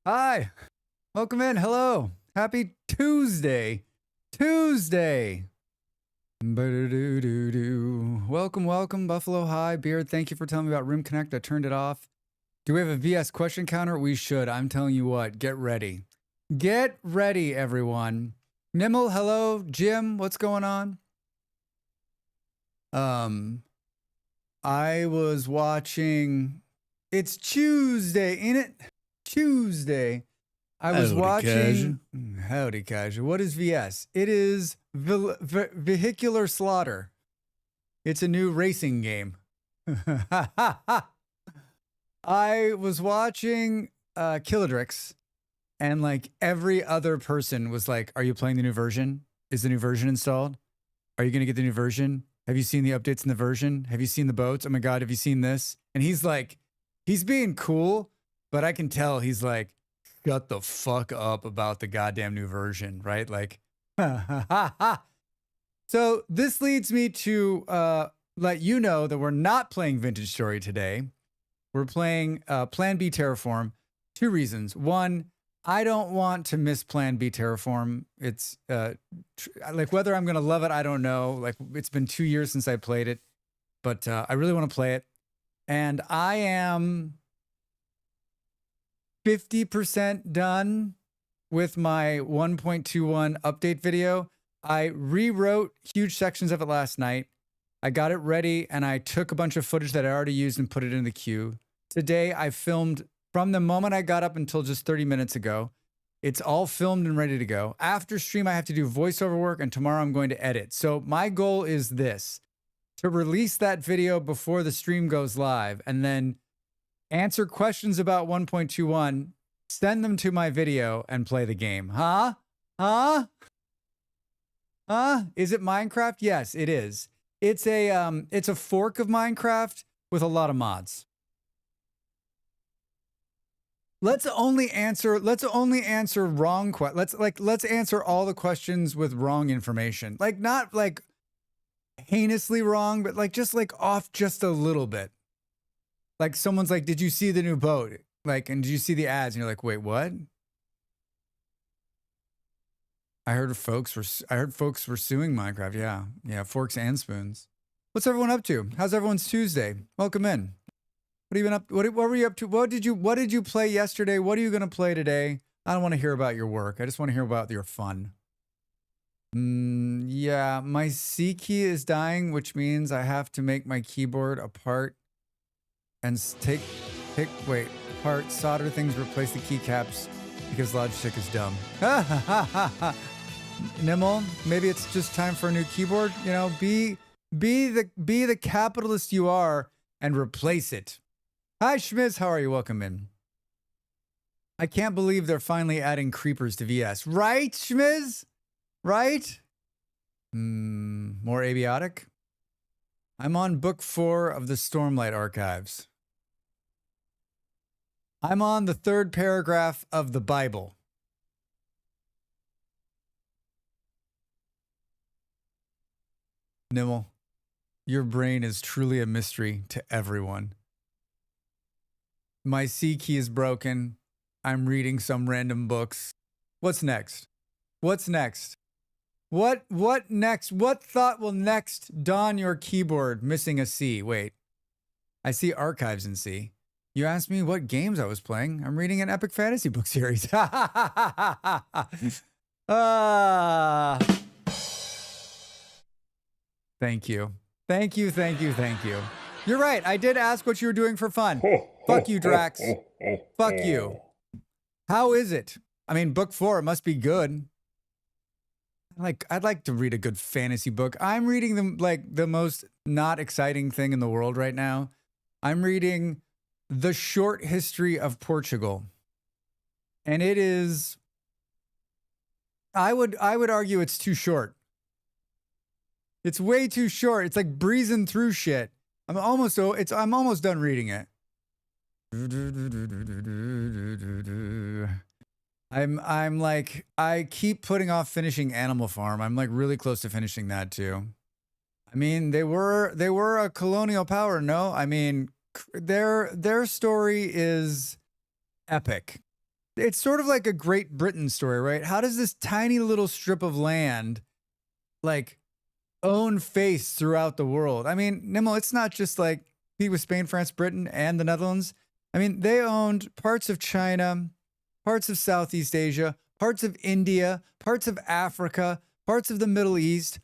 Hi, welcome in. Hello, happy Tuesday. Tuesday. Ba-do-do-do-do. Welcome, welcome, Buffalo High Beard. Thank you for telling me about Room Connect. I turned it off. Do we have a VS question counter? We should. I'm telling you what. Get ready. Get ready, everyone. Nimble, hello. Jim, what's going on? I was watching. It's Tuesday, ain't it? Tuesday. I was Howdy, watching. Howdy, casual. What is VS? It is vehicular slaughter. It's a new racing game. I was watching Killadrix, and like every other person was like, "Are you playing the new version? Is the new version installed? Are you going to get the new version? Have you seen the updates in the version? Have you seen the boats? Oh my God, have you seen this?" And he's like, he's being cool, but I can tell he's like, shut the fuck up about the goddamn new version, right? Like, so this leads me to let you know that we're not playing Vintage Story today. We're playing Plan B Terraform. Two reasons. One, I don't want to miss Plan B Terraform. It's like whether I'm going to love it, I don't know. Like it's been 2 years since I played it, but I really want to play it. And I am 50% done with my 1.21 update video. I rewrote huge sections of it last night. I got it ready and I took a bunch of footage that I already used and put it in the queue. Today I filmed from the moment I got up until just 30 minutes ago. It's all filmed and ready to go. After stream, I have to do voiceover work, and tomorrow I'm going to edit. So my goal is this: to release that video before the stream goes live, and then answer questions about 1.21, send them to my video, and play the game. Huh? Huh? Huh? Is it Minecraft? Yes, it is. It's a fork of Minecraft with a lot of mods. Let's only answer wrong questions. Let's answer all the questions with wrong information. Like not like heinously wrong, but like just like off just a little bit. Like someone's like, "Did you see the new boat?" Like, and did you see the ads? And you're like, "Wait, what?" I heard folks were suing Minecraft. Yeah, forks and spoons. What's everyone up to? How's everyone's Tuesday? Welcome in. What have you been up? What were you up to? What did you play yesterday? What are you gonna play today? I don't want to hear about your work. I just want to hear about your fun. Yeah, my C key is dying, which means I have to make my keyboard apart and apart, solder things, replace the keycaps because Logitech is dumb. Nimble, maybe it's just time for a new keyboard. You know, be the capitalist you are and replace it. Hi, Schmiz. How are you? Welcome in. I can't believe they're finally adding creepers to VS. Right, Schmiz? Right? More abiotic? I'm on book 4 of the Stormlight Archives. I'm on the 3rd paragraph of the Bible. Nimble, your brain is truly a mystery to everyone. My C key is broken. I'm reading some random books. What's next? What's next? What next? What thought will next don your keyboard missing a C? Wait. I see archives in C. You asked me what games I was playing. I'm reading an epic fantasy book series. Thank you. Thank you. You're right. I did ask what you were doing for fun. Fuck you, Drax. Fuck you. How is it? I mean, book 4 must be good. I'd like to read a good fantasy book. I'm reading the most not exciting thing in the world right now. I'm reading The Short History of Portugal. And it is, I would argue it's too short. It's way too short. It's like breezing through shit. I'm almost done reading it. I'm like, I keep putting off finishing Animal Farm. I'm like really close to finishing that too. I mean, they were a colonial power, no? I mean, their story is epic. It's sort of like a Great Britain story, right? How does this tiny little strip of land like own face throughout the world? I mean, Nimmo, it's not just like he was Spain, France, Britain, and the Netherlands. I mean, they owned parts of China, parts of Southeast Asia, parts of India, parts of Africa, parts of the Middle East,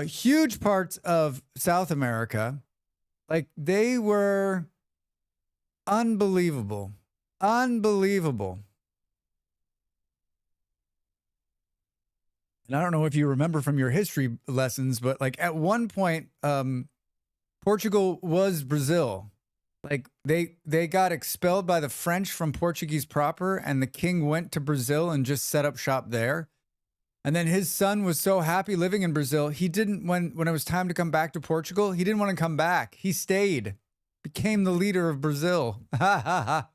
huge parts of South America. Like they were unbelievable. Unbelievable. And I don't know if you remember from your history lessons, but like at one point, Portugal was Brazil. Like they got expelled by the French from Portuguese proper, and the king went to Brazil and just set up shop there. And then his son was so happy living in Brazil, he didn't when it was time to come back to Portugal, he didn't want to come back. He stayed, became the leader of Brazil. Ha ha ha.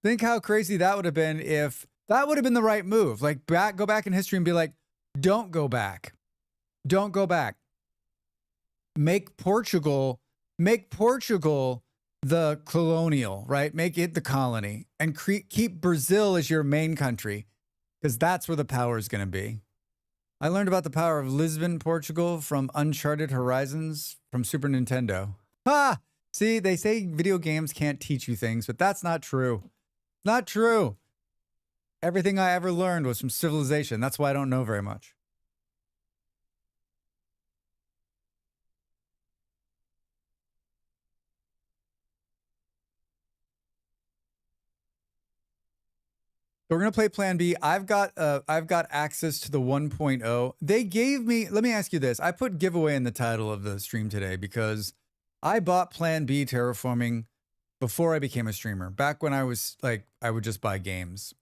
Think how crazy that would have been if that would have been the right move. Like go back in history and be like, don't go back. Don't go back. Make Portugal the colonial, right? Make it the colony and keep Brazil as your main country because that's where the power is going to be. I learned about the power of Lisbon, Portugal from Uncharted Horizons from Super Nintendo. Ha! See, they say video games can't teach you things, but that's not true. Not true. Everything I ever learned was from Civilization. That's why I don't know very much. So we're gonna play Plan B. I've got access to the 1.0. They gave me. Let me ask you this. I put giveaway in the title of the stream today because I bought Plan B terraforming before I became a streamer. Back when I was like, I would just buy games.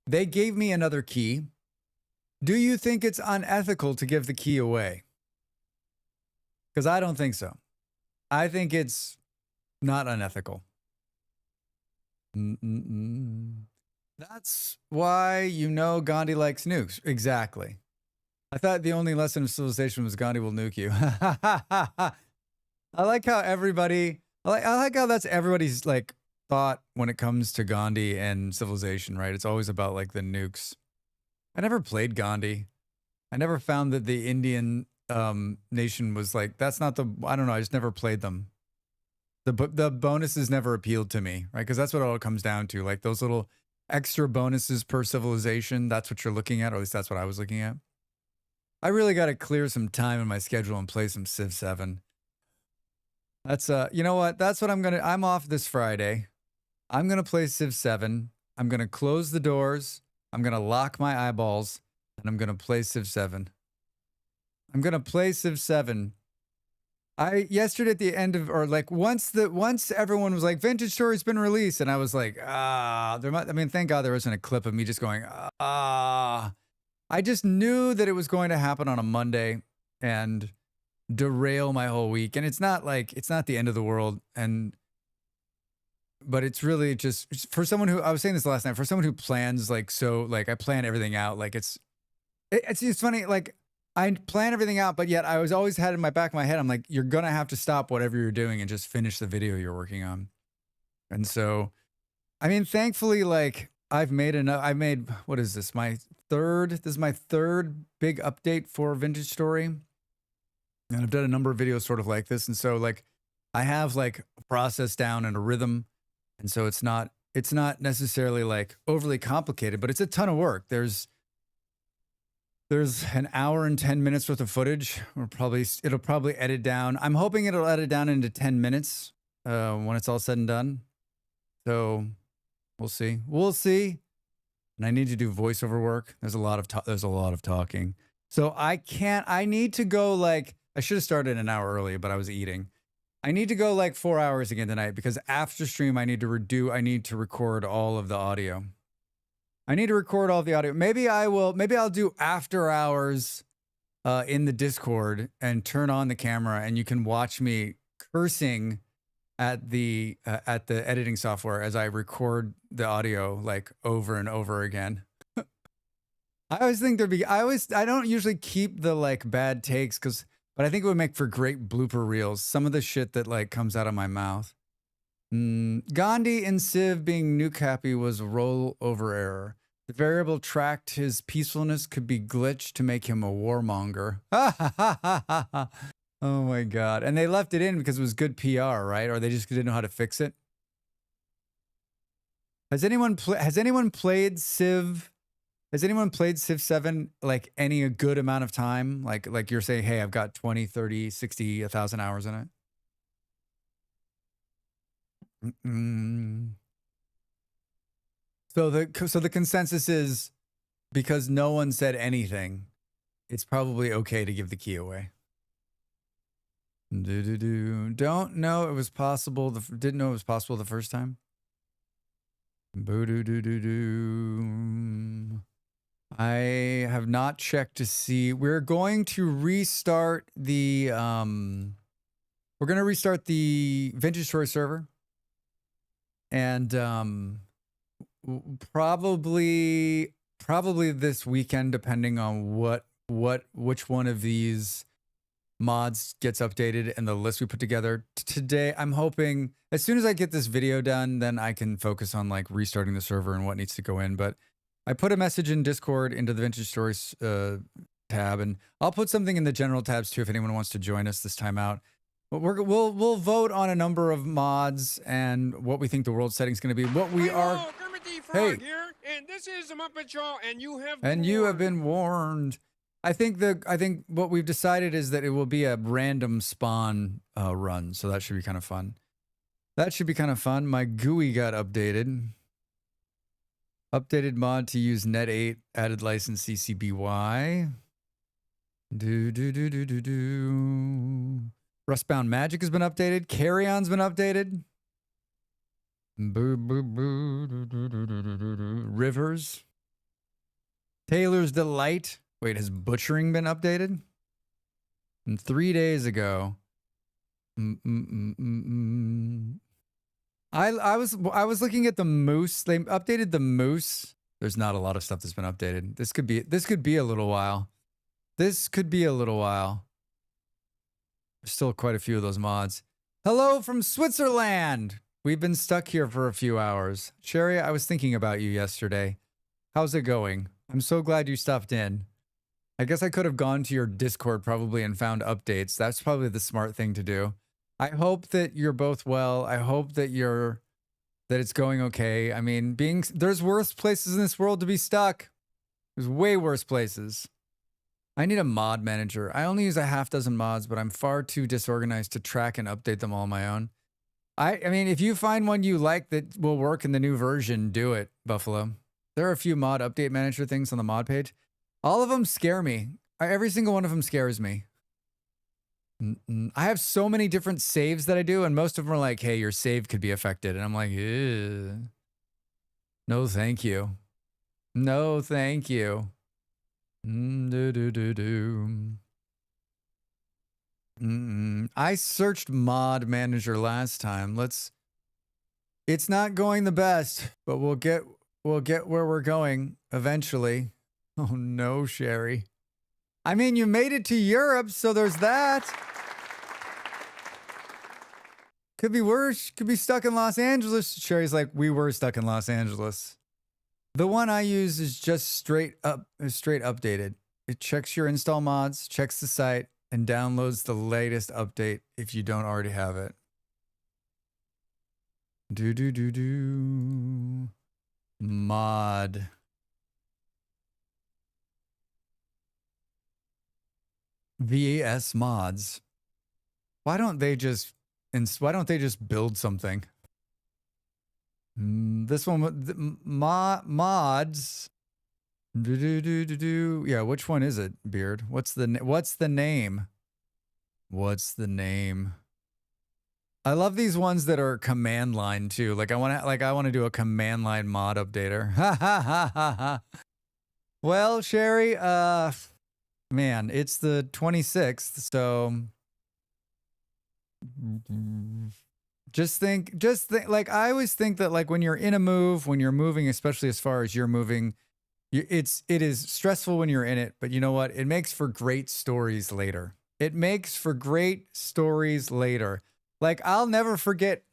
They gave me another key. Do you think it's unethical to give the key away? Because I don't think so. I think it's not unethical. That's why you know Gandhi likes nukes. Exactly. I thought the only lesson of civilization was Gandhi will nuke you. I like how everybody, I like how that's everybody's like thought when it comes to Gandhi and civilization, right? It's always about like the nukes. I never played Gandhi. I never found that the Indian nation was like, that's not the, I don't know. I just never played them. The bonuses never appealed to me, right? Because that's what it all comes down to. Like those little extra bonuses per civilization. That's what you're looking at, or at least that's what I was looking at. I really got to clear some time in my schedule and play some Civ 7. That's you know what? That's what I'm off this Friday. I'm gonna play Civ 7. I'm gonna close the doors. I'm gonna lock my eyeballs, and I'm gonna play Civ 7. I'm gonna play Civ 7. Yesterday at the end of, or like once everyone was like, Vintage Story's been released, and I was like, I mean, thank God there wasn't a clip of me just going, I just knew that it was going to happen on a Monday and derail my whole week. And it's not the end of the world. But it's really just for someone who, I was saying this last night, for someone who plans like, so like I plan everything out. Like it's funny. Like I plan everything out, but yet I was always had in my back of my head, I'm like, you're going to have to stop whatever you're doing and just finish the video you're working on. And so, I mean, thankfully, like I've made what is this? This is my third big update for Vintage Story. And I've done a number of videos sort of like this. And so like, I have like a process down and a rhythm. And so it's not necessarily like overly complicated, but it's a ton of work. There's an hour and 10 minutes worth of footage. It'll probably edit down. I'm hoping it'll edit down into 10 minutes when it's all said and done. So we'll see. We'll see. And I need to do voiceover work. There's a lot of talking. So I need to go like, I should have started an hour earlier, but I was eating. I need to go like 4 hours again tonight because after stream, I need to record all of the audio. Maybe I'll do after hours in the Discord and turn on the camera, and you can watch me cursing at the editing software as I record the audio like over and over again. I always think I don't usually keep the like bad takes but I think it would make for great blooper reels. Some of the shit that like comes out of my mouth. Gandhi in Civ being nuke happy was a rollover error. The variable tracked his peacefulness could be glitched to make him a warmonger. Oh my god. And they left it in because it was good PR, right? Or they just didn't know how to fix it. Has anyone played Civ? Has anyone played Civ 7 like a good amount of time? Like you're saying, hey, I've got 20, 30, 60, 1,000 hours in it. So the consensus is, because no one said anything, it's probably okay to give the key away. Don't know it was possible. Didn't know it was possible the first time. I have not checked to see. We're going to restart the Vintage Story server. And probably this weekend, depending on which one of these mods gets updated and the list we put together today. I'm hoping as soon as I get this video done, then I can focus on like restarting the server and what needs to go in. But I put a message in Discord into the Vintage Stories tab, and I'll put something in the general tabs too if anyone wants to join us this time out. But we'll vote on a number of mods and what we think the world setting is going to be. What we are. Hey, here, and this is the Muppet Show, and you have been warned. I think what we've decided is that it will be a random spawn run, so that should be kind of fun. My GUI got updated. Updated mod to use net 8, added license CCBY. Rustbound Magic has been updated. Carry-on's been updated. Rivers. Taylor's Delight. Wait, has Butchering been updated? And 3 days ago. I was looking at the Moose. They updated the Moose. There's not a lot of stuff that's been updated. This could be a little while. There's still quite a few of those mods. Hello from Switzerland. We've been stuck here for a few hours. Sherry, I was thinking about you yesterday. How's it going? I'm so glad you stopped in. I guess I could have gone to your Discord probably and found updates. That's probably the smart thing to do. I hope that you're both well. I hope that it's going okay. I mean, there's worse places in this world to be stuck. There's way worse places. I need a mod manager. I only use a half dozen mods, but I'm far too disorganized to track and update them all on my own. I mean, if you find one you like that will work in the new version, do it, Buffalo. There are a few mod update manager things on the mod page. All of them scare me. Every single one of them scares me. I have so many different saves that I do, and most of them are like, hey, your save could be affected. And I'm like, ew. No, thank you. No, thank you. I searched mod manager last time. It's not going the best, but we'll get where we're going eventually. Oh no, Sherry. I mean, you made it to Europe, so there's that. Could be worse. Could be stuck in Los Angeles. Sherry's like, we were stuck in Los Angeles. The one I use is just straight updated. It checks your install mods, checks the site, and downloads the latest update if you don't already have it. Mod. VAS mods. Why don't they just build something? This one, mods. Yeah, which one is it, Beard? What's the name? What's the name? I love these ones that are command line too. Like I want to do a command line mod updater. Ha ha ha ha ha. Well, Sherry, man, it's the 26th, so just think, like I always think that like when you're in a move, when you're moving, especially as far as you're moving, it is stressful when you're in it, but you know what? It makes for great stories later. Like Like I'll never forget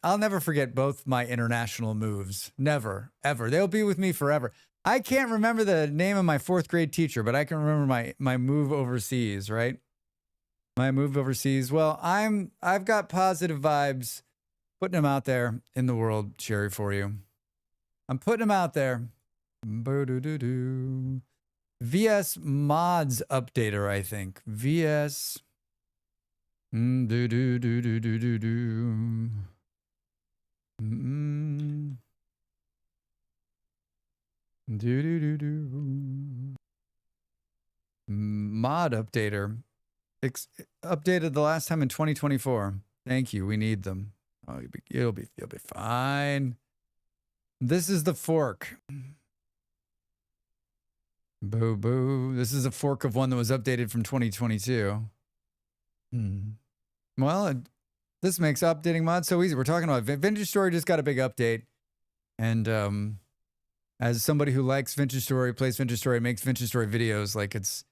both my international moves. Never, ever. They'll be with me forever. I can't remember the name of my 4th grade teacher, but I can remember my move overseas, right? My move overseas. Well, I've got positive vibes, putting them out there in the world, Sherry, for you. I'm putting them out there. Boo-doo-doo-doo. VS mods updater, I think. VS. Do do do do do do do. Do do do do. Mod updater. Updated the last time in 2024. Thank you. We need them. Oh, you'll be fine. This is the fork. Boo boo. This is a fork of one that was updated from 2022. Well, this makes updating mods so easy. We're talking about Vintage Story just got a big update. And as somebody who likes Vintage Story, plays Vintage Story, makes Vintage Story videos, like it's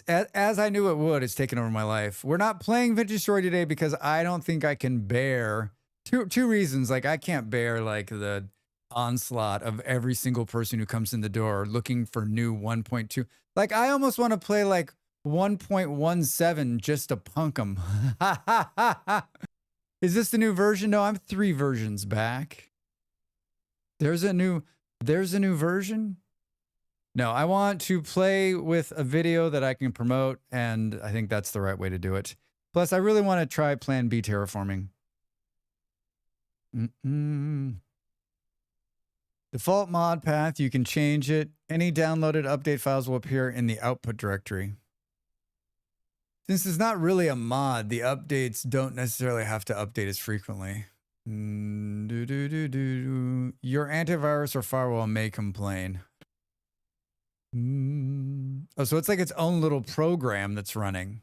as I knew it would, it's taken over my life. We're not playing Vintage Story today because I don't think I can bear two reasons. Like I can't bear like the onslaught of every single person who comes in the door looking for new 1.2. Like I almost want to play like 1.17 just to punk them. Is this the new version? No, I'm 3 versions back. There's a new version? No, I want to play with a video that I can promote, and I think that's the right way to do it. Plus, I really want to try Plan B terraforming. Default mod path, you can change it. Any downloaded update files will appear in the output directory. Since it's not really a mod, the updates don't necessarily have to update as frequently. Your antivirus or firewall may complain. Oh, so it's like its own little program that's running.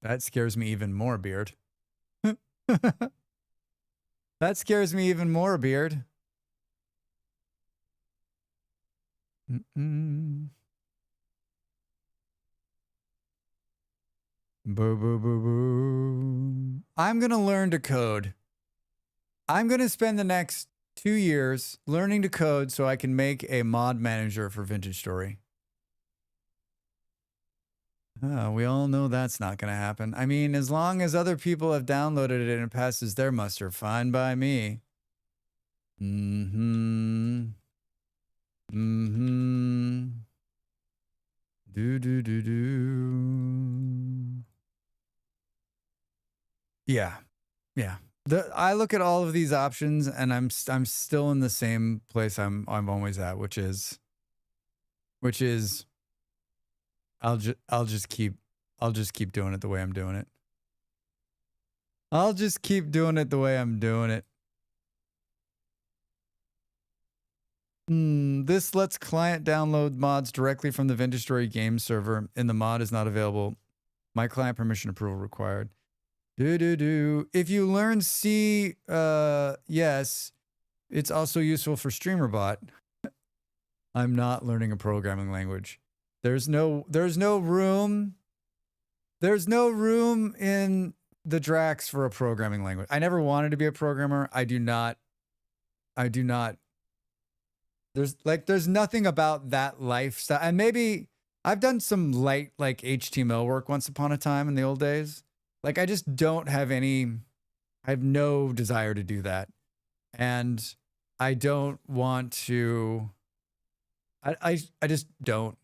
That scares me even more, Beard. That scares me even more, Beard. Boo, boo, boo, boo. I'm going to learn to code. I'm going to spend the next 2 years learning to code so I can make a mod manager for Vintage Story. We all know that's not going to happen. I mean, as long as other people have downloaded it and it passes their muster, fine by me. Yeah. I look at all of these options and I'm still in the same place I'm always at, which is I'll just keep doing it the way I'm doing it. I'll just keep doing it the way I'm doing it. This lets client download mods directly from the Vintage Story game server, and the mod is not available. My client permission approval required. If you learn C, yes, it's also useful for StreamerBot. I'm not learning a programming language. There's no room in the Drax for a programming language. I never wanted to be a programmer. I do not. There's nothing about that lifestyle. And maybe I've done some light like HTML work once upon a time in the old days. Like I just don't have I have no desire to do that. And I don't want to, I just don't.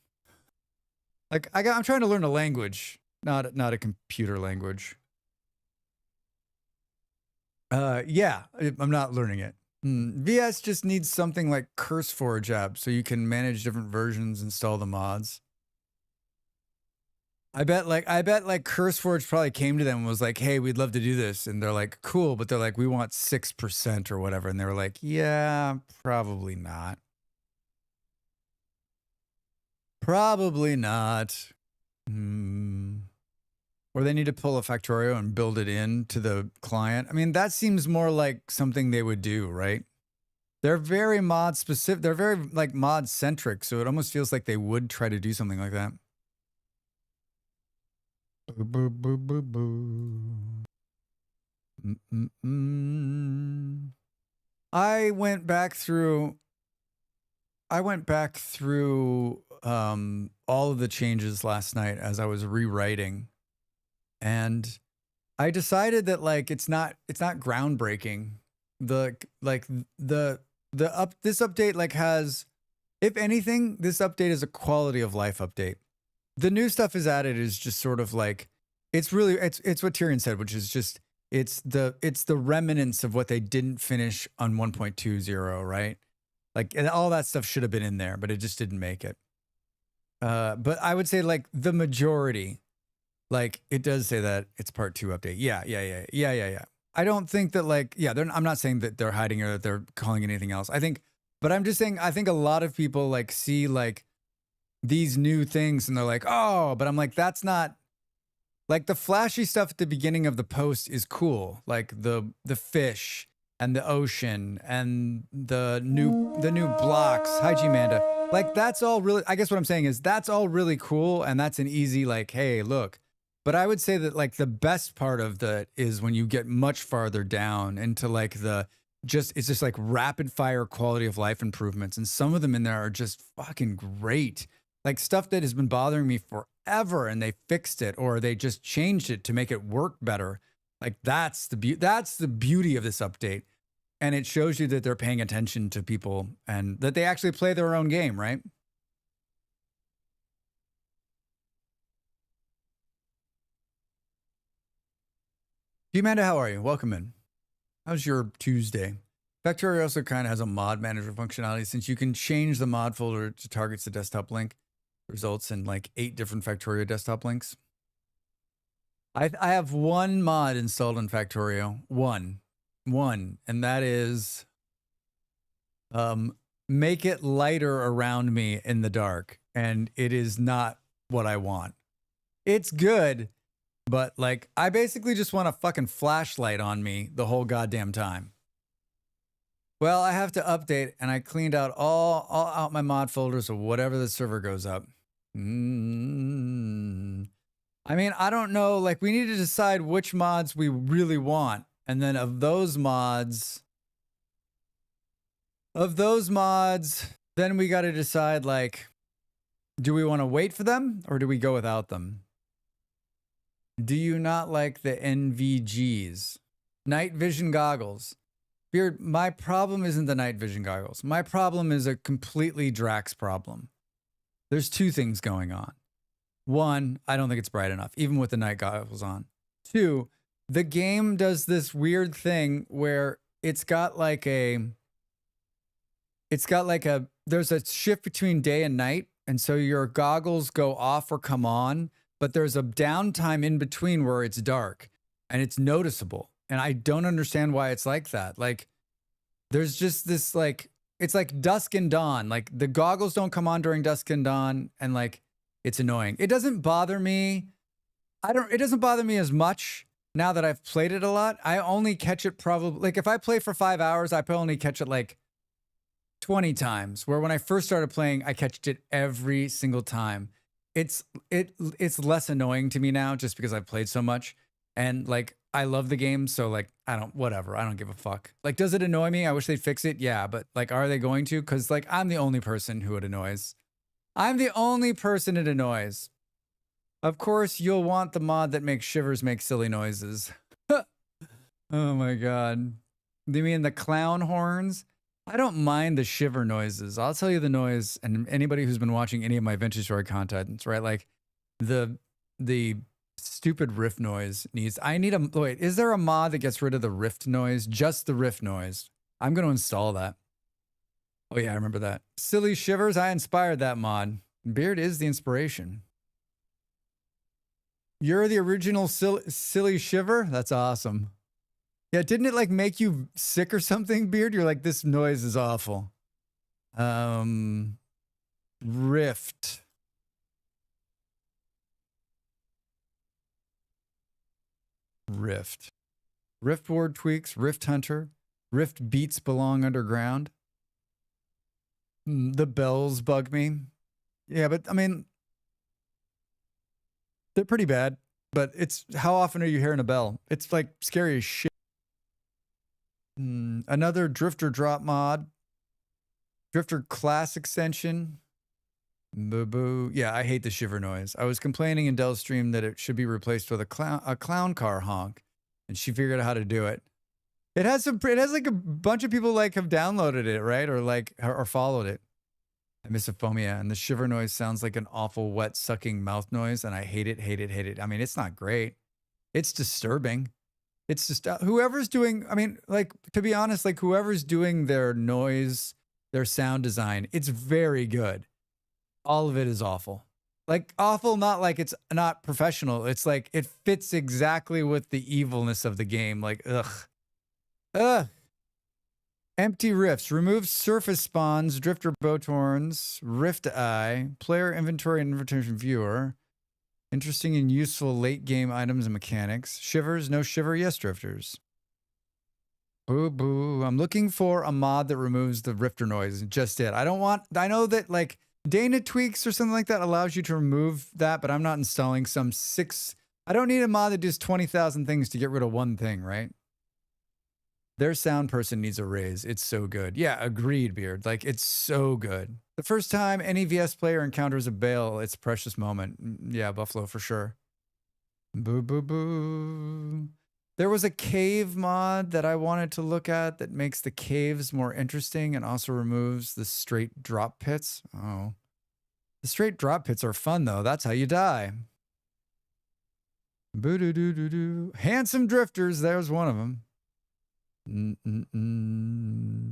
Like I'm trying to learn a language, not a computer language. Yeah, I'm not learning it. VS just needs something like CurseForge app so you can manage different versions, install the mods. I bet like CurseForge probably came to them and was like, "Hey, we'd love to do this," and they're like, "Cool," but they're like, "We want 6% or whatever," and they were like, "Yeah, probably not." Probably not. Or they need to pull a Factorio and build it into the client. I mean, that seems more like something they would do, right? They're very mod specific. They're very like mod centric. So it almost feels like they would try to do something like that. Boo, boo, boo, boo, boo. I went back through all of the changes last night as I was rewriting, and I decided that like it's not groundbreaking. This update like has, if anything, this update is a quality of life update. The new stuff is added is just sort of like it's what Tyrion said, which is just it's the remnants of what they didn't finish on 1.20, right? Like, and all that stuff should have been in there, but it just didn't make it. But I would say like the majority, like it does say that it's part 2 update. Yeah. I don't think that like, I'm not saying that they're hiding or that they're calling it anything else. But I'm just saying, I think a lot of people like see like these new things and they're like, oh, but I'm like, that's not like the flashy stuff at the beginning of the post is cool. Like the fish and the ocean and the new blocks. Hi, G-Manda. Like that's all really, I guess what I'm saying is that's all really cool. And that's an easy like, hey, look. But I would say that like the best part of that is when you get much farther down into like it's just like rapid fire quality of life improvements. And some of them in there are just fucking great. Like stuff that has been bothering me forever and they fixed it or they just changed it to make it work better. Like that's the beauty of this update. And it shows you that they're paying attention to people and that they actually play their own game, right? G-Manda, how are you? Welcome in. How's your Tuesday? Factorio also kind of has a mod manager functionality since you can change the mod folder to targets the desktop link. Results in like 8 different Factorio desktop links. I have one mod installed in Factorio. One. And that is make it lighter around me in the dark. And it is not what I want. It's good, but like I basically just want a fucking flashlight on me the whole goddamn time. Well, I have to update, and I cleaned out all out my mod folders of whatever the server goes up. I mean, I don't know. Like, we need to decide which mods we really want, and then of those mods, then we got to decide like, do we want to wait for them or do we go without them? Do you not like the NVGs? Night vision goggles. Beard, my problem isn't the night vision goggles. My problem is a completely Drax problem. There's 2 things going on. 1, I don't think it's bright enough, even with the night goggles on. 2, the game does this weird thing where there's a shift between day and night. And so your goggles go off or come on, but there's a downtime in between where it's dark and it's noticeable. And I don't understand why it's like that. Like, there's just this, like, it's like dusk and dawn. Like, the goggles don't come on during dusk and dawn, and, like, it's annoying. It doesn't bother me. It doesn't bother me as much now that I've played it a lot. I only catch it probably, like, if I play for 5 hours, I probably only catch it, like, 20 times. Where when I first started playing, I catched it every single time. It's less annoying to me now just because I've played so much. And, like, I love the game, so like I don't give a fuck. Like, does it annoy me? I wish they'd fix it. Yeah, but like, are they going to? Because like I'm the only person who it annoys. I'm the only person it annoys. Of course, you'll want the mod that makes shivers make silly noises. Oh my god. You mean the clown horns? I don't mind the shiver noises. I'll tell you the noise, and anybody who's been watching any of my Vintage Story content, right? Like the stupid rift noise needs, wait, is there a mod that gets rid of the rift noise? Just the rift noise. I'm going to install that. Oh yeah, I remember that. Silly shivers, I inspired that mod. Beard is the inspiration. You're the original silly shiver? That's awesome. Yeah, didn't it like make you sick or something, Beard? You're like, this noise is awful. Rift. Rift. Rift ward tweaks, Rift Hunter, Rift beats belong underground. The bells bug me. Yeah, but I mean, they're pretty bad. But it's how often are you hearing a bell? It's like scary as shit. Another drifter drop mod. Drifter class extension. Boo boo. Yeah, I hate the shiver noise. I was complaining in Dell's stream that it should be replaced with a clown car honk, and she figured out how to do it. It has like a bunch of people like have downloaded it, right? Or like or followed it. I miss Misophonia, and the shiver noise sounds like an awful wet sucking mouth noise, and I hate it, hate it, hate it. I mean, it's not great. It's disturbing. It's just whoever's doing, I mean, like, to be honest, like whoever's doing their noise, their sound design, it's very good. All of it is awful. Like awful, not like it's not professional. It's like it fits exactly with the evilness of the game. Like, ugh. Ugh. Empty rifts. Remove surface spawns, drifter boathorns, rift eye, player inventory and invitation viewer. Interesting and useful late game items and mechanics. Shivers, no shiver, yes drifters. Boo boo. I'm looking for a mod that removes the rifter noise. Just it. I know that like Dana tweaks or something like that allows you to remove that, but I'm not installing some I don't need a mod that does 20,000 things to get rid of one thing, right? Their sound person needs a raise. It's so good. Yeah, agreed, Beard. Like, it's so good. The first time any VS player encounters a bale, it's a precious moment. Yeah, Buffalo for sure. Boo, boo, boo. There was a cave mod that I wanted to look at that makes the caves more interesting and also removes the straight drop pits. Oh. The straight drop pits are fun, though. That's how you die. Boo-doo-doo-doo-doo. Handsome drifters. There's one of them.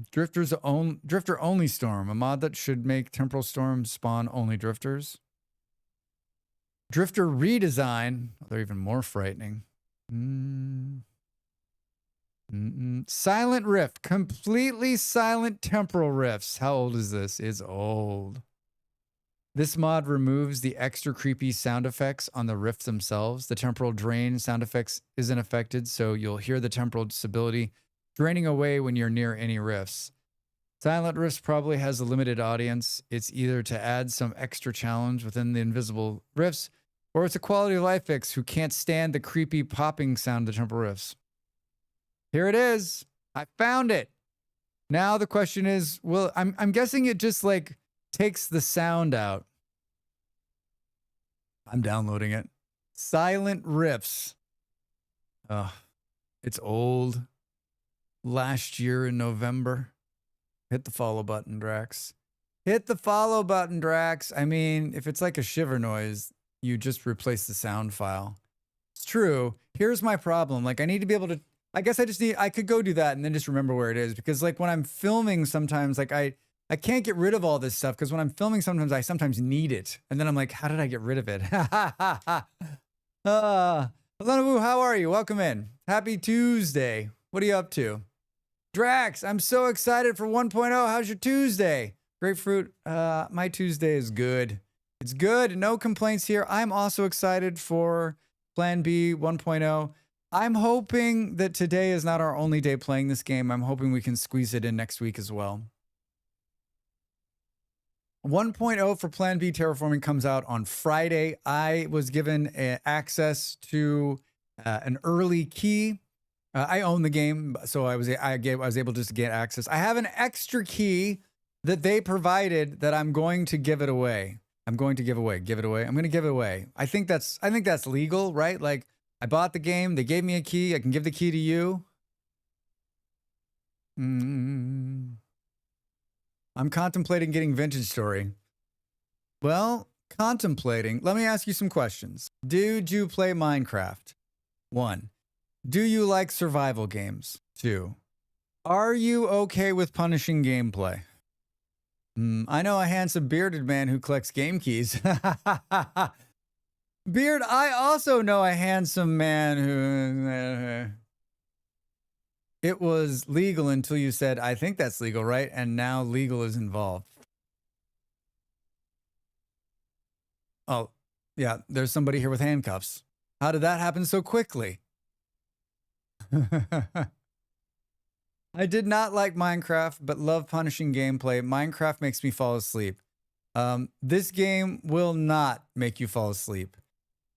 Drifter only storm, a mod that should make temporal storms spawn only drifters. Drifter redesign, they're even more frightening. Silent rift, completely silent temporal rifts. How old is this? It's old. This mod removes the extra creepy sound effects on the rifts themselves. The temporal drain sound effects isn't affected, so you'll hear the temporal stability draining away when you're near any rifts. Silent Rifts probably has a limited audience. It's either to add some extra challenge within the invisible rifts, or it's a quality of life fix who can't stand the creepy popping sound of the temporal rifts. Here it is. I found it. Now the question is, well, I'm guessing it just like takes the sound out. I'm downloading it. Silent Rifts. Oh, it's old. Last year in November. Hit the follow button, Drax. Hit the follow button, Drax. I mean, if it's like a shiver noise, you just replace the sound file. It's true. Here's my problem. Like, I need to be able to, I guess I could go do that and then just remember where it is. Because like when I'm filming sometimes, like I can't get rid of all this stuff because when I'm filming sometimes I sometimes need it. And then I'm like, how did I get rid of it? Hello, how are you? Welcome in. Happy Tuesday. What are you up to? Drax, I'm so excited for 1.0. How's your Tuesday? Grapefruit, my Tuesday is good. It's good. No complaints here. I'm also excited for Plan B 1.0. I'm hoping that today is not our only day playing this game. I'm hoping we can squeeze it in next week as well. 1.0 for Plan B terraforming comes out on Friday. I was given access to an early key. I own the game, so I was able just to get access. I have an extra key that they provided that I'm going to give it away. I'm going to give it away. I think that's legal, right? Like I bought the game, they gave me a key. I can give the key to you. I'm contemplating getting Vintage Story. Well, contemplating. Let me ask you some questions. Did you play Minecraft? 1. Do you like survival games? 2. Are you okay with punishing gameplay? I know a handsome bearded man who collects game keys. Beard, I also know a handsome man who... It was legal until you said, I think that's legal, right? And now legal is involved. Oh, yeah, there's somebody here with handcuffs. How did that happen so quickly? I did not like Minecraft, but love punishing gameplay. Minecraft makes me fall asleep. This game will not make you fall asleep.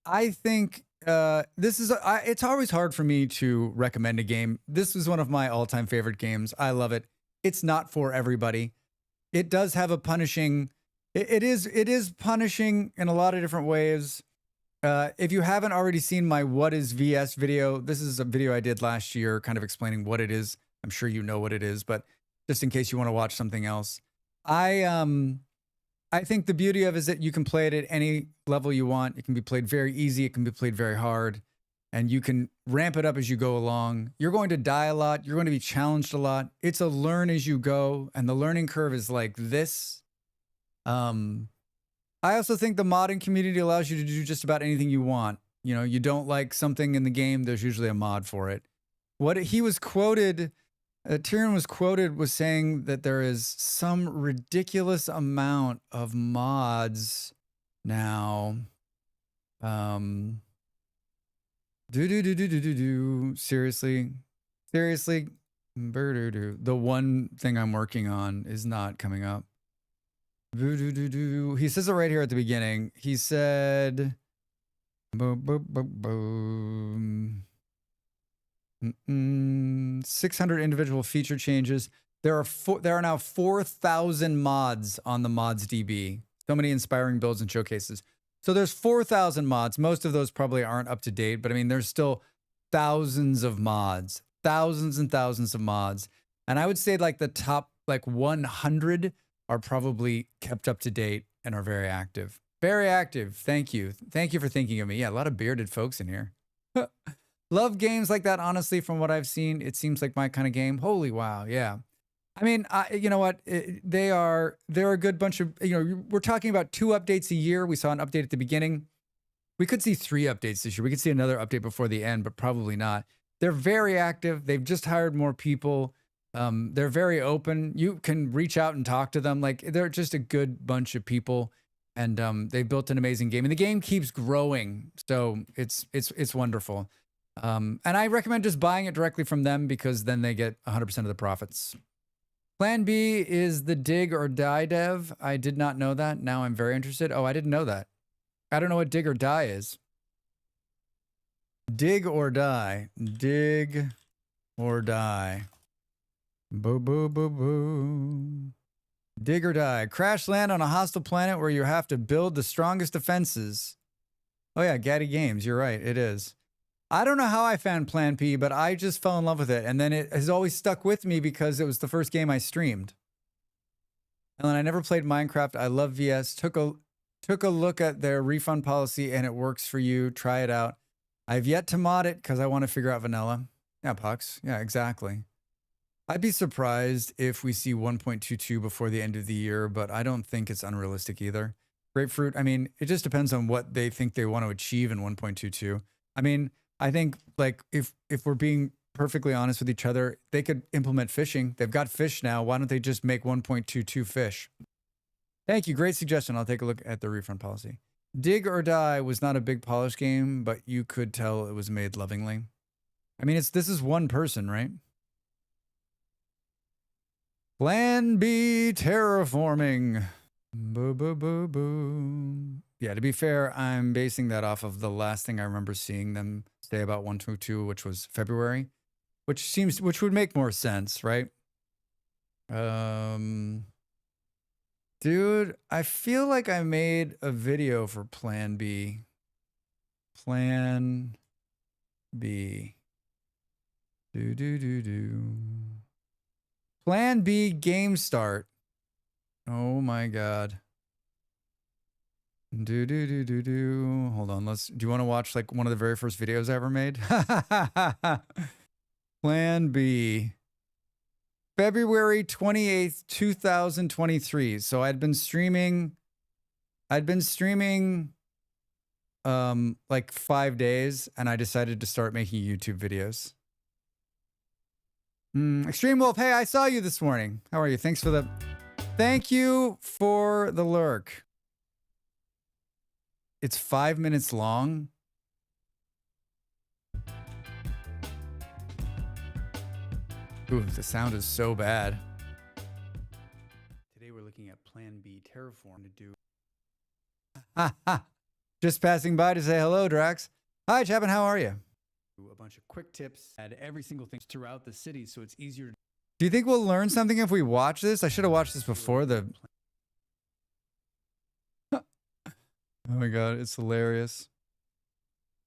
I think it's always hard for me to recommend a game. This is one of my all-time favorite games. I love it. It's not for everybody. It does have a punishing. It is punishing in a lot of different ways. If you haven't already seen my What is VS video, this is a video I did last year, kind of explaining what it is. I'm sure you know what it is, but just in case you want to watch something else, I think the beauty of it is that you can play it at any level you want. It can be played very easy. It can be played very hard. And you can ramp it up as you go along. You're going to die a lot. You're going to be challenged a lot. It's a learn as you go. And the learning curve is like this. I also think the modding community allows you to do just about anything you want. You know, you don't like something in the game, there's usually a mod for it. What he was quoted... Tyrion was saying that there is some ridiculous amount of mods now. Seriously. The one thing I'm working on is not coming up. He says it right here at the beginning. He said, 600 individual feature changes. There are now 4,000 mods on the mods DB. So many inspiring builds and showcases. So there's 4,000 mods. Most of those probably aren't up to date, but I mean, there's still thousands of mods, thousands and thousands of mods. And I would say like the top like 100 are probably kept up to date and are very active. Very active. Thank you. Thank you for thinking of me. Yeah, a lot of bearded folks in here. Love games like that, honestly, from what I've seen. It seems like my kind of game. Holy wow, yeah. I mean, you know what? They're a good bunch of, you know, we're talking about 2 updates a year. We saw an update at the beginning. We could see 3 updates this year. We could see another update before the end, but probably not. They're very active. They've just hired more people. They're very open. You can reach out and talk to them. Like, they're just a good bunch of people. And they built an amazing game. And the game keeps growing. So it's wonderful. And I recommend just buying it directly from them because then they get 100% of the profits. Plan B is the dig or die dev. I did not know that. Now I'm very interested. Oh, I didn't know that. I don't know what dig or die is. Dig or die. Dig or die. Boo, boo, boo, boo. Dig or die. Crash land on a hostile planet where you have to build the strongest defenses. Oh yeah, Gaddy Games. You're right. It is. I don't know how I found Plan P, but I just fell in love with it. And then it has always stuck with me because it was the first game I streamed. And then I never played Minecraft. I love VS. Took a look at their refund policy and it works for you. Try it out. I've yet to mod it because I want to figure out vanilla. Yeah, Pucks. Yeah, exactly. I'd be surprised if we see 1.22 before the end of the year, but I don't think it's unrealistic either. Grapefruit, I mean, it just depends on what they think they want to achieve in 1.22. I mean, I think like if we're being perfectly honest with each other, they could implement fishing. They've got fish now. Why don't they just make 1.22 fish? Thank you. Great suggestion. I'll take a look at the refund policy. Dig or Die was not a big polish game, but you could tell it was made lovingly. I mean, this is one person, right? Plan B terraforming. Boo, boo, boo, boo. Yeah, to be fair, I'm basing that off of the last thing I remember seeing them say about 1.22, which was February, which would make more sense, right? Dude, I feel like I made a video for Plan B. Plan B. Plan B game start. Oh my God. Hold on. Do you want to watch like one of the very first videos I ever made? Plan B. February 28th, 2023. So I'd been streaming like 5 days and I decided to start making YouTube videos. Extreme Wolf, hey, I saw you this morning. How are you? Thank you for the lurk. It's 5 minutes long. Ooh, the sound is so bad. Today we're looking at Plan B Terraform to do. Just passing by to say hello, Drax. Hi, Chapin, how are you? A bunch of quick tips. Add every single thing throughout the city so it's easier. Do you think we'll learn something if we watch this? I should have watched this before the... Oh my god, it's hilarious.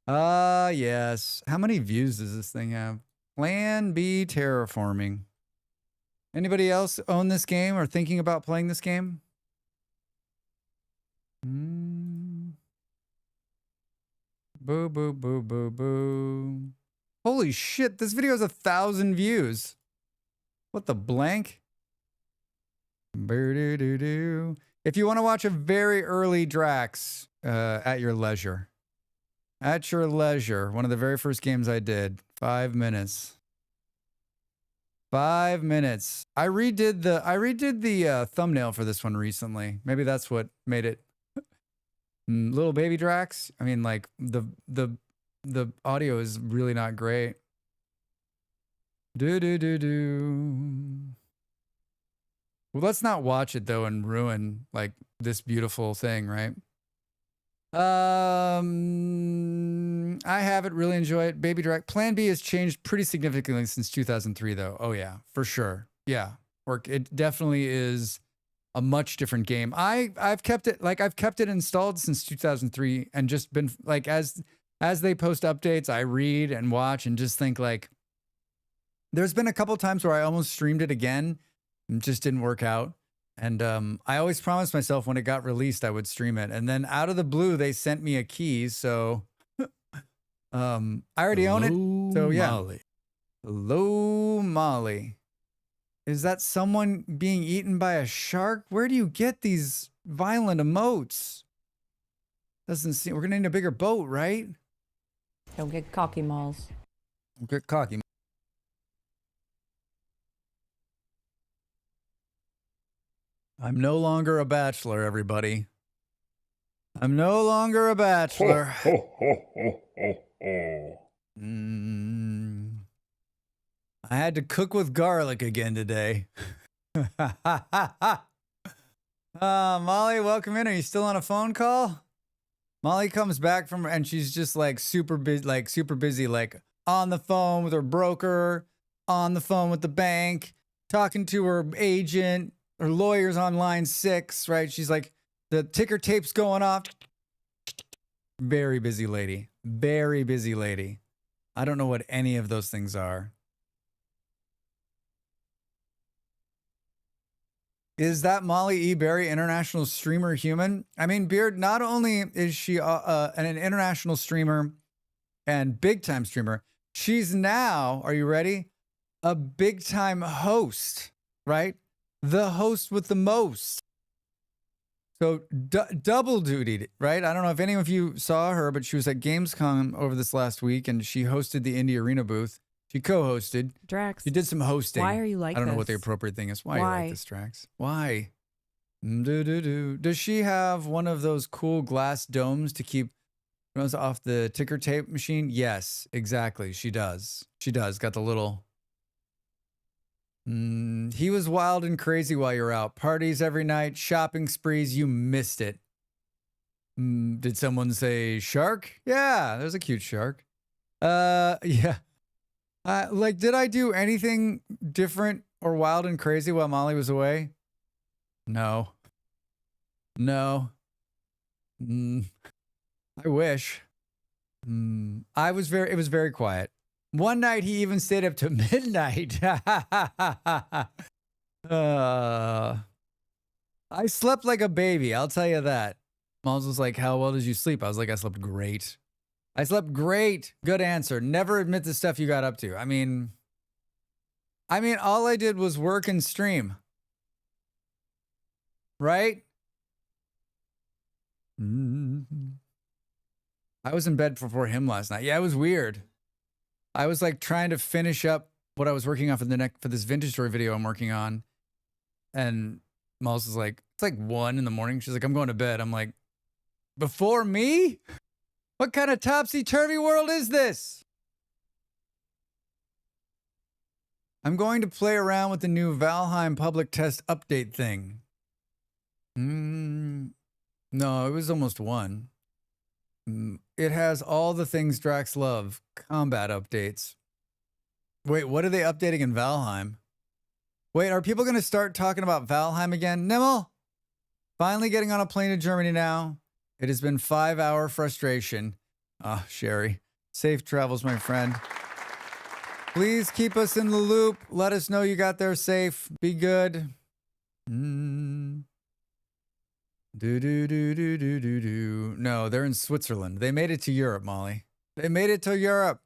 Yes. How many views does this thing have? Plan B Terraforming. Anybody else own this game or thinking about playing this game? Boo, boo, boo, boo, boo. Holy shit, this video has 1,000 views. What the blank? Boo-doo-doo-doo. If you want to watch a very early Drax at your leisure. At your leisure. One of the very first games I did. 5 minutes. 5 minutes. I redid the thumbnail for this one recently. Maybe that's what made it. Little baby Drax. I mean, like the audio is really not great. Do do do do. Well, let's not watch it though and ruin like this beautiful thing, right? I haven't really enjoyed it. Baby Drax. Plan B has changed pretty significantly since 2003, though. Oh yeah, for sure. Yeah, it definitely is a much different game. I've kept it installed since 2003 and just been like as they post updates, I read and watch and just think like there's been a couple times where I almost streamed it again and just didn't work out. And I always promised myself when it got released I would stream it. And then out of the blue they sent me a key, so I already own it. So yeah. Molly. Hello, Molly. Is that someone being eaten by a shark? Where do you get these violent emotes? Doesn't seem... We're going to need a bigger boat, right? Don't get cocky, Malls. Don't get cocky. I'm no longer a bachelor, everybody. I'm no longer a bachelor. I had to cook with garlic again today. Molly, welcome in. Are you still on a phone call? Molly comes back from, and she's just like super busy, like on the phone with her broker, on the phone with the bank, talking to her agent, her lawyer's on line 6, right? She's like, the ticker tape's going off. Very busy lady. Very busy lady. I don't know what any of those things are. Is that Molly E. Berry, international streamer human? I mean, Beard, not only is she an international streamer and big-time streamer, she's now, are you ready? A big-time host, right? The host with the most. So double dutied, right? I don't know if any of you saw her, but she was at Gamescom over this last week and she hosted the Indie Arena booth. She co-hosted. Drax. She did some hosting. Why are you like this? I don't know what the appropriate thing is. Why are you like this, Drax? Why? Does she have one of those cool glass domes to keep runs off the ticker tape machine? Yes, exactly. She does. She does. Got the little... he was wild and crazy while you're out. Parties every night, shopping sprees. You missed it. Did someone say shark? Yeah, there's a cute shark. Yeah. Like, did I do anything different or wild and crazy while Molly was away? No. No. I wish. It was very quiet. One night he even stayed up to midnight. I slept like a baby, I'll tell you that. Molls was like, how well did you sleep? I was like, I slept great. I slept great. Good answer. Never admit the stuff you got up to. I mean, all I did was work and stream. Right? I was in bed before him last night. Yeah, it was weird. I was like trying to finish up what I was working on for this vintage story video I'm working on. And Molls is like, it's like 1 in the morning. She's like, I'm going to bed. I'm like, before me? What kind of topsy-turvy world is this? I'm going to play around with the new Valheim public test update thing. No, it was almost one. It has all the things Drax love. Combat updates. Wait, what are they updating in Valheim? Wait, are people going to start talking about Valheim again? Nimmel? Finally getting on a plane to Germany now. It has been 5-hour frustration. Ah, Sherry. Safe travels, my friend. Please keep us in the loop. Let us know you got there safe. Be good. Do. No, they're in Switzerland. They made it to Europe, Molly. They made it to Europe.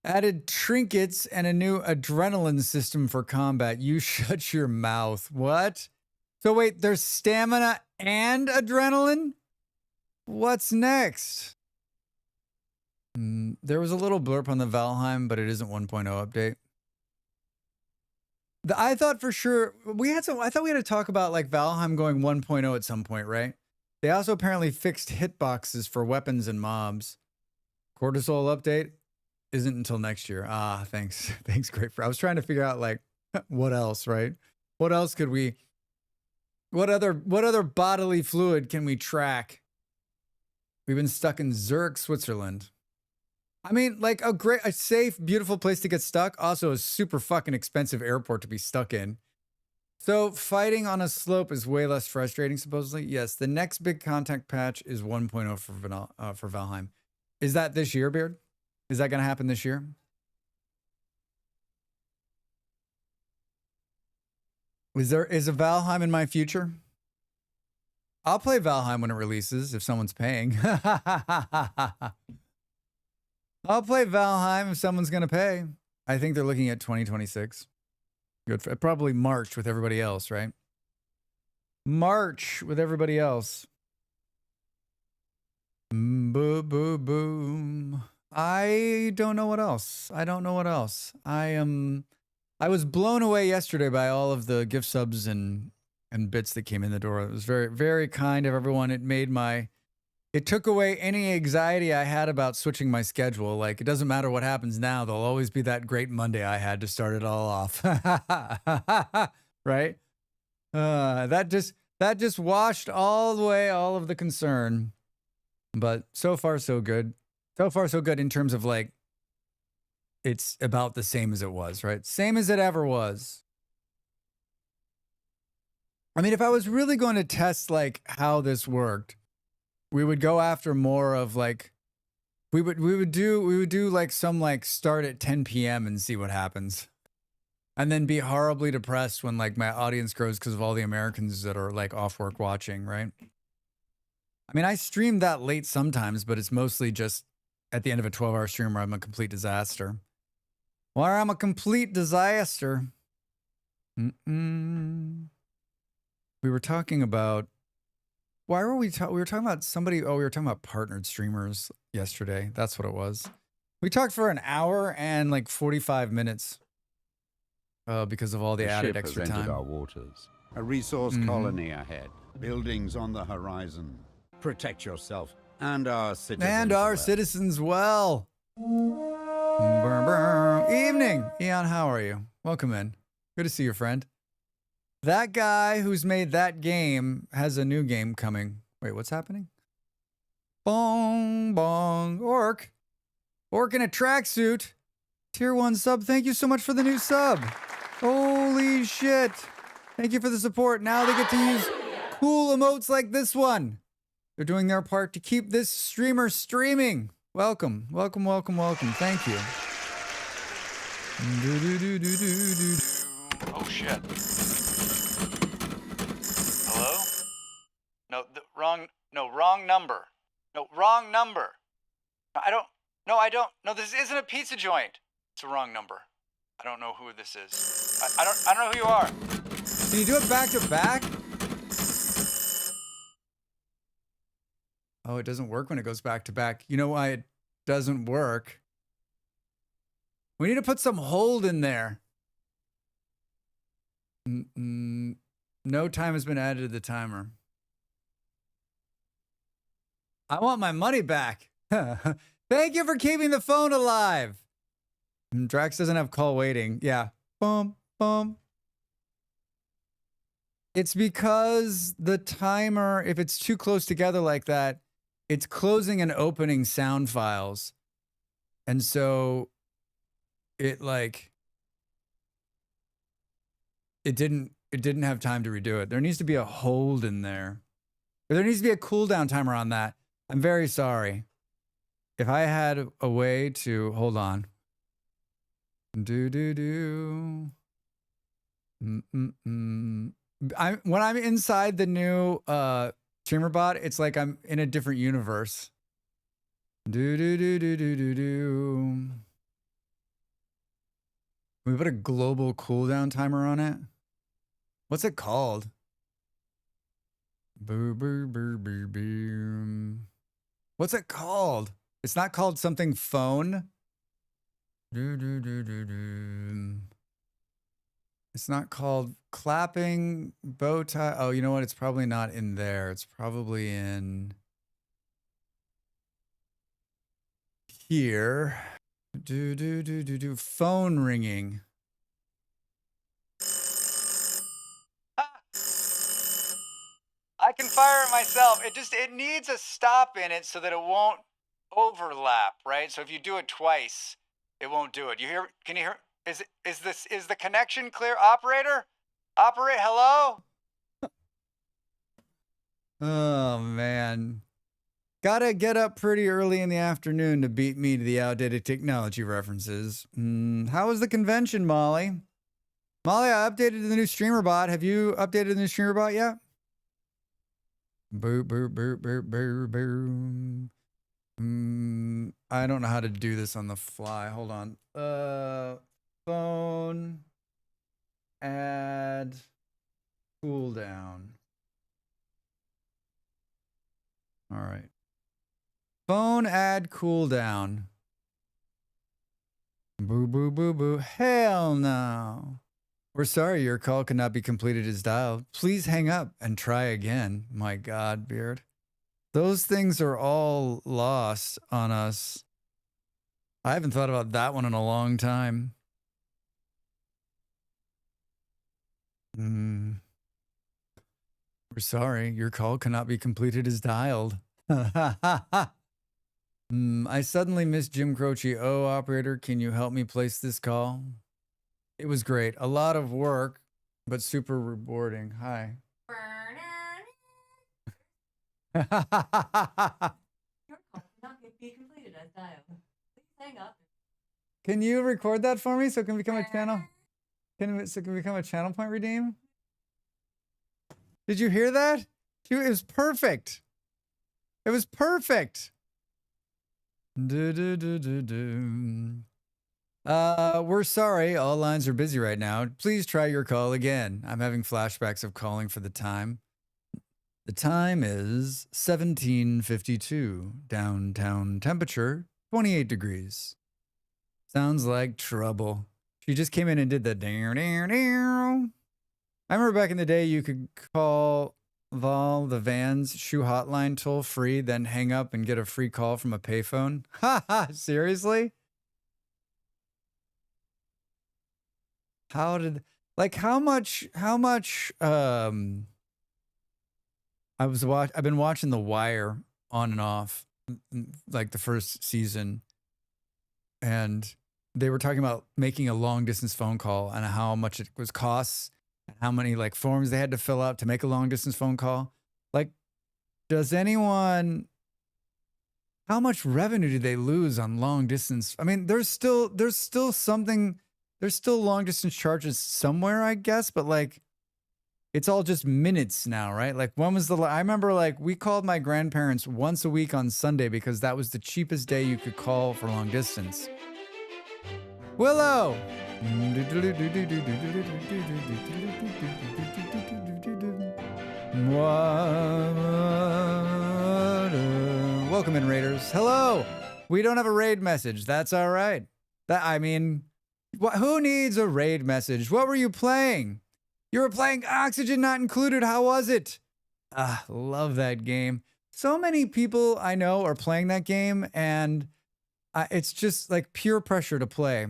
Added trinkets and a new adrenaline system for combat. You shut your mouth. What? So wait, there's stamina and adrenaline? What's next? There was a little blurb on the Valheim, but it isn't 1.0 update. I thought for sure I thought we had to talk about like Valheim going 1.0 at some point, right? They also apparently fixed hitboxes for weapons and mobs. Cortisol update isn't until next year. Ah, thanks. Thanks, great. I was trying to figure out like what else, right? What else could we what other bodily fluid can we track? We've been stuck in Zurich, Switzerland. I mean, like a safe, beautiful place to get stuck. Also a super fucking expensive airport to be stuck in. So fighting on a slope is way less frustrating, supposedly. Yes, the next big contact patch is 1.0 for Valheim. Is that this year, Beard? Is that going to happen this year? Is a Valheim in my future? I'll play Valheim when it releases if someone's paying. I'll play Valheim if someone's going to pay. I think they're looking at 2026. Good for probably March with everybody else, right? March with everybody else. Boom, boom, boom. I don't know what else. I was blown away yesterday by all of the gift subs and bits that came in the door. It was very, very kind of everyone. It took away any anxiety I had about switching my schedule. Like, it doesn't matter what happens now. There'll always be that great Monday I had to start it all off. Right? That just washed all the way all of the concern. But so far, so good. So far, so good in terms of like, it's about the same as it was, right? Same as it ever was. I mean, if I was really going to test like how this worked, we would go after more of like, we would do like some like start at 10 p.m. and see what happens. And then be horribly depressed when like my audience grows because of all the Americans that are like off work watching, right? I mean, I stream that late sometimes, but it's mostly just at the end of a 12-hour stream where I'm a complete disaster. Where I'm a complete disaster. We were talking about, why were we were talking about somebody, we were talking about partnered streamers yesterday. That's what it was. We talked for an hour and like 45 minutes because of all the added extra time. Our waters. A resource colony ahead. Buildings on the horizon. Protect yourself and our citizens. Well. Evening, Eon. How are you? Welcome in. Good to see you, friend. That guy who's made that game has a new game coming. Wait, what's happening? Bong, bong, orc in a tracksuit. Tier 1 sub. Thank you so much for the new sub. Holy shit. Thank you for the support. Now they get to use cool emotes like this one. They're doing their part to keep this streamer streaming. Welcome, welcome, welcome, welcome. Thank you. Oh shit. Hello? Wrong number. Wrong number. I don't. No, this isn't a pizza joint. It's a wrong number. I don't know who this is. I don't know who you are. Can you do it back to back? Oh, it doesn't work when it goes back to back. You know why it doesn't work? We need to put some hold in there. No time has been added to the timer. I want my money back. Thank you for keeping the phone alive. Drax doesn't have call waiting. Yeah. Boom, boom. It's because the timer, if it's too close together like that, it's closing and opening sound files. And so it like, it didn't have time to redo it. There needs to be a hold in there. Or there needs to be a cooldown timer on that. I'm very sorry. If I had a way to, hold on. When I'm inside the new streamer bot, it's like I'm in a different universe. We put a global cooldown timer on it. What's it called? What's it called? It's not called something phone. It's not called clapping bow tie. Oh, you know what? It's probably not in there. It's probably in here. Phone ringing. I can fire it myself. It needs a stop in it so that it won't overlap, right? So if you do it twice, it won't do it. Can you hear? Is the connection clear? Operator? Operate, hello? Oh man. Gotta get up pretty early in the afternoon to beat me to the outdated technology references. How was the convention, Molly? Molly, I updated the new streamer bot. Have you updated the new streamer bot yet? Boo, boo, boo, boo, boo, boo. I don't know how to do this on the fly. Hold on. Phone. Add. Cooldown. All right. Phone add cooldown. Boo, boo, boo, boo. Hell no. We're sorry your call cannot be completed as dialed. Please hang up and try again. My God, Beard. Those things are all lost on us. I haven't thought about that one in a long time. We're sorry, your call cannot be completed as dialed. I suddenly missed Jim Croce. Oh, operator, can you help me place this call? It was great. A lot of work, but super rewarding. Hi. Your call cannot be completed as dialed. Please hang up. Can you record that for me so it can become a channel? So it can become a channel point redeem? Did you hear that? It was perfect. It was perfect. We're sorry. All lines are busy right now. Please try your call again. I'm having flashbacks of calling for the time. The time is 17:52. Downtown temperature, 28 degrees. Sounds like trouble. She just came in and did the ding, ding, ding. I remember back in the day you could call the Vans shoe hotline toll free, then hang up and get a free call from a payphone. Ha ha, seriously? How much I've been watching The Wire on and off, like the first season, and they were talking about making a long distance phone call and how much it was costs, and how many like forms they had to fill out to make a long distance phone call. Like, how much revenue did they lose on long distance? I mean, there's still long distance charges somewhere, I guess, but like, it's all just minutes now, right? Like, when was I remember like we called my grandparents once a week on Sunday because that was the cheapest day you could call for long distance. Willow! Welcome in, Raiders. Hello! We don't have a raid message. That's all right. Who needs a raid message? What were you playing? You were playing Oxygen Not Included. How was it? Love that game. So many people I know are playing that game, and it's just like pure pressure to play.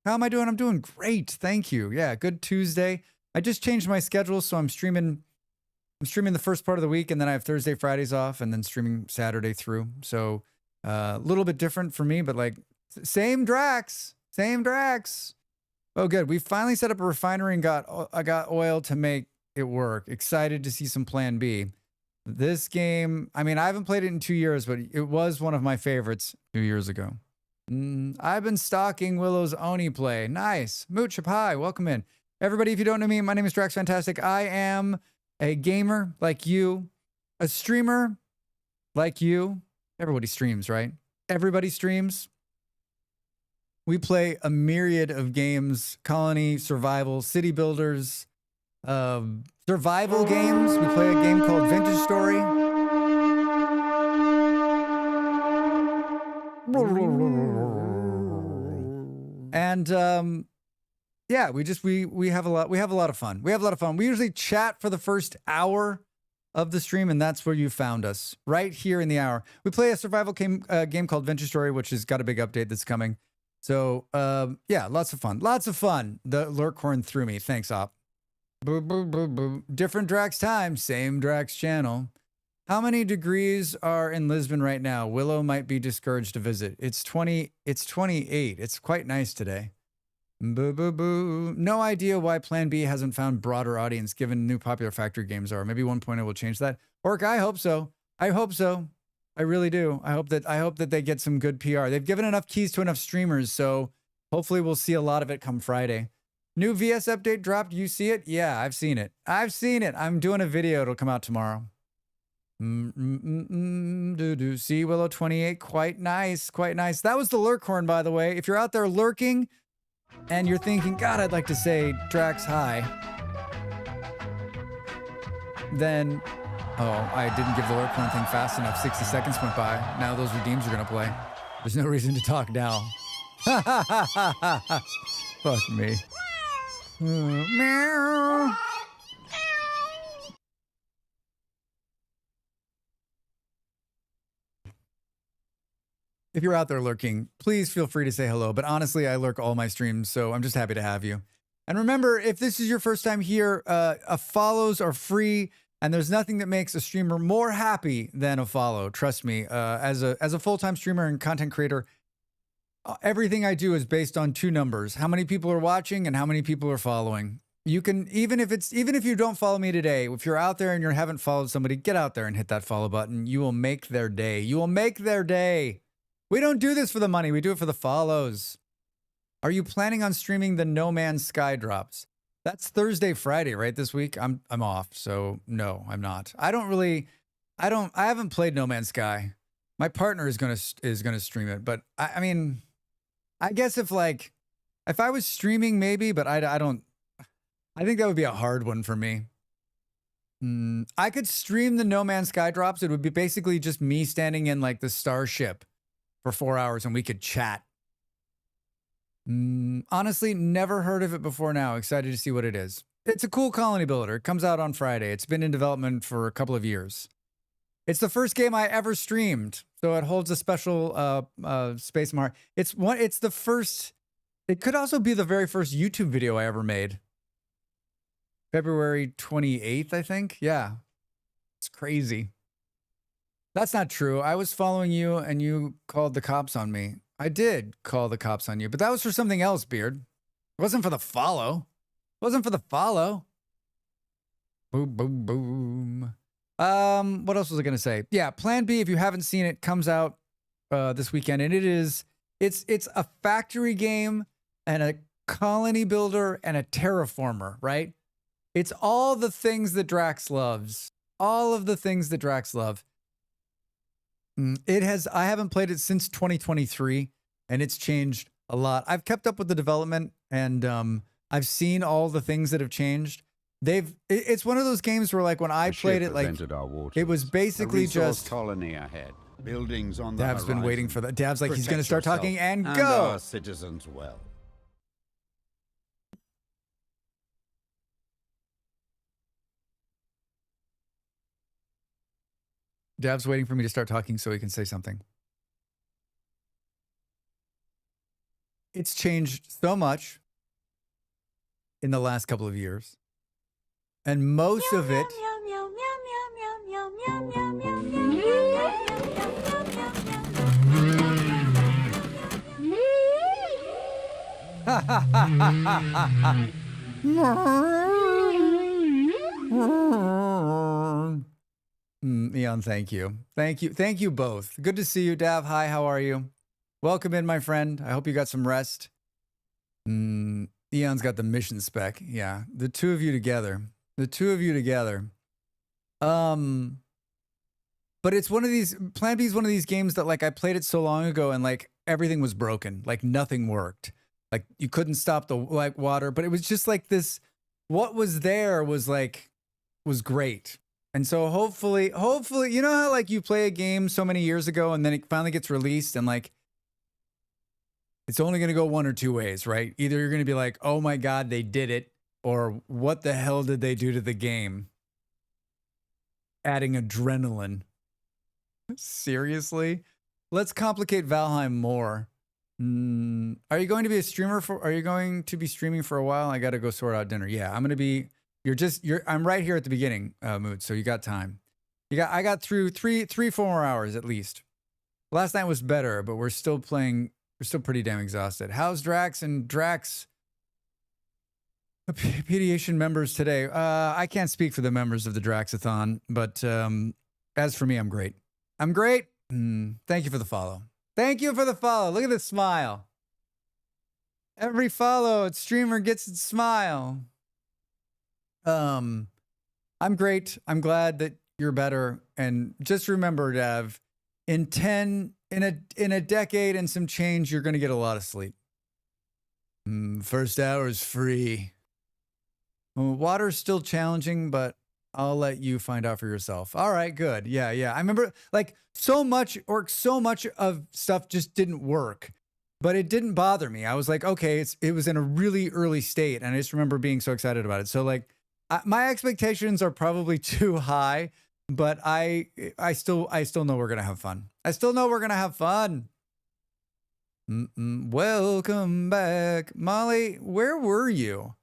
How am I doing? I'm doing great. Thank you. Yeah, good Tuesday. I just changed my schedule, so I'm streaming the first part of the week, and then I have Thursday, Fridays off, and then streaming Saturday through. So a little bit different for me, but like same Drax. Oh, good. We finally set up a refinery and I got oil to make it work. Excited to see some Plan B. This game, I mean, I haven't played it in 2 years, but it was one of my favorites 2 years ago. I've been stalking Willow's Oni play. Nice. Mooch, hi, welcome in. Everybody, if you don't know me, my name is Drax Fantastic. I am a gamer like you, a streamer like you. Everybody streams, right? Everybody streams. We play a myriad of games: colony, survival, city builders, survival games. We play a game called Vintage Story. And yeah, we have a lot of fun. We usually chat for the first hour of the stream, and that's where you found us, right here in the hour. We play a survival game called Vintage Story, which has got a big update that's coming. So, yeah, lots of fun. The Lurkhorn threw me. Thanks, Op. Boo, boo, boo, boo. Different Drax time, same Drax channel. How many degrees are in Lisbon right now? Willow might be discouraged to visit. It's 28. It's quite nice today. Boo, boo, boo. No idea why Plan B hasn't found broader audience given new popular factory games are. Maybe 1.0 will change that. Orc, I hope so. I really do. I hope that they get some good PR. They've given enough keys to enough streamers, so hopefully we'll see a lot of it come Friday. New VS update dropped. You see it? Yeah, I've seen it. I'm doing a video. It'll come out tomorrow. See Willow 28. Quite nice. That was the Lurkhorn, by the way. If you're out there lurking and you're thinking, God, I'd like to say Drax hi, then... Oh, I didn't give the Lurkhorn thing fast enough. 60 seconds went by. Now those redeems are going to play. There's no reason to talk now. Fuck me. Meow. If you're out there lurking, please feel free to say hello. But honestly, I lurk all my streams, so I'm just happy to have you. And remember, if this is your first time here, follows are free. And there's nothing that makes a streamer more happy than a follow. Trust me, as a full-time streamer and content creator, everything I do is based on two numbers: how many people are watching and how many people are following. You can, even if you don't follow me today, if you're out there and you haven't followed somebody, get out there and hit that follow button. You will make their day. We don't do this for the money. We do it for the follows. Are you planning on streaming the No Man's Sky drops? That's Thursday, Friday, right? This week I'm off, so no, I'm not. I haven't played No Man's Sky. My partner is gonna stream it, but I mean, I guess if I was streaming, maybe, but I don't. I think that would be a hard one for me. I could stream the No Man's Sky drops. It would be basically just me standing in like the starship for 4 hours, and we could chat. Honestly, never heard of it before now. Excited to see what it is. It's a cool colony builder. It comes out on Friday. It's been in development for a couple of years. It's the first game I ever streamed, so it holds a special space in my heart. It's the first. It could also be the very first YouTube video I ever made. February 28th, I think. Yeah, it's crazy. That's not true. I was following you, and you called the cops on me. I did call the cops on you, but that was for something else, Beard. It wasn't for the follow. Boom, boom, boom. What else was I going to say? Yeah, Plan B, if you haven't seen it, comes out this weekend, and it's a factory game and a colony builder and a terraformer, right? It's all the things that Drax loves. All of the things that Drax love. I haven't played it since 2023, and it's changed a lot. I've kept up with the development, and I've seen all the things that have changed. It's one of those games where, like, when I played it, like, it was basically just colony ahead. Buildings on the Dav's been waiting for that. Dav's like, he's going to start talking and and go. Our citizens well. Dav's waiting for me to start talking so he can say something. it's changed so much in the last couple of years. And most of it Eon, thank you. Thank you. Thank you both. Good to see you, Dav. Hi, how are you? Welcome in, my friend. I hope you got some rest. Eon's got the mission spec. Yeah, the two of you together. The two of you together. But it's one of these, Plan B is one of these games that like I played it so long ago and like everything was broken. Like nothing worked. Like you couldn't stop the like water, but it was just like this, what was there was great. And so hopefully, you know how like you play a game so many years ago and then it finally gets released and like, it's only going to go one or two ways, right? Either you're going to be like, oh my God, they did it. Or what the hell did they do to the game? Adding adrenaline. Seriously? Let's complicate Valheim more. Are you going to be a streamer are you going to be streaming for a while? I got to go sort out dinner. Yeah, I'm going to be, I'm right here at the beginning, Mood. So you got time. I got through 4 more hours at least. Last night was better, but we're still pretty damn exhausted. How's Drax and Drax Pediation members today? I can't speak for the members of the Draxathon, but as for me, I'm great. I'm great. Thank you for the follow. Thank you for the follow. Look at this smile. Every followed streamer gets its smile. I'm great. I'm glad that you're better. And just remember, Dev, in a decade and some change, you're going to get a lot of sleep. First hour is free. Water's still challenging, but I'll let you find out for yourself. All right, good. Yeah. I remember like so much of stuff just didn't work, but it didn't bother me. I was like, okay, it was in a really early state. And I just remember being so excited about it. So like my expectations are probably too high, but I still know we're going to have fun. I still know we're going to have fun. Welcome back. Molly, where were you?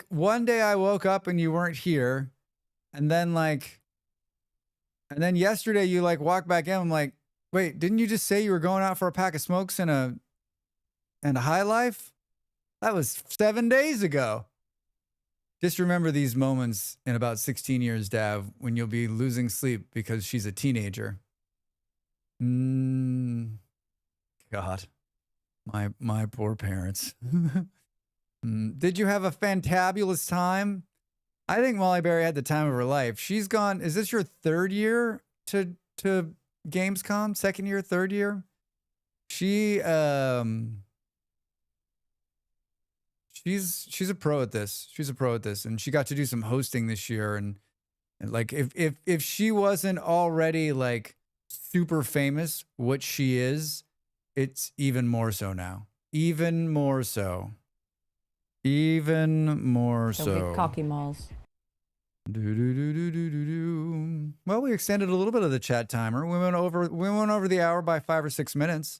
One day I woke up and you weren't here. And then yesterday you like walked back in. I'm like, wait, didn't you just say you were going out for a pack of smokes and a high life? That was 7 days ago. Just remember these moments in about 16 years, Dav, when you'll be losing sleep because she's a teenager. God, my poor parents. Did you have a fantabulous time? I think Molly Berry had the time of her life. She's gone. Is this your third year to Gamescom? Second year, third year? She's a pro at this. She's a pro at this, and she got to do some hosting this year. And like, if she wasn't already like super famous, what she is, it's even more so now. Even more so. Even more so. Cocky malls. Well, we extended a little bit of the chat timer. We went over the hour by 5 or 6 minutes.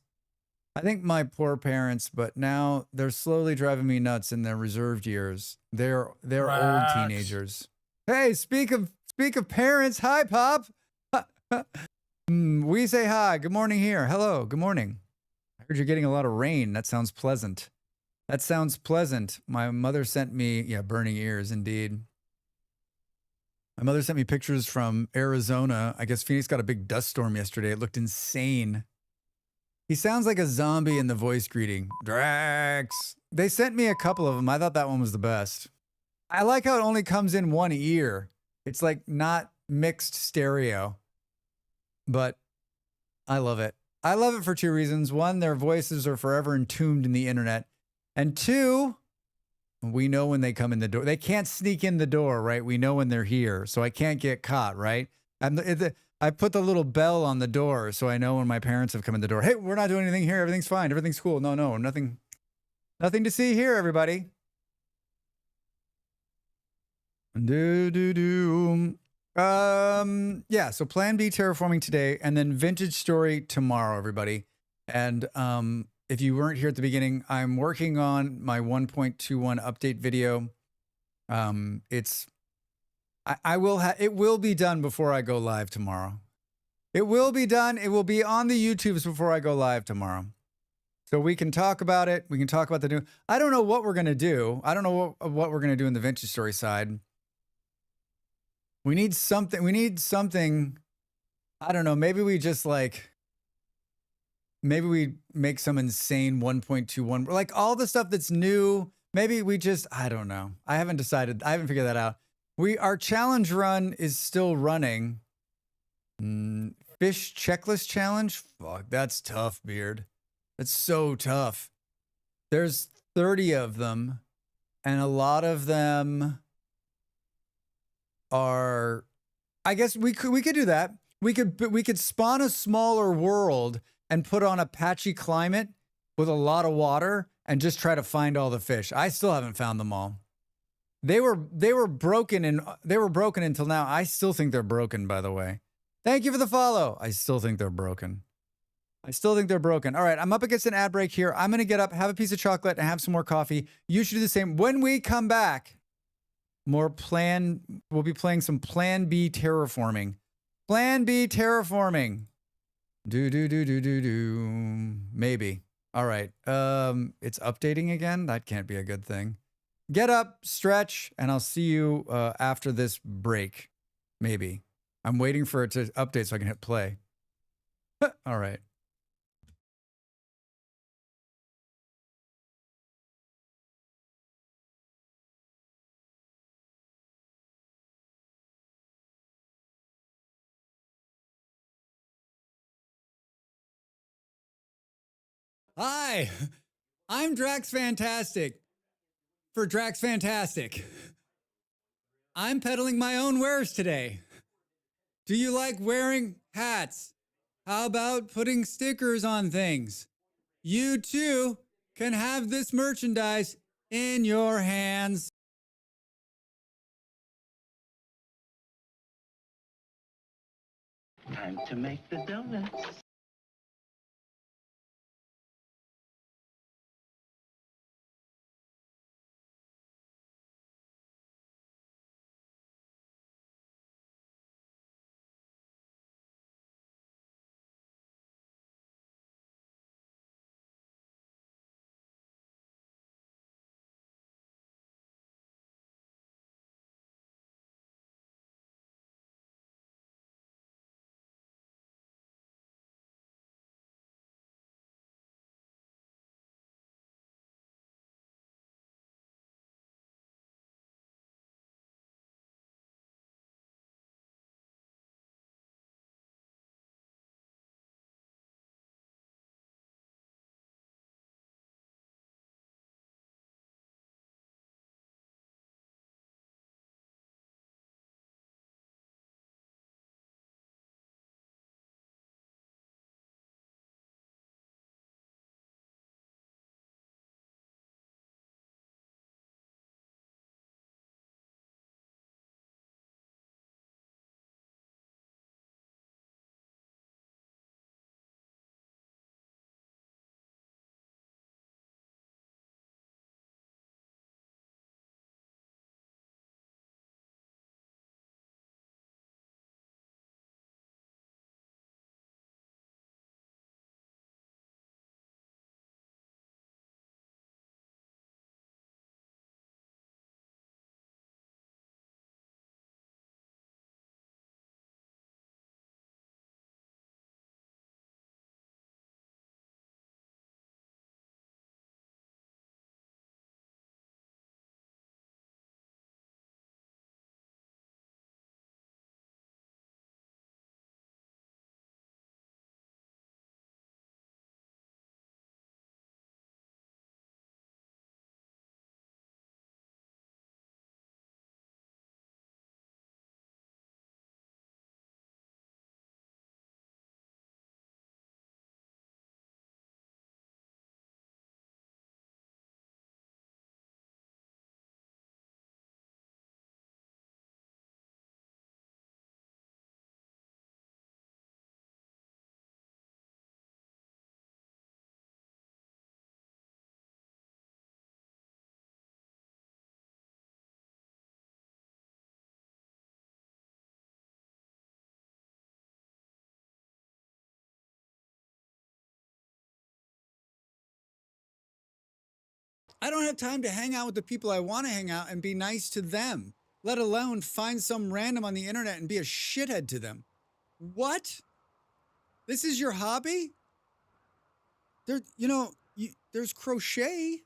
I think my poor parents, but now they're slowly driving me nuts in their reserved years. They're old teenagers. Hey, speak of parents. Hi, Pop. We say hi. Good morning here. Hello. Good morning. I heard you're getting a lot of rain. That sounds pleasant. That sounds pleasant. My mother sent me, burning ears indeed. My mother sent me pictures from Arizona. I guess Phoenix got a big dust storm yesterday. It looked insane. He sounds like a zombie in the voice greeting. Drax. They sent me a couple of them. I thought that one was the best. I like how it only comes in one ear. It's like not mixed stereo. But I love it. I love it for two reasons. One, their voices are forever entombed in the internet. And two, we know when they come in the door. They can't sneak in the door, right? We know when they're here, so I can't get caught, right? I put the little bell on the door so I know when my parents have come in the door. Hey, we're not doing anything here. Everything's fine. Everything's cool. No, nothing to see here, everybody. Yeah, so Plan B terraforming today and then Vintage Story tomorrow, everybody. And if you weren't here at the beginning, I'm working on my 1.21 update video. It will be done before I go live tomorrow. It will be done. It will be on the YouTubes before I go live tomorrow. So we can talk about it. We can talk about the new. I don't know what we're going to do. I don't know what we're going to do in the vintage story side. We need something. We need something. I don't know. Maybe we just like. Maybe we make some insane 1.21. Like all the stuff that's new. Maybe we just. I don't know. I haven't decided. I haven't figured that out. Our challenge run is still running. Fish checklist challenge. Fuck, that's tough, Beard. That's so tough. There's 30 of them, and a lot of them are. I guess we could do that. We could spawn a smaller world and put on a patchy climate with a lot of water and just try to find all the fish. I still haven't found them all. They were broken until now. I still think they're broken, by the way. Thank you for the follow. I still think they're broken. All right, I'm up against an ad break here. I'm going to get up, have a piece of chocolate, and have some more coffee. You should do the same. When we come back, we'll be playing some Plan B terraforming. Plan B terraforming. Maybe. All right. It's updating again. That can't be a good thing. Get up, stretch, and I'll see you after this break. Maybe. I'm waiting for it to update so I can hit play. All right. Hi, I'm Drax Fantastic for Drax Fantastic. I'm peddling my own wares today. Do you like wearing hats? How about putting stickers on things? You too can have this merchandise in your hands. Time to make the donuts. I don't have time to hang out with the people I want to hang out and be nice to them, let alone find some random on the internet and be a shithead to them. What? This is your hobby? There's crochet.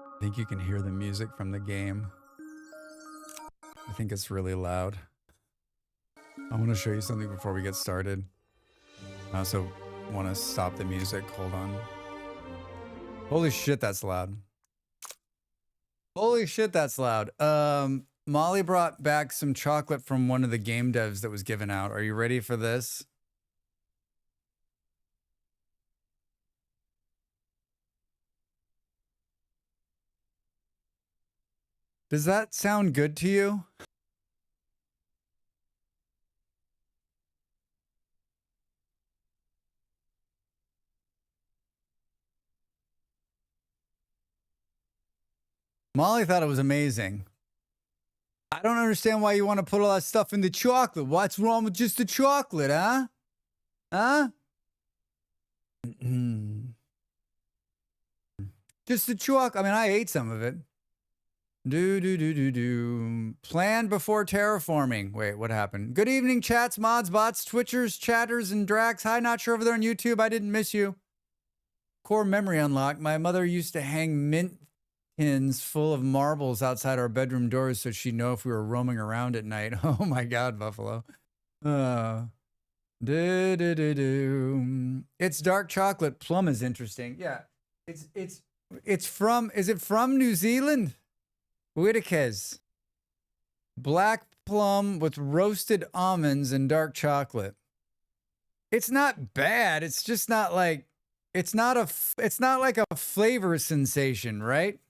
I think you can hear the music from the game. I think it's really loud. I want to show you something before we get started. I also want to stop the music. Hold on. Holy shit, that's loud. Holy shit, that's loud. Molly brought back some chocolate from one of the game devs that was given out. Are you ready for this? Does that sound good to you? Molly thought it was amazing. I don't understand why you want to put all that stuff in the chocolate. What's wrong with just the chocolate, huh? Huh? Just the chocolate. I mean, I ate some of it. Plan before terraforming. Wait, what happened? Good evening, chats, mods, bots, twitchers, chatters, and Drax. Hi, not sure over there on YouTube. I didn't miss you. Core memory unlocked. My mother used to hang mint tins full of marbles outside our bedroom doors so she'd know if we were roaming around at night. Oh my God, Buffalo. It's dark chocolate. Plum is interesting. Yeah, it's from. Is it from New Zealand? Whitaker's. Black plum with roasted almonds and dark chocolate. It's not bad. It's just not like. It's not like a flavor sensation, right?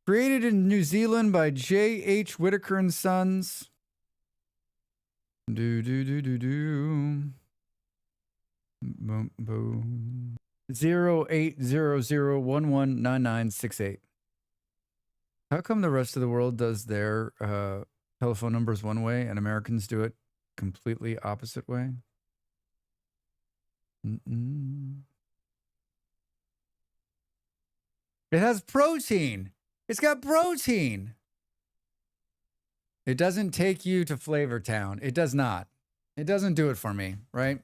Created in New Zealand by J.H. Whitaker and Sons. 0800119968. How come the rest of the world does their telephone numbers one way and Americans do it completely opposite way? It has protein. It's got protein. It doesn't take you to Flavor Town. It does not. It doesn't do it for me, right?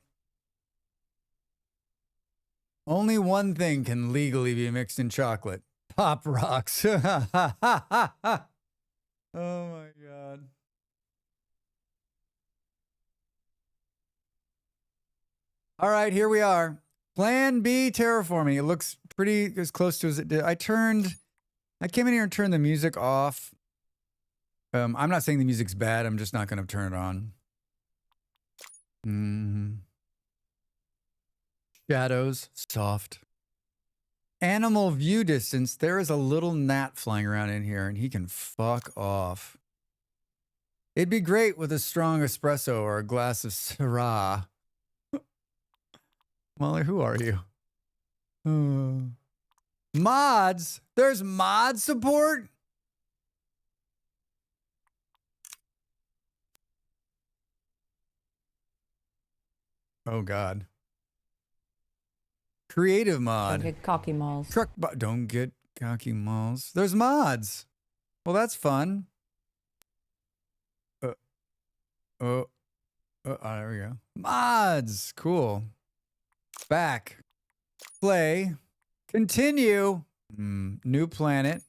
Only one thing can legally be mixed in chocolate. Pop Rocks. Oh my God. All right, here we are. Plan B terraforming. It looks pretty as close to as it did. I came in here and turned the music off. I'm not saying the music's bad. I'm just not going to turn it on. Shadows, soft. Animal view distance. There is a little gnat flying around in here, and he can fuck off. It'd be great with a strong espresso or a glass of Syrah. Molly, who are you? Mods? There's mod support? Oh, God. Creative mod. Don't get cocky malls. Don't get cocky malls. There's mods. Well, that's fun. There we go. Mods. Cool. Back. Play. Continue. New planet.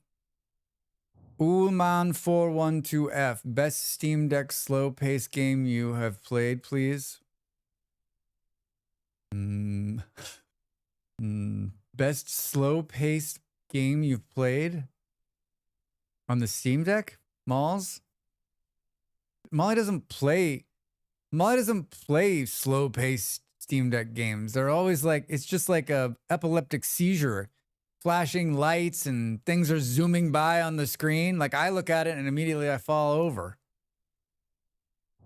Ullman 412F. Best Steam Deck slow-paced game you have played, please. Mm, best slow-paced game you've played on the Steam Deck? Malls? Molly doesn't play slow-paced Steam Deck games. They're always like, it's just like a epileptic seizure. Flashing lights and things are zooming by on the screen. Like I look at it and immediately I fall over.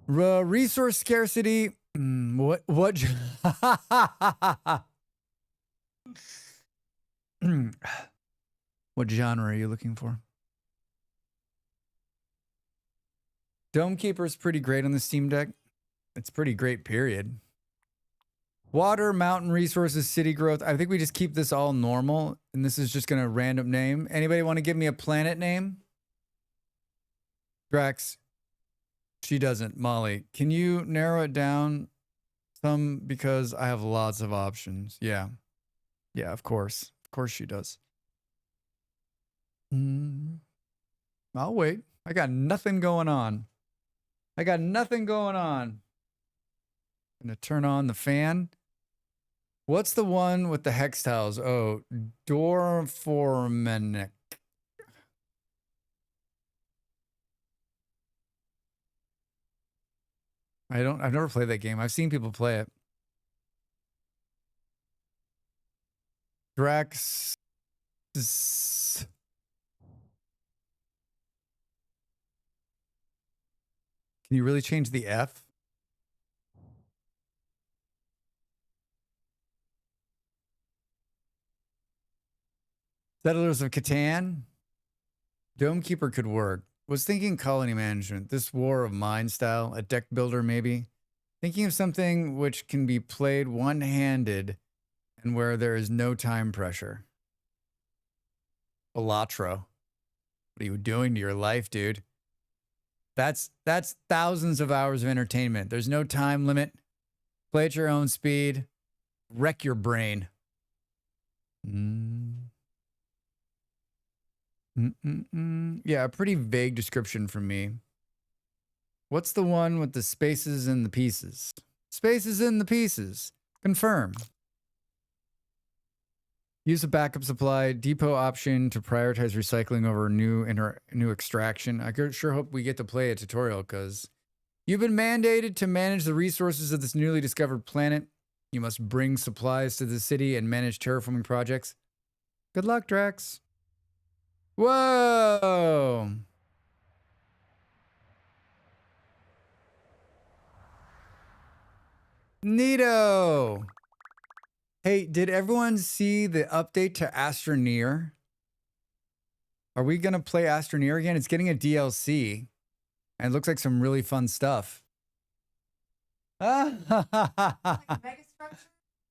Resource scarcity. What what genre are you looking for? Dome Keeper's pretty great on the Steam Deck. It's pretty great, period. Water, mountain resources, city growth. I think we just keep this all normal, and this is just going to random name. Anybody want to give me a planet name? Drax. She doesn't. Molly, can you narrow it down some, because I have lots of options. Yeah. Yeah, of course. Of course she does. I'll wait. I got nothing going on. I'm going to turn on the fan. What's the one with the hex tiles? Oh, Dorformanic. I've never played that game. I've seen people play it. Drax. Can you really change the F? Settlers of Catan. Dome Keeper could work. Was thinking colony management. This War of Mine style. A deck builder maybe. Thinking of something which can be played one-handed and where there is no time pressure. Elatro. What are you doing to your life, dude? That's thousands of hours of entertainment. There's no time limit. Play at your own speed. Wreck your brain. Yeah, a pretty vague description from me. What's the one with the spaces and the pieces? Spaces in the pieces. Confirm. Use a backup supply. Depot option to prioritize recycling over new extraction. I sure hope we get to play a tutorial, because you've been mandated to manage the resources of this newly discovered planet. You must bring supplies to the city and manage terraforming projects. Good luck, Drax. Whoa! Neato! Hey, did everyone see the update to Astroneer? Are we going to play Astroneer again? It's getting a DLC. And it looks like some really fun stuff. Like a mega structure?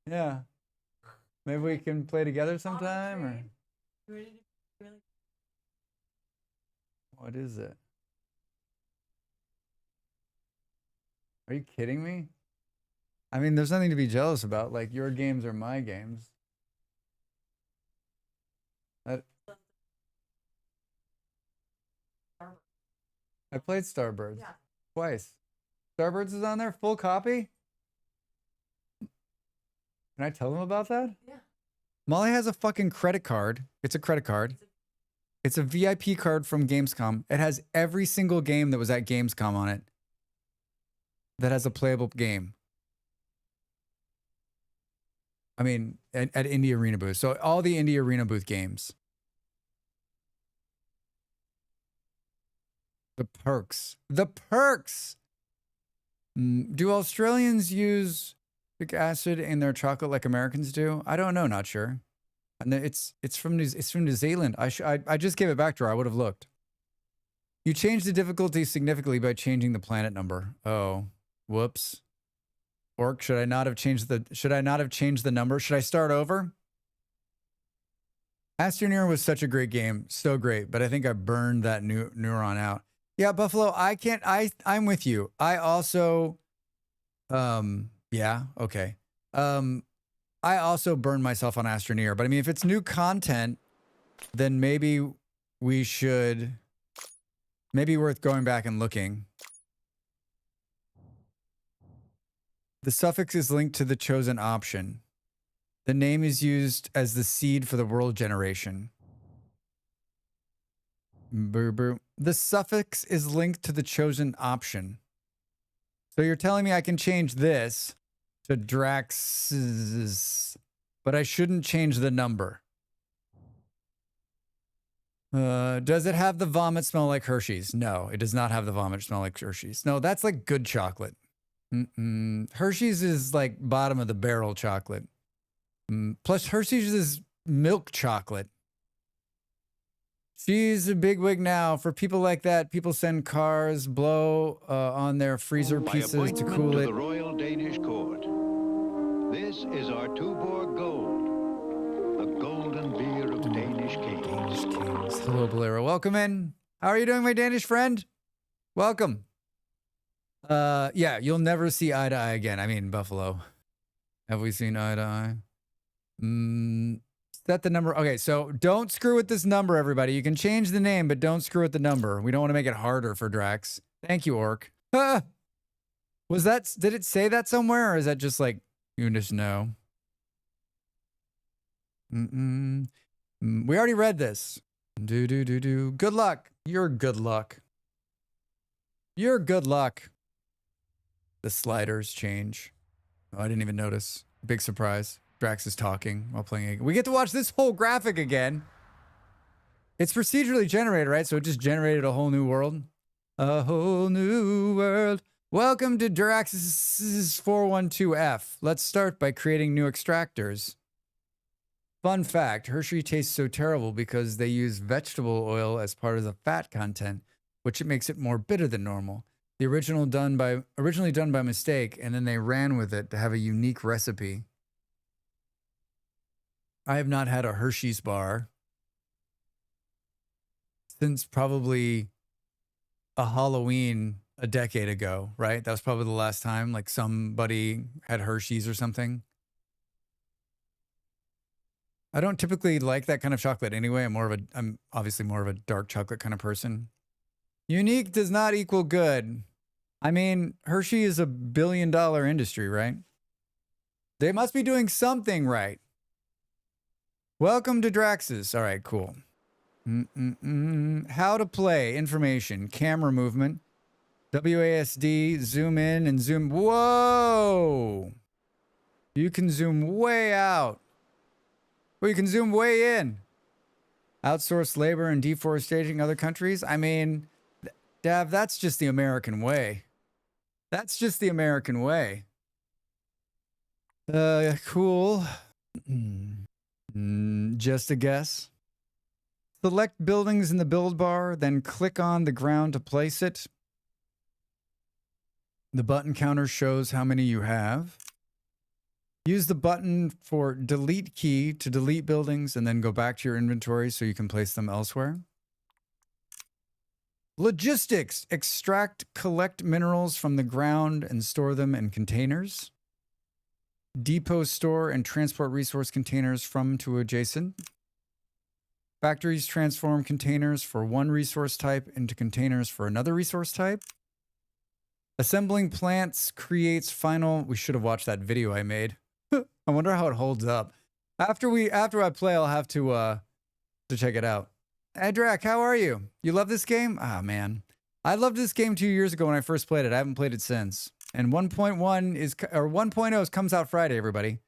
Yeah. Maybe we can play together sometime, or Really? what is it? Are you kidding me? I mean, there's nothing to be jealous about. Like, your games are my games. I played Starbirds twice. Starbirds is on there, full copy? Can I tell them about that? Yeah. Molly has a fucking credit card. It's a credit card. It's a VIP card from Gamescom. It has every single game that was at Gamescom on it that has a playable game. I mean, at Indie Arena booth. So all the Indie Arena booth games. The perks. The perks! Do Australians use citric acid in their chocolate like Americans do? I don't know, not sure. And it's from New Zealand. I just gave it back to her. I would have looked. You changed the difficulty significantly by changing the planet number. Oh, whoops. Orc, should I not have changed the number? Should I start over? Astroneer was such a great game. So great, but I think I burned that neuron out. Yeah, Buffalo, I'm with you. I also yeah, okay. I also burned myself on Astroneer, but I mean, if it's new content, then maybe worth going back and looking. The suffix is linked to the chosen option. The name is used as the seed for the world generation. Boo. The suffix is linked to the chosen option. So you're telling me I can change this to Drax, but I shouldn't change the number. Does it have the vomit smell like Hershey's? No, it does not have the vomit smell like Hershey's. No, that's like good chocolate. Hershey's is like bottom of the barrel chocolate. Plus Hershey's is milk chocolate. She's a bigwig now. For people like that, people send cars, blow on their freezer pieces to cool it. The Royal Danish Court. This is our Tuborg Gold, the golden beer of Danish kings. Danish kings. Hello, Bolero. Welcome in. How are you doing, my Danish friend? Welcome. Yeah, you'll never see eye to eye again. I mean, Buffalo. Have we seen eye to eye? Set the number. Okay, so don't screw with this number, everybody. You can change the name, but don't screw with the number. We don't want to make it harder for Drax. Thank you, Orc. Was that, did it say that somewhere, or is that just like, you just know? We already read this. Good luck. You're good luck. You're good luck. The sliders change. Oh, I didn't even notice. Big surprise. Drax is talking while playing. We get to watch this whole graphic again. It's procedurally generated, right? So it just generated a whole new world. A whole new world. Welcome to Drax's 412F. Let's start by creating new extractors. Fun fact, Hershey tastes so terrible because they use vegetable oil as part of the fat content, which makes it more bitter than normal. The originally done by mistake, and then they ran with it to have a unique recipe. I have not had a Hershey's bar since probably a Halloween a decade ago, right? That was probably the last time like somebody had Hershey's or something. I don't typically like that kind of chocolate anyway. I'm obviously more of a dark chocolate kind of person. Unique does not equal good. I mean, Hershey is $1 billion industry, right? They must be doing something right. Welcome to Drax's. All right, cool. How to play, information, camera movement, WASD, zoom in and zoom. Whoa! You can zoom way out. Well, you can zoom way in. Outsource labor and deforestation in other countries. I mean, Dav, that's just the American way. That's just the American way. Cool. Just a guess. Select buildings in the build bar, then click on the ground to place it. The button counter shows how many you have. Use the button for delete key to delete buildings and then go back to your inventory so you can place them elsewhere. Logistics. Extract, collect minerals from the ground and store them in containers. Depot, store, and transport resource containers from to adjacent. Factories transform containers for one resource type into containers for another resource type. Assembling plants creates final... We should have watched that video I made. I wonder how it holds up. After I play, I'll have to check it out. Hey, Drac, how are you? You love this game? Ah, man. I loved this game 2 years ago when I first played it. I haven't played it since. And 1.0 comes out Friday, everybody.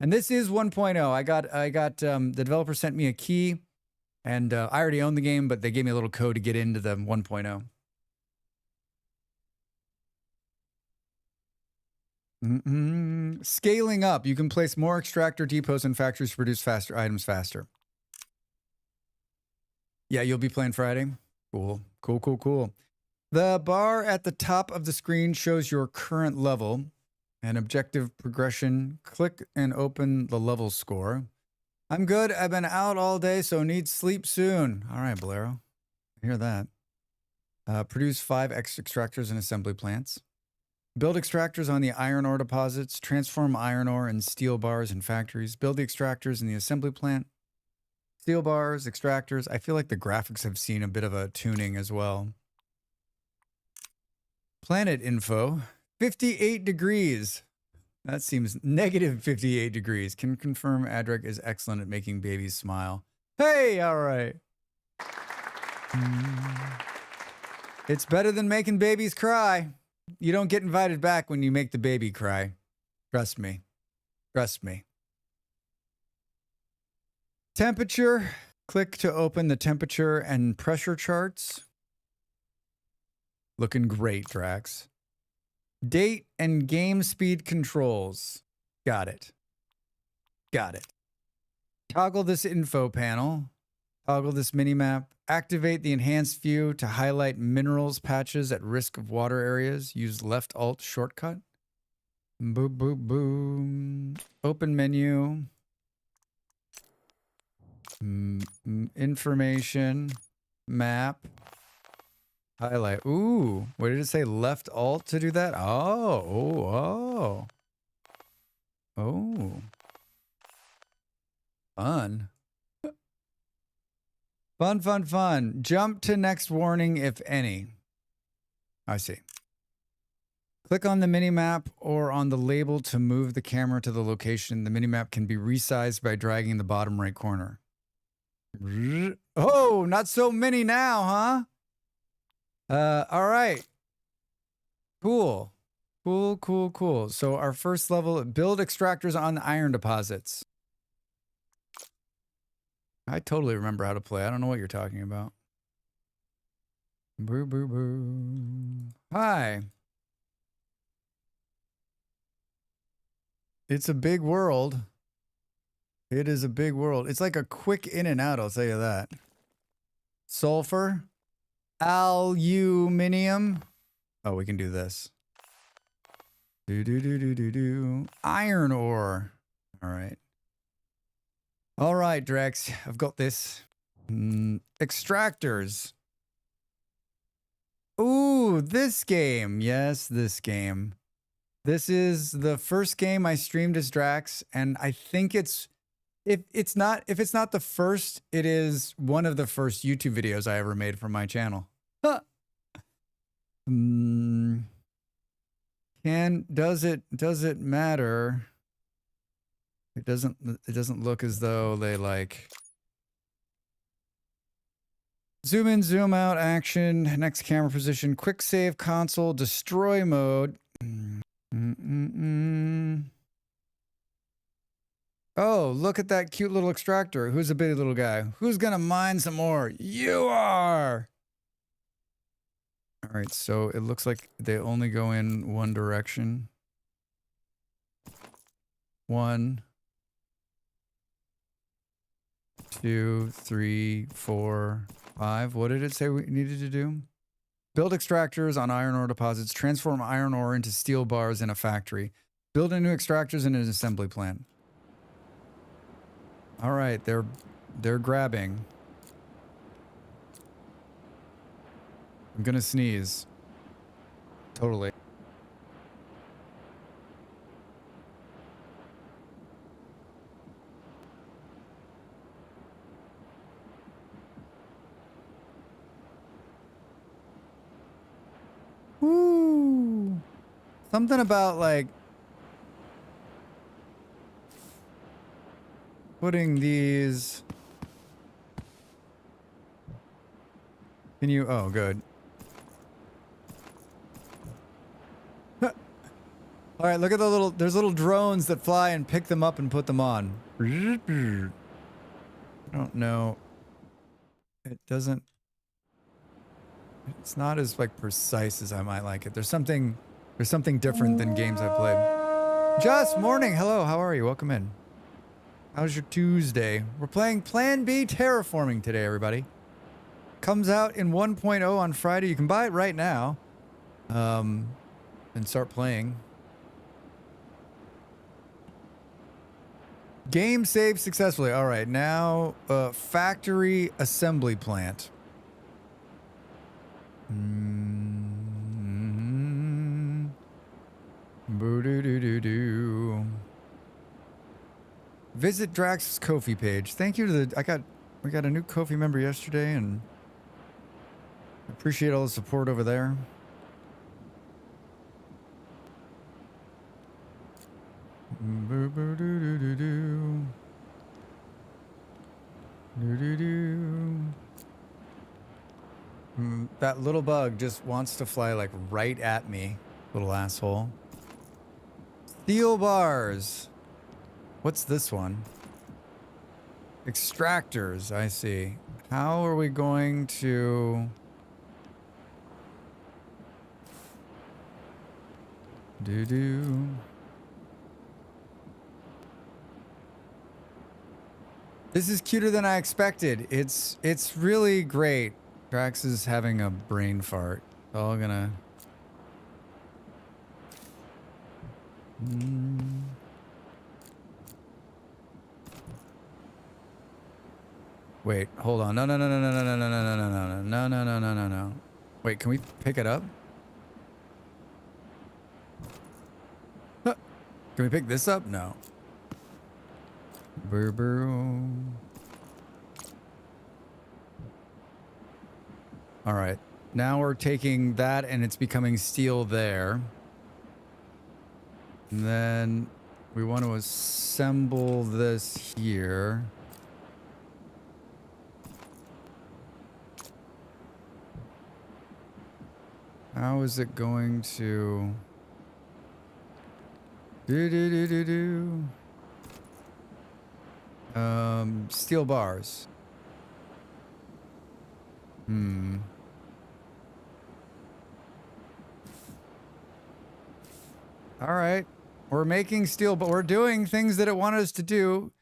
And this is 1.0. I got the developer sent me a key, and I already own the game, but they gave me a little code to get into the 1.0. Scaling up. You can place more extractor depots and factories to produce faster items faster. Yeah, you'll be playing Friday. Cool. The bar at the top of the screen shows your current level and objective progression. Click and open the level score. I'm good. I've been out all day, so need sleep soon. All right, Bolero. I hear that. Produce 5 extractors and assembly plants. Build extractors on the iron ore deposits. Transform iron ore and steel bars in factories. Build the extractors in the assembly plant. Steel bars, extractors. I feel like the graphics have seen a bit of a tuning as well. Planet info. 58 degrees. That seems negative 58 degrees. Can confirm Adric is excellent at making babies smile. Hey, all right. It's better than making babies cry. You don't get invited back when you make the baby cry. Trust me. Trust me. Temperature. Click to open the temperature and pressure charts. Looking great, Drax. Date and game speed controls. Got it. Got it. Toggle this info panel. Toggle this minimap. Activate the enhanced view to highlight minerals patches at risk of water areas. Use left alt shortcut. Boom, boom, boom. Open menu. Information. Map. Highlight. Ooh, what did it say? Left alt to do that? Oh. Fun. Fun. Jump to next warning, if any. I see. Click on the minimap or on the label to move the camera to the location. The minimap can be resized by dragging the bottom right corner. Oh, not so many now, huh? All right. Cool. So our first level, build extractors on iron deposits. I totally remember how to play. I don't know what you're talking about. Boo, boo, boo. Hi. It's a big world. It is a big world. It's like a quick in and out, I'll tell you that. Sulfur. Aluminium. Oh, we can do this. Iron ore. All right. All right, Drex. I've got this. Extractors. Ooh, this game. Yes, this game. This is the first game I streamed as Drax, and I think if it's not the first, it is one of the first YouTube videos I ever made for my channel. Huh. Does it matter? It doesn't look as though they like zoom in, zoom out, action, next camera position, quick save console, destroy mode. Oh, look at that cute little extractor. Who's a bitty little guy? Who's gonna mine some more? You are! All right, so it looks like they only go in one direction. 1, 2, 3, 4, 5. What did it say we needed to do? Build extractors on iron ore deposits. Transform iron ore into steel bars in a factory. Build a new extractors in an assembly plant. All right, they're grabbing. I'm gonna sneeze. Totally. Woo! Something about like putting these. Can you? Oh, good. All right, look at the little. There's little drones that fly and pick them up and put them on. I don't know. It doesn't. It's not as like precise as I might like it. There's something different than games I've played. Just morning. Hello. How are you? Welcome in. How's your Tuesday? We're playing Plan B Terraforming today, everybody. Comes out in 1.0 on Friday. You can buy it right now. And start playing. Game saved successfully. All right, now factory assembly plant. Boo-doo-doo-doo-doo. Visit Drax's Ko-fi page. Thank you to the we got a new Ko-fi member yesterday, and I appreciate all the support over there. Boo boo doo doo doo doo. Doo doo doo. That little bug just wants to fly like right at me, little asshole. Steel bars. What's this one? Extractors, I see. How are we going to... Doo-doo. This is cuter than I expected. It's really great. Drax is having a brain fart. It's all gonna... Wait, hold on. No, no, no, no, no, no, no, no, no, no, no, no, no, no, no, no, no. Wait, can we pick it up? Huh. Can we pick this up? No. Brr, brr. All right. Now we're taking that and it's becoming steel there. And then we want to assemble this here. How is it going to do? Steel bars. All right. We're making steel, but we're doing things that it wanted us to do.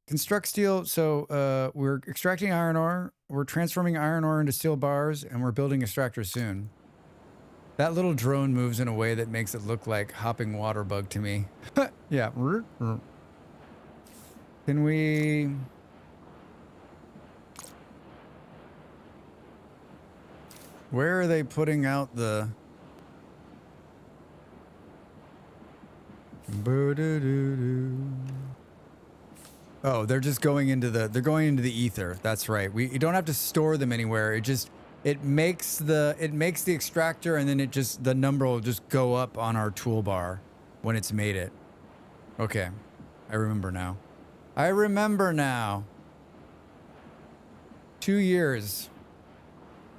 Construct steel. So we're extracting iron ore. We're transforming iron ore into steel bars, and we're building extractors soon. That little drone moves in a way that makes it look like hopping water bug to me. Yeah. Can we... Where are they putting out the... Oh, they're just going into the... They're going into the ether. That's right. You don't have to store them anywhere. It makes the extractor, and then the number will just go up on our toolbar when it's made it. Okay. I remember now. 2 years.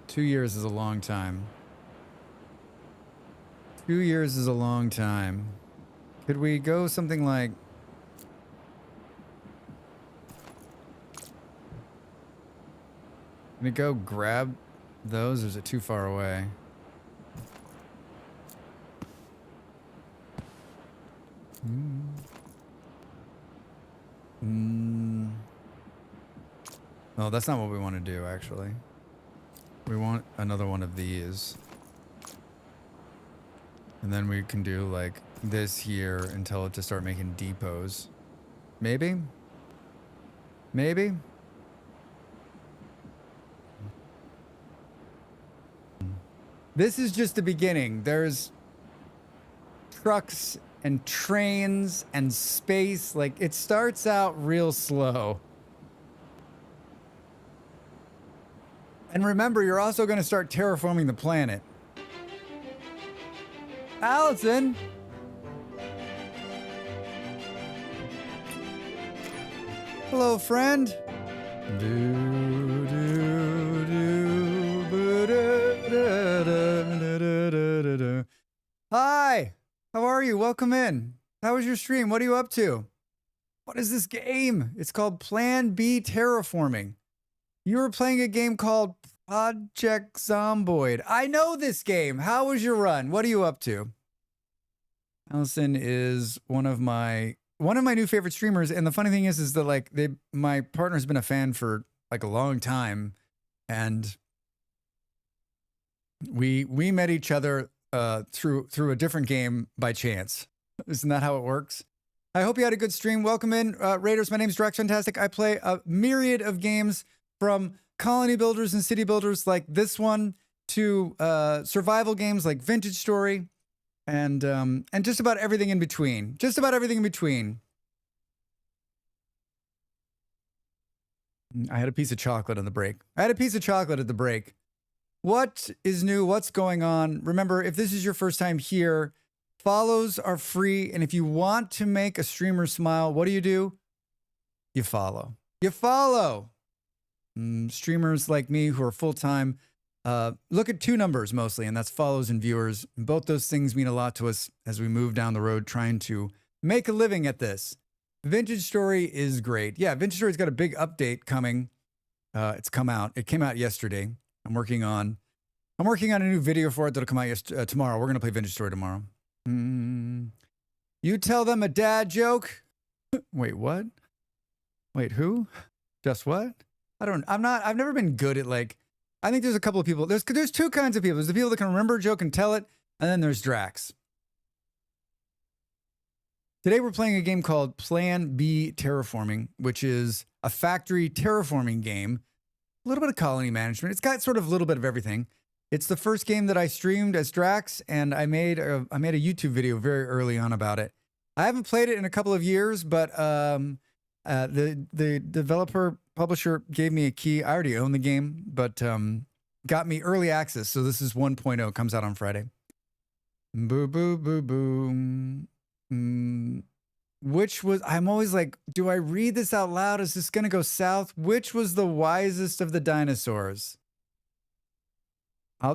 2 years is a long time. 2 years is a long time. Could we go something like... Can we go grab those, or is it too far away? No, that's not what we want to do, actually. We want another one of these. And then we can do, like, this here and tell it to start making depots. Maybe? Maybe? This is just the beginning. There's trucks and trains and space. Like, it starts out real slow. And remember, you're also going to start terraforming the planet. Allison! Hello, friend. Hi! How are you? Welcome in. How was your stream? What are you up to? What is this game? It's called Plan B Terraforming. You were playing a game called Project Zomboid. I know this game. How was your run? What are you up to? Allison is one of my new favorite streamers, and the funny thing is that like my partner's been a fan for like a long time, and we met each other through a different game by chance. Isn't that how it works? I hope you had a good stream. Welcome in, Raiders. My name's Drax Fantastic. I play a myriad of games, from colony builders and city builders like this one to survival games like Vintage Story, and just about everything in between. Just about everything in between. I had a piece of chocolate on the break. I had a piece of chocolate at the break. What is new? What's going on? Remember, if this is your first time here, Follows are free. And if you want to make a streamer smile, what do? You follow. You follow. Streamers like me who are full-time look at two numbers mostly, and that's follows and viewers. And both those things mean a lot to us as we move down the road trying to make a living at this. Vintage Story is great. Yeah, Vintage Story's got a big update coming. It's come out. It came out yesterday. I'm working on a new video for it that'll come out tomorrow. We're gonna play Vintage Story tomorrow. You tell them a dad joke. Wait, what? Wait, who? Just what? I've never been good at like, I think there's a couple of people. There's two kinds of people. There's the people that can remember a joke and tell it, and then there's Drax. Today we're playing a game called Plan B Terraforming, which is a factory terraforming game. A little bit of colony management. It's got sort of a little bit of everything. It's the first game that I streamed as Drax, and I made a YouTube video very early on about it. I haven't played it in a couple of years, but the developer publisher gave me a key. I already own the game, but got me early access. So this is 1.0. Comes out on Friday. Boo boo boo boo. Which was, I'm always like, do I read this out loud? Is this gonna go south? Which was the wisest of the dinosaurs?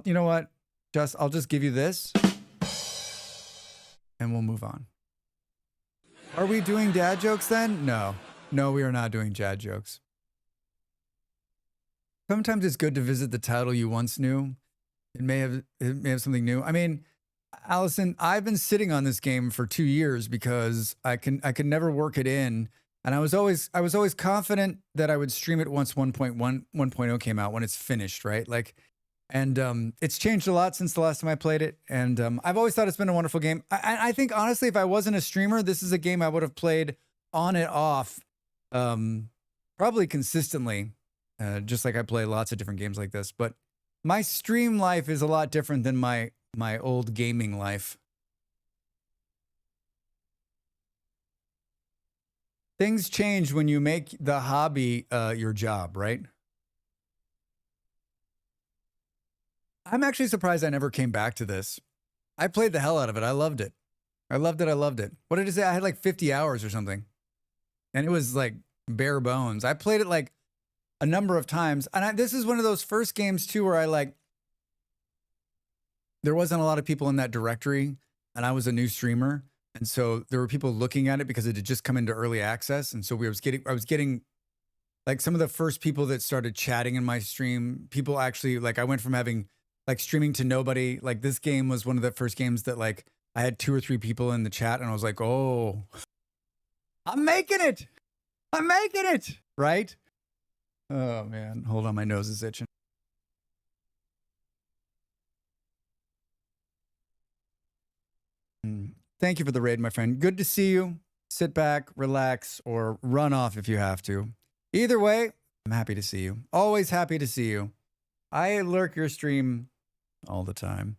You know what? I'll just give you this, and we'll move on. Are we doing dad jokes then? No, we are not doing dad jokes. Sometimes it's good to visit the title you once knew. It may have something new. I mean, Allison, I've been sitting on this game for 2 years because I could never work it in, and I was always confident that I would stream it once 1.0 came out, when it's finished, right? Like, and it's changed a lot since the last time I played it, and I've always thought it's been a wonderful game. I think honestly, if I wasn't a streamer, this is a game I would have played on and off, probably consistently, just like I play lots of different games like this. But my stream life is a lot different than my old gaming life. Things change when you make the hobby your job, right? I'm actually surprised I never came back to this. I played the hell out of it. I loved it. I loved it. What did it say? I had like 50 hours or something. And it was like bare bones. I played it like a number of times. And this is one of those first games too where there wasn't a lot of people in that directory, and I was a new streamer. And so there were people looking at it because it had just come into early access. And so I was getting like some of the first people that started chatting in my stream. People actually, like, I went from having like streaming to nobody. Like, this game was one of the first games that like I had 2 or 3 people in the chat, and I was like, oh, I'm making it. Right? Oh man, hold on. My nose is itching. Thank you for the raid, my friend. Good to see you. Sit back, relax, or run off if you have to. Either way, I'm happy to see you. Always happy to see you. I lurk your stream all the time.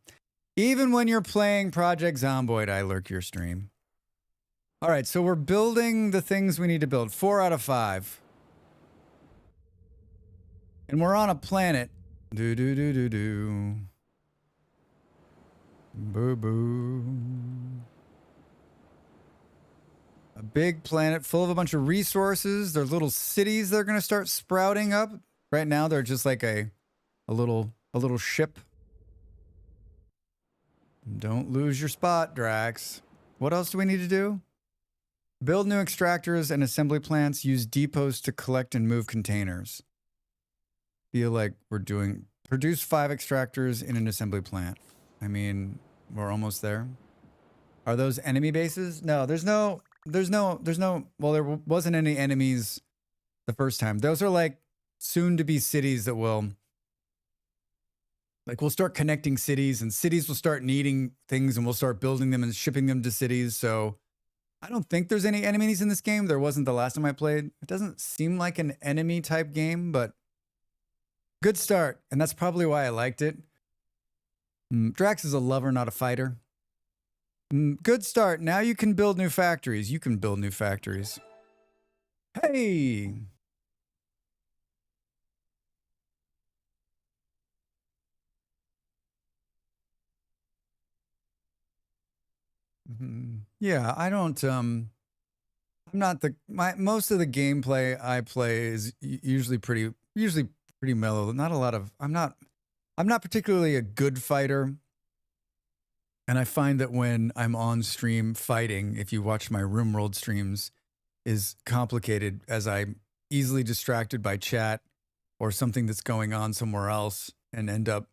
Even when you're playing Project Zomboid, I lurk your stream. All right, so we're building the things we need to build. 4 out of 5. And we're on a planet. Do. Boo boo. A big planet full of a bunch of resources. There's little cities that are going to start sprouting up. Right now, they're just like a little ship. Don't lose your spot, Drax. What else do we need to do? Build new extractors and assembly plants. Use depots to collect and move containers. Feel like we're doing... Produce 5 extractors in an assembly plant. I mean, we're almost there. Are those enemy bases? No, there's no, well, there wasn't any enemies the first time. Those are like soon to be cities that will, like, we'll start connecting cities, and cities will start needing things, and we'll start building them and shipping them to cities. So I don't think there's any enemies in this game. There wasn't the last time I played. It doesn't seem like an enemy type game, but good start. And that's probably why I liked it. Drax is a lover, not a fighter. Good start. Now you can build new factories. Hey! Yeah, I don't I'm not most of the gameplay I play is usually pretty mellow. Not a lot of I'm not particularly a good fighter. And I find that when I'm on stream fighting, if you watch my RimWorld streams, is complicated as I'm easily distracted by chat or something that's going on somewhere else and end up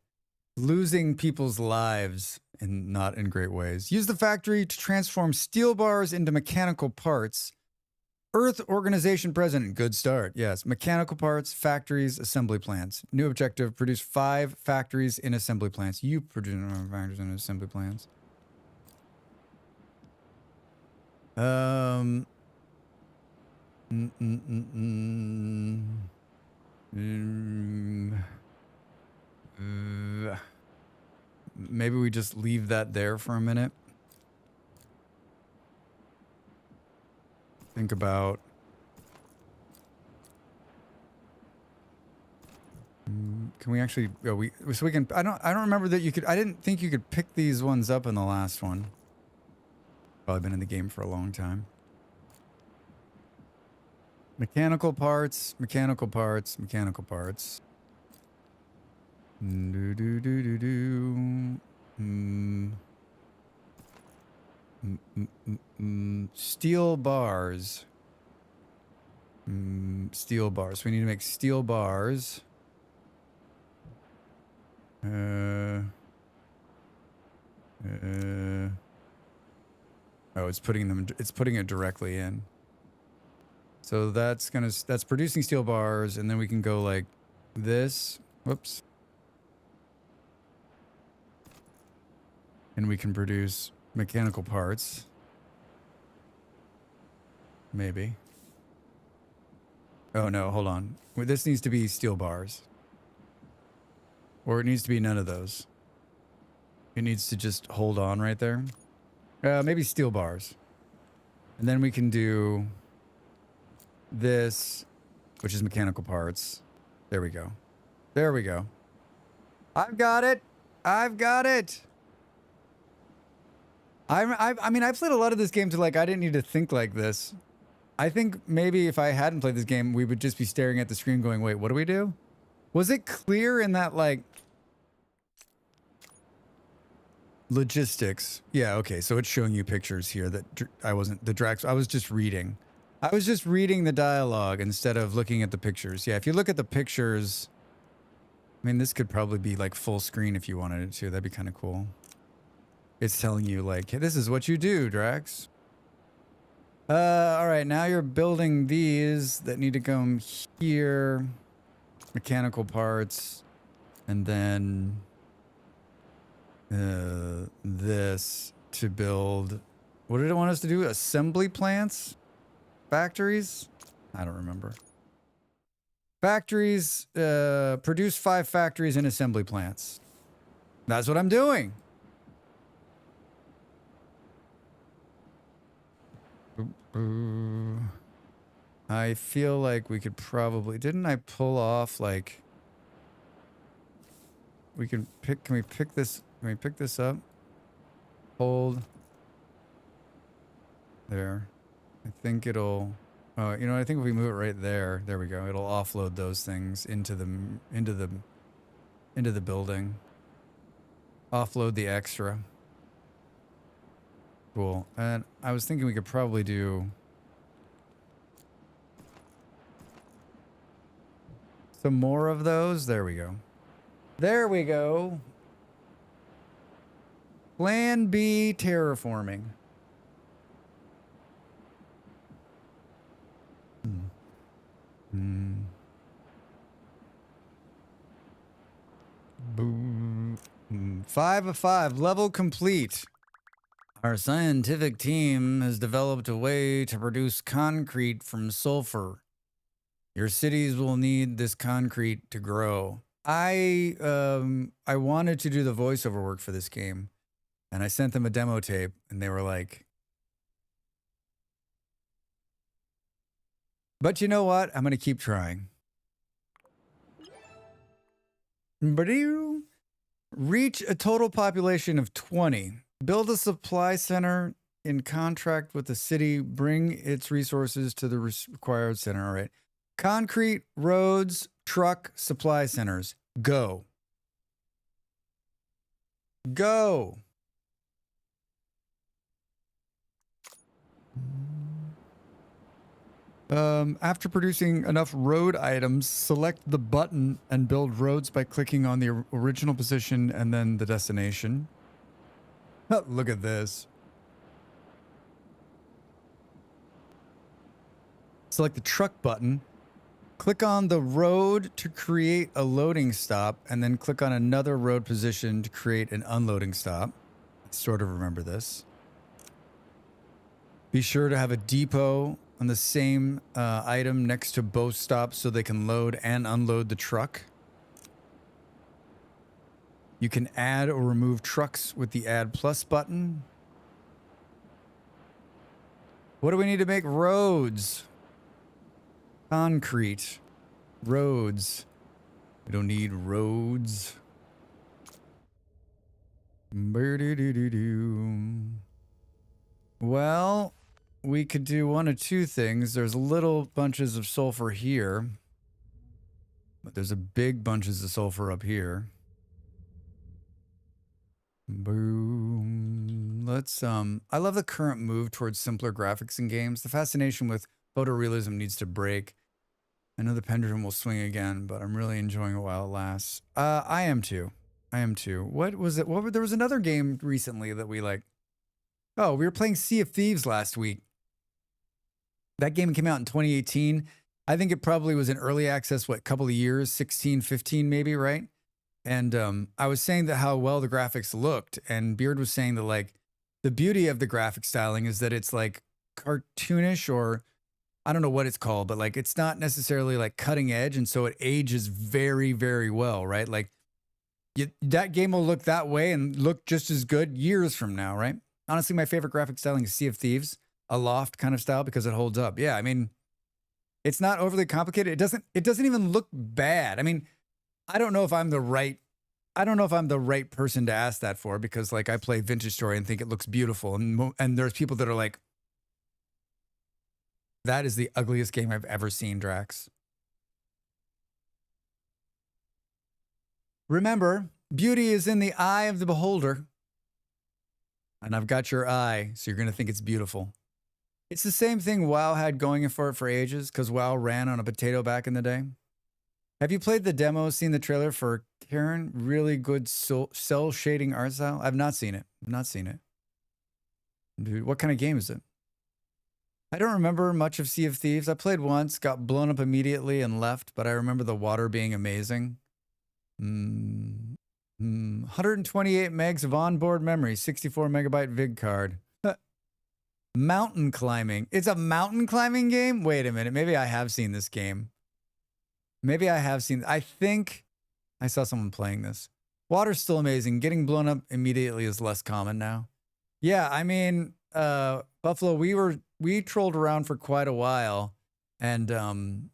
losing people's lives and not in great ways. Use the factory to transform steel bars into mechanical parts. Earth Organization President. Good start. Yes. Mechanical parts, factories, assembly plants. New objective, produce 5 factories in assembly plants. You produce factories in assembly plants. Maybe we just leave that there for a minute. Think about can we actually so we can I don't remember that you could I didn't think you could pick these ones up in the last one. Probably been in the game for a long time. Mechanical parts, mechanical parts, mechanical parts. Steel bars. Steel bars. We need to make steel bars. Oh, it's putting it directly in. So that's producing steel bars, and then we can go like this. Whoops. And we can produce mechanical parts. Maybe. Oh no, hold on. This needs to be steel bars. Or it needs to be none of those. It needs to just hold on right there. Maybe steel bars. And then we can do this, which is mechanical parts. There we go. There we go. I've got it. I've got it. I mean, I've played a lot of this game to like, I didn't need to think like this. I think maybe if I hadn't played this game, we would just be staring at the screen going, wait, what do we do? Was it clear in that, like, logistics? Yeah, okay, so it's showing you pictures here that I wasn't, I was just reading. I was just reading the dialogue instead of looking at the pictures. Yeah, if you look at the pictures, I mean, this could probably be like full screen if you wanted it to. That'd be kind of cool. It's telling you like, hey, this is what you do, Drax. All right, now you're building these that need to come here. Mechanical parts. And then this to build. What did it want us to do? Assembly plants? Factories? I don't remember. Factories, produce 5 factories and assembly plants. That's what I'm doing. I feel like we could probably, didn't I pull off like, we can pick, can we pick this up? Hold. There. I think it'll, you know, I think if we move it right there, there we go. It'll offload those things into the building. Offload the extra. Cool. And I was thinking we could probably do some more of those. There we go. There we go. Plan B terraforming. Boom. 5 of 5. Level complete. Our scientific team has developed a way to produce concrete from sulfur. Your cities will need this concrete to grow. I wanted to do the voiceover work for this game, and I sent them a demo tape, and they were like, but you know what? I'm going to keep trying. Reach a total population of 20. Build a supply center in contract with the city. Bring its resources to the required center. All right. Concrete, roads, truck, supply centers. Go. Go. After producing enough road items, select the button and build roads by clicking on the original position and then the destination. Look at this. Select the truck button. Click on the road to create a loading stop, and then click on another road position to create an unloading stop. I sort of remember this. Be sure to have a depot on the same item next to both stops so they can load and unload the truck. You can add or remove trucks with the Add Plus button. What do we need to make? Roads. Concrete. Roads. We don't need roads. Well, we could do one of two things. There's little bunches of sulfur here, but there's a big bunches of sulfur up here. Boom. Let's I love the current move towards simpler graphics in games. The fascination with photorealism needs to break. I know the pendulum will swing again, but I'm really enjoying it while it lasts. I am too. I am too. What was it? There was another game recently that we like. Oh, we were playing Sea of Thieves last week. That game came out in 2018. I think it probably was in early access, what, couple of years, 16, 15 maybe, right? And I was saying that how well the graphics looked, and Beard was saying that like the beauty of the graphic styling is that it's like cartoonish, or I don't know what it's called, but like it's not necessarily like cutting edge, and so it ages very, very well, right? Like that game will look that way and look just as good years from now, right? Honestly, my favorite graphic styling is Sea of Thieves, a loft kind of style, because it holds up. Yeah, I mean, it's not overly complicated. It doesn't even look bad. I mean, I don't know if I'm the right person to ask that for, because like I play Vintage Story and think it looks beautiful, and there's people that are like, that is the ugliest game I've ever seen, Drax. Remember, beauty is in the eye of the beholder. And I've got your eye, so you're going to think it's beautiful. It's the same thing WoW had going for it for ages, because WoW ran on a potato back in the day. Have you played the demo, seen the trailer for Karen? Really good cell shading art style? I've not seen it. I've not seen it. Dude, what kind of game is it? I don't remember much of Sea of Thieves. I played once, got blown up immediately and left, but I remember the water being amazing. 128 megs of onboard memory, 64 megabyte vid card. Mountain climbing. It's a mountain climbing game? Wait a minute. Maybe I have seen this game. I think I saw someone playing this. Water's still amazing. Getting blown up immediately is less common now. Yeah, I mean, Buffalo, we trolled around for quite a while and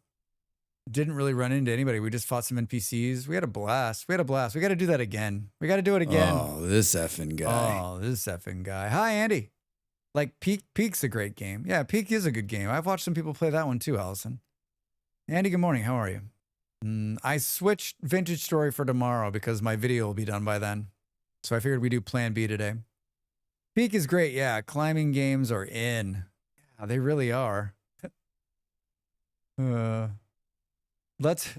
didn't really run into anybody. We just fought some NPCs. We had a blast. We got to do that again. We got to do it again. Oh, this effing guy. Hi, Andy. Like, Peak's a great game. Yeah, Peak is a good game. I've watched some people play that one too, Allison. Andy, good morning. How are you? I switched Vintage Story for tomorrow because my video will be done by then. So I figured we'd do Plan B today. Peak is great. Yeah, climbing games are in. Yeah, they really are. I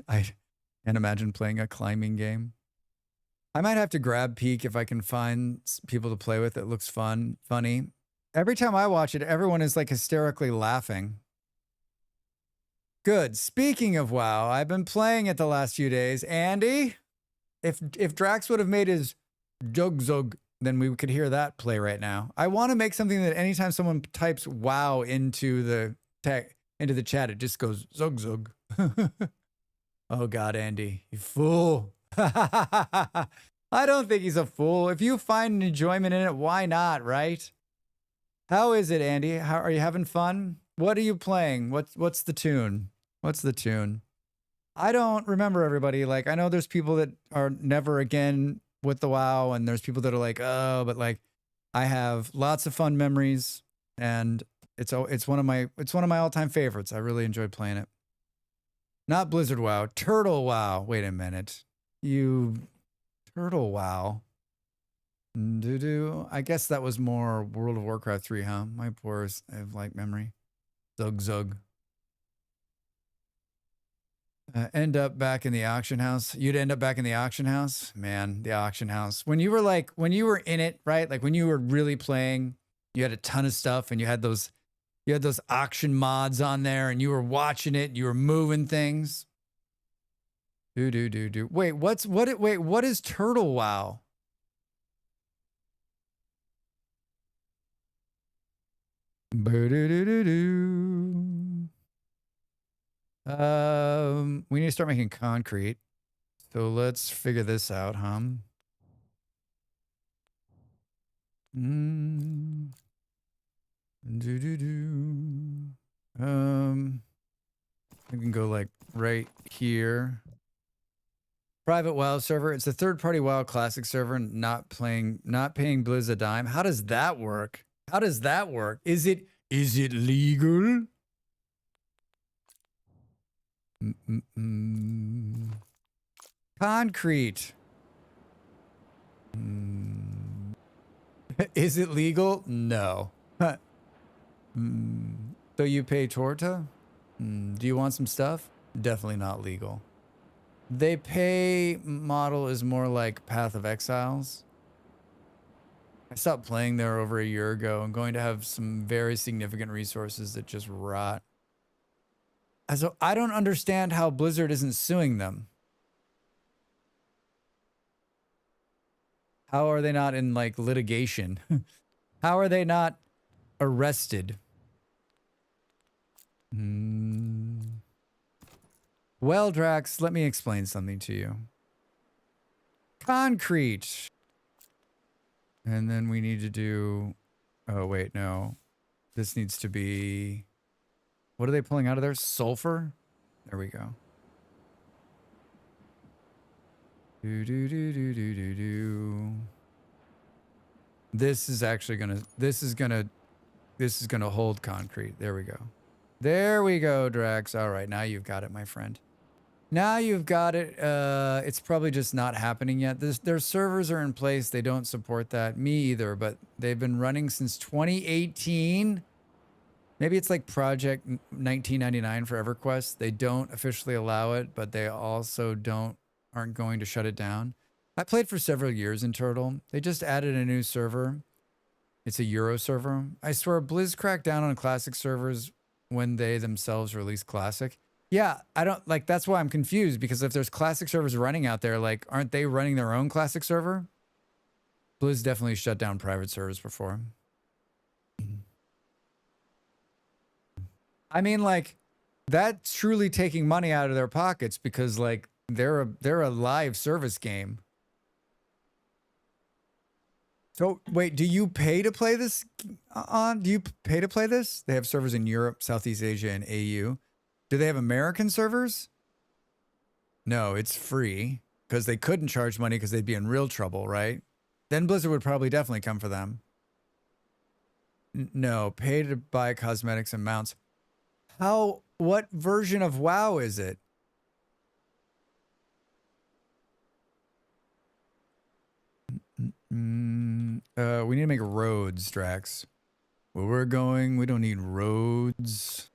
can't imagine playing a climbing game. I might have to grab Peak if I can find people to play with that looks funny. Every time I watch it, everyone is like hysterically laughing. Good. Speaking of WoW, I've been playing it the last few days. Andy, if Drax would have made his Jug, then we could hear that play right now. I want to make something that anytime someone types WoW into the chat, it just goes Zug. Oh God, Andy, you fool. I don't think he's a fool. If you find enjoyment in it, why not, right? How is it, Andy? How are you having fun? What are you playing? What's the tune? What's the tune? I don't remember everybody. Like, I know there's people that are never again with the WoW, and there's people that are like, oh, but like, I have lots of fun memories, and it's one of my all-time favorites. I really enjoyed playing it. Not Blizzard WoW, Turtle WoW. Wait a minute. Turtle WoW. I guess that was more World of Warcraft 3, huh? My poor light memory. Zug. End up back in the auction house. You'd end up back in the auction house? Man, the auction house. When you were in it, right? Like when you were really playing, you had a ton of stuff and you had those auction mods on there and you were watching it, you were moving things. Wait, what is Turtle WoW? We need to start making concrete. So let's figure this out, huh? We can go like right here. Private WoW server. It's a third-party WoW Classic server, not paying Blizz a dime. How does that work? How does that work? Is it legal? Concrete. Is it legal? No. So you pay Torta? Do you want some stuff? Definitely not legal. They pay model is more like Path of Exiles. I stopped playing there over a year ago. I'm going to have some very significant resources that just rot. So I don't understand how Blizzard isn't suing them. How are they not in like litigation? How are they not arrested? Well, Drax, let me explain something to you. Concrete. And then we need to do... Oh, wait, no. This needs to be... What are they pulling out of there? Sulfur? There we go. This is actually gonna... This is gonna hold concrete. There we go. There we go, Drax. All right, now you've got it, my friend. Now you've got it. It's probably just not happening yet. Their servers are in place. They don't support that. Me either, but they've been running since 2018. Maybe it's like Project 1999 for EverQuest. They don't officially allow it, but they also aren't going to shut it down. I played for several years in Turtle. They just added a new server. It's a Euro server. I swear, Blizz cracked down on classic servers when they themselves release classic. Yeah, I don't like, that's why I'm confused, because if there's classic servers running out there, like, aren't they running their own classic server? Blizz definitely shut down private servers before. I mean, like, that's truly taking money out of their pockets, because like they're a live service game. So wait, do you pay to play this on? Do you pay to play this? They have servers in Europe, Southeast Asia, and AU. Do they have American servers? No, it's free, because they couldn't charge money because they'd be in real trouble, right? Then Blizzard would probably definitely come for them. No, pay to buy cosmetics and mounts. What version of WoW is it? We need to make roads, Drax. Where we're going, we don't need roads.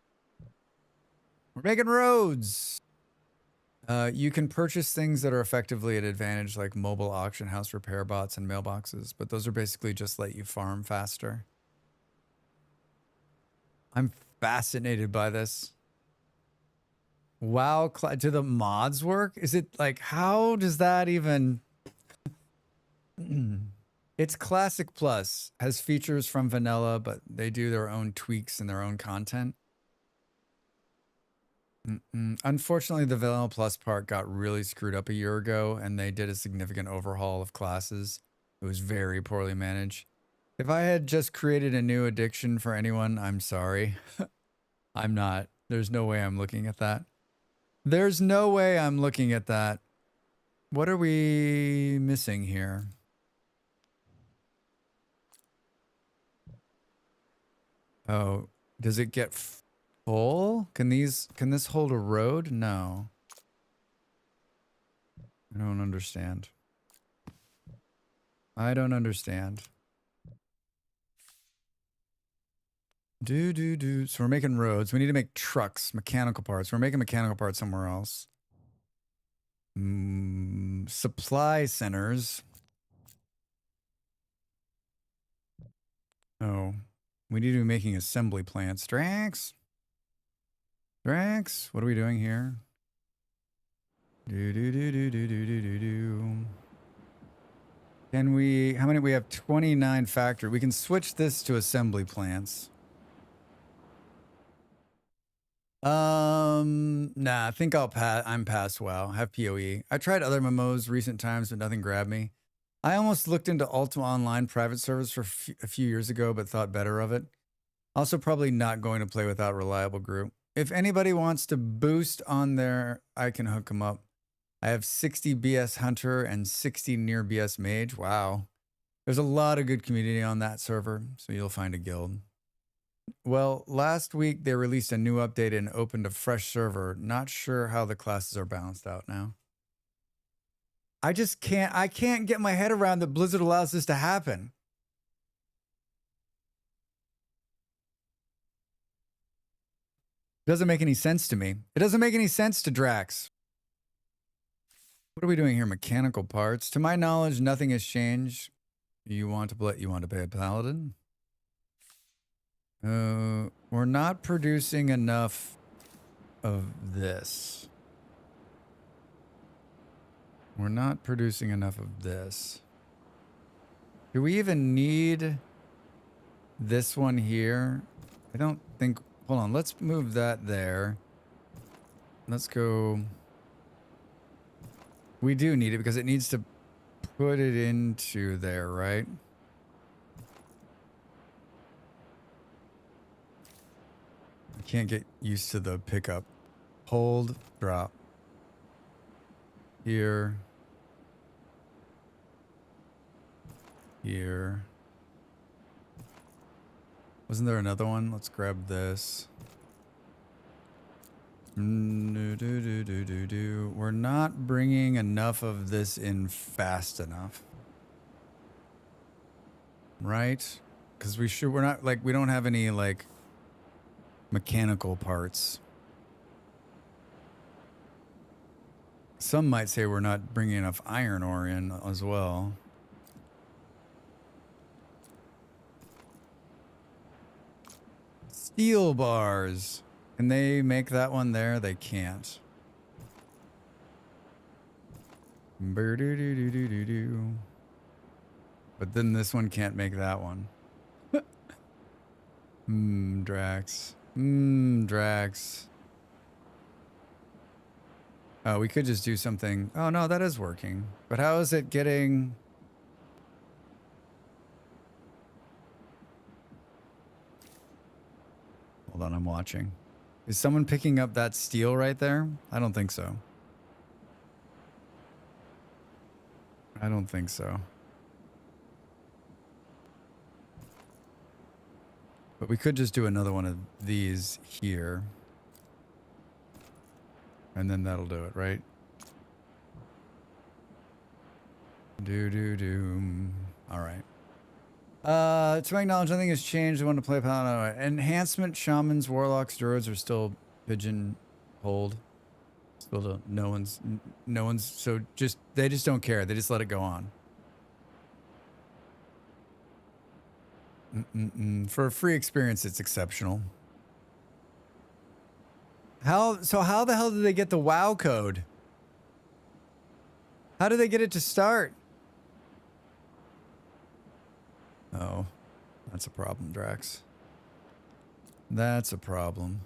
We're making roads. You can purchase things that are effectively at advantage, like mobile auction house repair bots and mailboxes, but those are basically just let you farm faster. I'm fascinated by this. WoW, do the mods work? Is it like, how does that even... It's Classic Plus, has features from vanilla, but they do their own tweaks and their own content. Unfortunately, the vanilla plus part got really screwed up a year ago, and they did a significant overhaul of classes. It was very poorly managed. If I had just created a new addiction for anyone, I'm sorry. I'm not. There's no way I'm looking at that. There's no way I'm looking at that. What are we missing here? Oh, does it get full? Can this hold a road? No. I don't understand. I don't understand. So we're making roads. We need to make trucks, mechanical parts. We're making mechanical parts somewhere else. Supply centers. Oh, we need to be making assembly plants. Drax, what are we doing here? Can we? How many? We have 29 factory. We can switch this to assembly plants. Nah, I think I'll pass. I'm past WoW. I have PoE. I tried other MMOs recent times, but nothing grabbed me. I almost looked into Ultima Online private servers for a few years ago, but thought better of it. Also, probably not going to play without reliable group. If anybody wants to boost on there, I can hook them up. I have 60 BS Hunter and 60 near BS Mage. Wow. There's a lot of good community on that server, so you'll find a guild. Well, last week they released a new update and opened a fresh server. Not sure how the classes are balanced out now. I can't get my head around that Blizzard allows this to happen. Doesn't make any sense to me. It doesn't make any sense to Drax. What are we doing here? Mechanical parts. To my knowledge, nothing has changed. You want to pay a paladin? We're not producing enough of this. We're not producing enough of this. Do we even need this one here? I don't think... Hold on, let's move that there. Let's go... We do need it because it needs to put it into there, right? I can't get used to the pickup. Hold, drop. Here. Here. Wasn't there another one? Let's grab this. We're not bringing enough of this in fast enough. Right? Because we're not, like, we don't have any, like, mechanical parts. Some might say we're not bringing enough iron ore in as well. Steel bars. Can they make that one there? They can't. But then this one can't make that one. Drax. Drax. Oh, we could just do something. Oh, no, that is working. But how is it getting... Hold on, I'm watching. Is someone picking up that steel right there? I don't think so. I don't think so. But we could just do another one of these here. And then that'll do it, right? All right. To my knowledge, nothing has changed. I want to play Paladin. Enhancement, shamans, warlocks, druids are still pigeonholed. Still don't, no one's, so they just don't care. They just let it go on. For a free experience, it's exceptional. How the hell did they get the WoW code? How did they get it to start? Oh, that's a problem, Drax. That's a problem.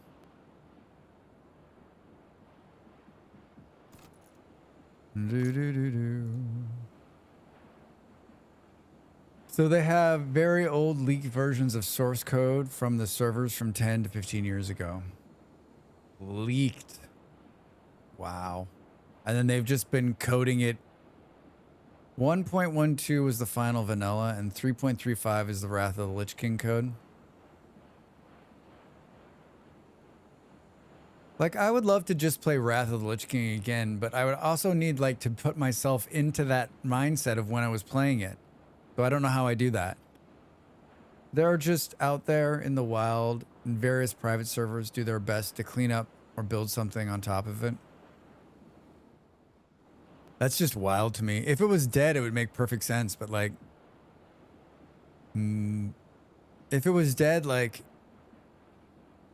So they have very old leaked versions of source code from the servers from 10 to 15 years ago. Leaked. Wow. And then they've just been coding it. 1.12 was the final vanilla, and 3.35 is the Wrath of the Lich King code. Like, I would love to just play Wrath of the Lich King again, but I would also need, like, to put myself into that mindset of when I was playing it. So I don't know how I do that. They're just out there in the wild, and various private servers do their best to clean up or build something on top of it. That's just wild to me. If it was dead, it would make perfect sense, but, like... if it was dead, like...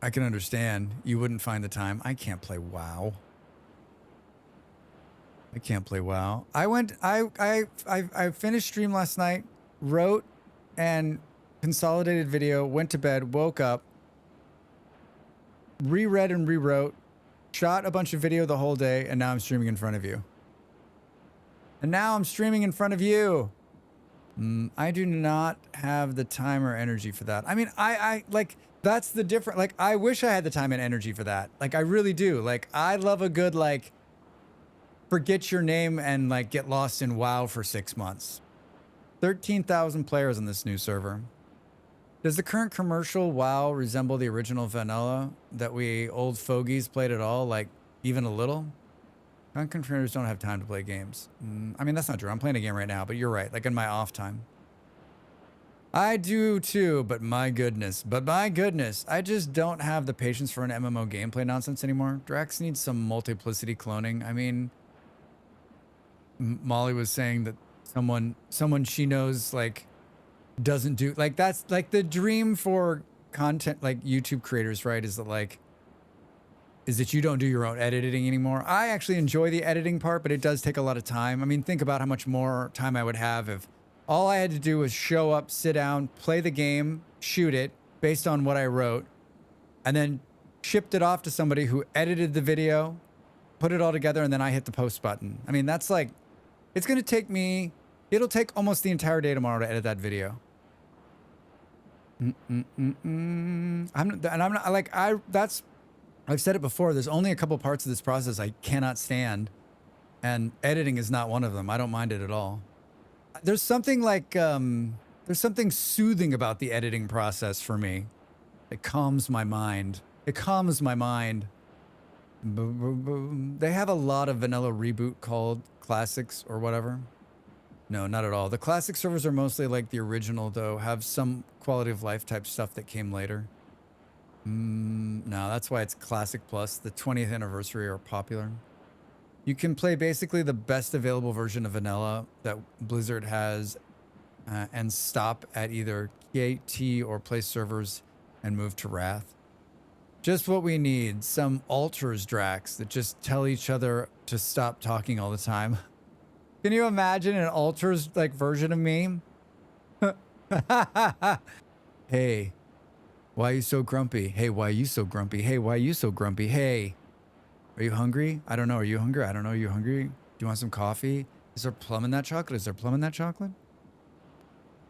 I can understand. You wouldn't find the time. I can't play WoW. I can't play WoW. I finished stream last night, wrote and consolidated video, went to bed, woke up, reread and rewrote, shot a bunch of video the whole day, and now I'm streaming in front of you. And now I'm streaming in front of you. I do not have the time or energy for that. I mean, I like... That's the difference. Like, I wish I had the time and energy for that. Like, I really do. Like, I love a good, like, forget your name and, like, get lost in WoW for 6 months. 13,000 players on this new server. Does the current commercial WoW resemble the original vanilla that we old fogies played at all? Like, even a little? Content creators don't have time to play games. I mean, that's not true. I'm playing a game right now, but you're right. Like, in my off time. I do too, but my goodness, I just don't have the patience for an MMO gameplay nonsense anymore. Drax needs some multiplicity cloning. I mean, Molly was saying that someone she knows, like, doesn't do, like, that's like the dream for content, like YouTube creators, right? Is that you don't do your own editing anymore. I actually enjoy the editing part, but it does take a lot of time. I mean, think about how much more time I would have if all I had to do was show up, sit down, play the game, shoot it based on what I wrote, and then shipped it off to somebody who edited the video, put it all together, and then I hit the post button. I mean, that's like, it's going to take me, it'll take almost the entire day tomorrow to edit that video. I've said it before, there's only a couple parts of this process I cannot stand, and editing is not one of them. I don't mind it at all. There's something like, there's something soothing about the editing process for me. It calms my mind. It calms my mind. They have a lot of vanilla reboot called classics or whatever. No, not at all. The classic servers are mostly like the original, though, have some quality of life type stuff that came later. No, that's why it's Classic Plus. The 20th anniversary are popular. You can play basically the best available version of vanilla that Blizzard has and stop at either KT or play servers and move to Wrath. Just what we need. Some alters, Drax, that just tell each other to stop talking all the time. Can you imagine an alters like version of me? Hey, why are you so grumpy? Hey, why are you so grumpy? Hey, why are you so grumpy? Hey. Are you hungry? I don't know. Are you hungry? I don't know. Are you hungry? Do you want some coffee? Is there plum in that chocolate? Is there plum in that chocolate?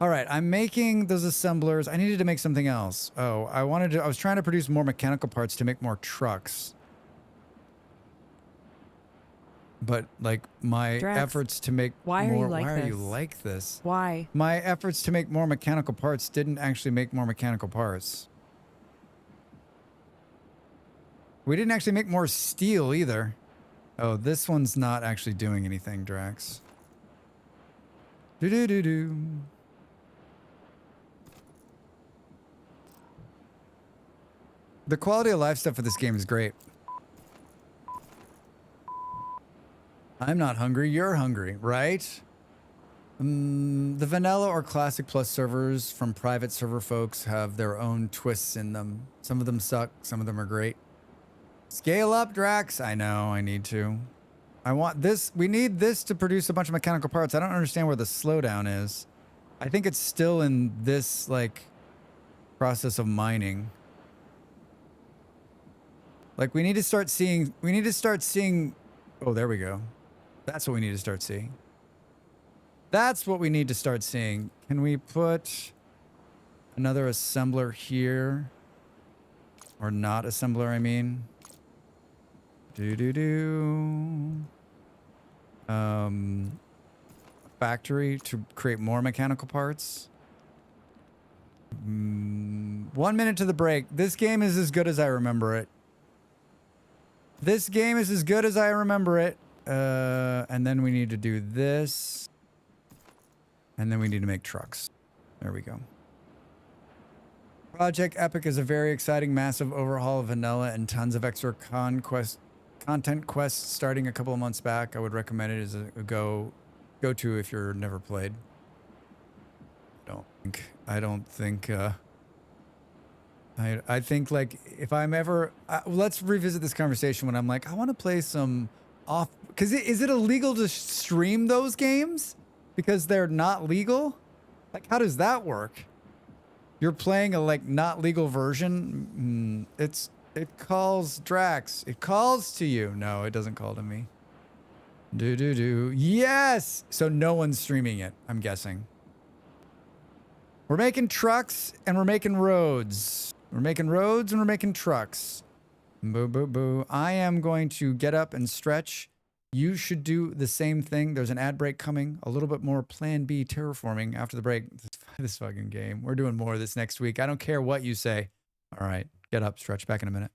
All right. I'm making those assemblers. I needed to make something else. Oh, I was trying to produce more mechanical parts to make more trucks. But, like, my Drax, efforts to make why more... are you like why this? are you like this? Why? My efforts to make more mechanical parts didn't actually make more mechanical parts. We didn't actually make more steel either. Oh, this one's not actually doing anything, Drax. Do-do-do-do. The quality of life stuff for this game is great. I'm not hungry, you're hungry, right? The vanilla or classic plus servers from private server folks have their own twists in them. Some of them suck, some of them are great. Scale up, Drax. I know, I need to. I want this. We need this to produce a bunch of mechanical parts. I don't understand where the slowdown is. I think it's still in this, like, process of mining. Like, we need to start seeing... Oh, there we go. That's what we need to start seeing. That's what we need to start seeing. Can we put another assembler here? Or not assembler, I mean. Factory to create more mechanical parts. 1 minute to the break. This game is as good as I remember it. This game is as good as I remember it. And then we need to do this. And then we need to make trucks. There we go. Project Epic is a very exciting, massive overhaul of vanilla and tons of extra content quests starting a couple of months back. I would recommend it as a go-to if you're never played. I think like if I'm ever, let's revisit this conversation when I'm like, I want to play some off, because is it illegal to stream those games because they're not legal? Like, how does that work? You're playing a like not legal version. It calls Drax. It calls to you. No, it doesn't call to me. Yes. So no one's streaming it, I'm guessing. We're making trucks and we're making roads. We're making roads and we're making trucks. Boo, boo, boo. I am going to get up and stretch. You should do the same thing. There's an ad break coming. A little bit more Plan B terraforming after the break. This fucking game. We're doing more of this next week. I don't care what you say. All right. Get up, stretch. Back in a minute.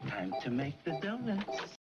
Time to make the donuts.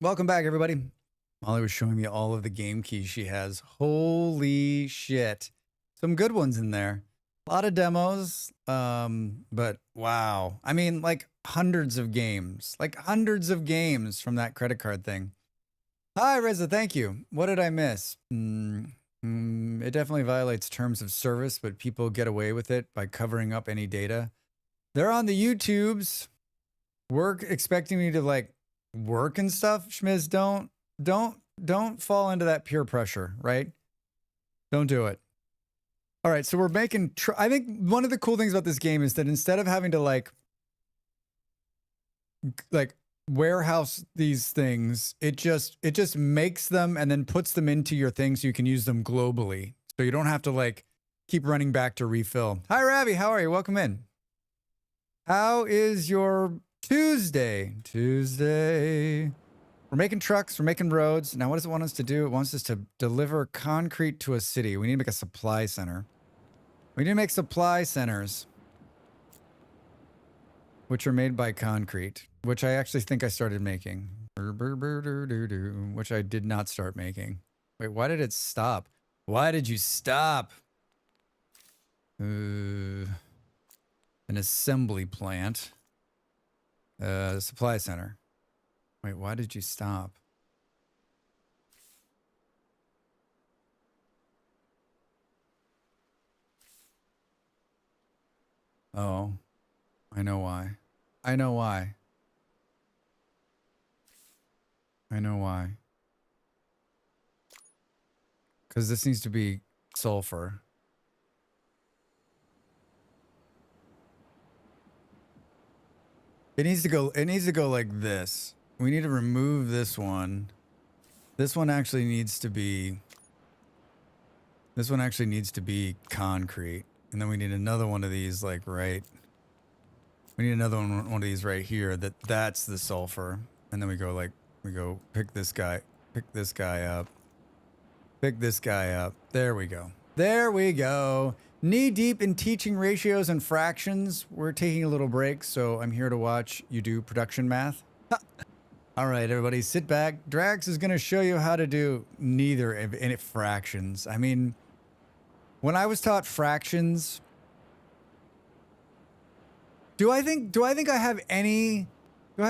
Welcome back, everybody. Molly was showing me all of the game keys she has. Holy shit. Some good ones in there. A lot of demos, but wow. I mean, like hundreds of games. Like hundreds of games from that credit card thing. Hi, Reza, thank you. What did I miss? It definitely violates terms of service, but people get away with it by covering up any data. They're on the YouTubes. Work expecting me to like work and stuff. Schmiz, don't fall into that peer pressure, right? Don't do it. All right, so we're making. I think one of the cool things about this game is that instead of having to like warehouse these things, it just makes them and then puts them into your thing so you can use them globally. So you don't have to like keep running back to refill. Hi, Ravi. How are you? Welcome in. How is your Tuesday? We're making trucks. We're making roads. Now, what does it want us to do? It wants us to deliver concrete to a city. We need to make a supply center. We need to make supply centers, which are made by concrete, which I actually think I started making. Which I did not start making. Wait, why did it stop? Why did you stop? An assembly plant. Supply center. Wait, why did you stop? Oh, I know why. I know why. I know why. Because this needs to be sulfur. It needs to go like this. We need to remove this one. This one actually needs to be concrete. And then we need another one of these like right. We need another one of these right here. That's the sulfur. And then we go pick this guy up. Pick this guy up. There we go. There we go. Knee deep in teaching ratios and fractions. We're taking a little break, so I'm here to watch you do production math. All right, everybody, sit back. Drax is going to show you how to do neither of any fractions. I mean, when I was taught fractions, do I think I have any do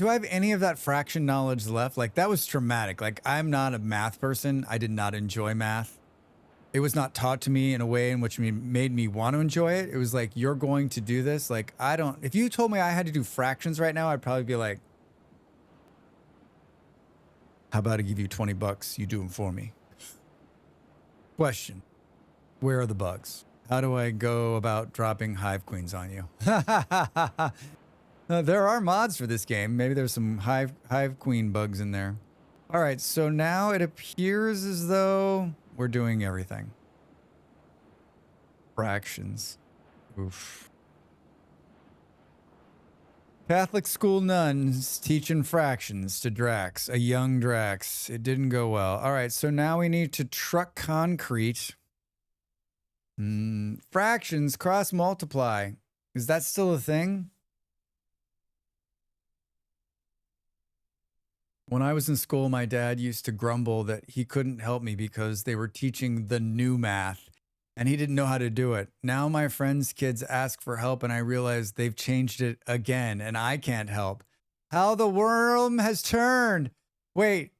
I have any of that fraction knowledge left? Like, that was traumatic. Like, I'm not a math person. I did not enjoy math. It was not taught to me in a way in which made me want to enjoy it. It was like, you're going to do this. Like, if you told me I had to do fractions right now, I'd probably be like, how about I give you 20 bucks? You do them for me. Question. Where are the bugs? How do I go about dropping hive queens on you? There are mods for this game. Maybe there's some hive queen bugs in there. All right, so now it appears as though we're doing everything. Fractions. Oof. Catholic school nuns teaching fractions to Drax, a young Drax. It didn't go well. All right, so now we need to truck concrete. Fractions, cross multiply. Is that still a thing? When I was in school, my dad used to grumble that he couldn't help me because they were teaching the new math and he didn't know how to do it. Now my friends' kids ask for help and I realize they've changed it again and I can't help. How the world has turned. Wait,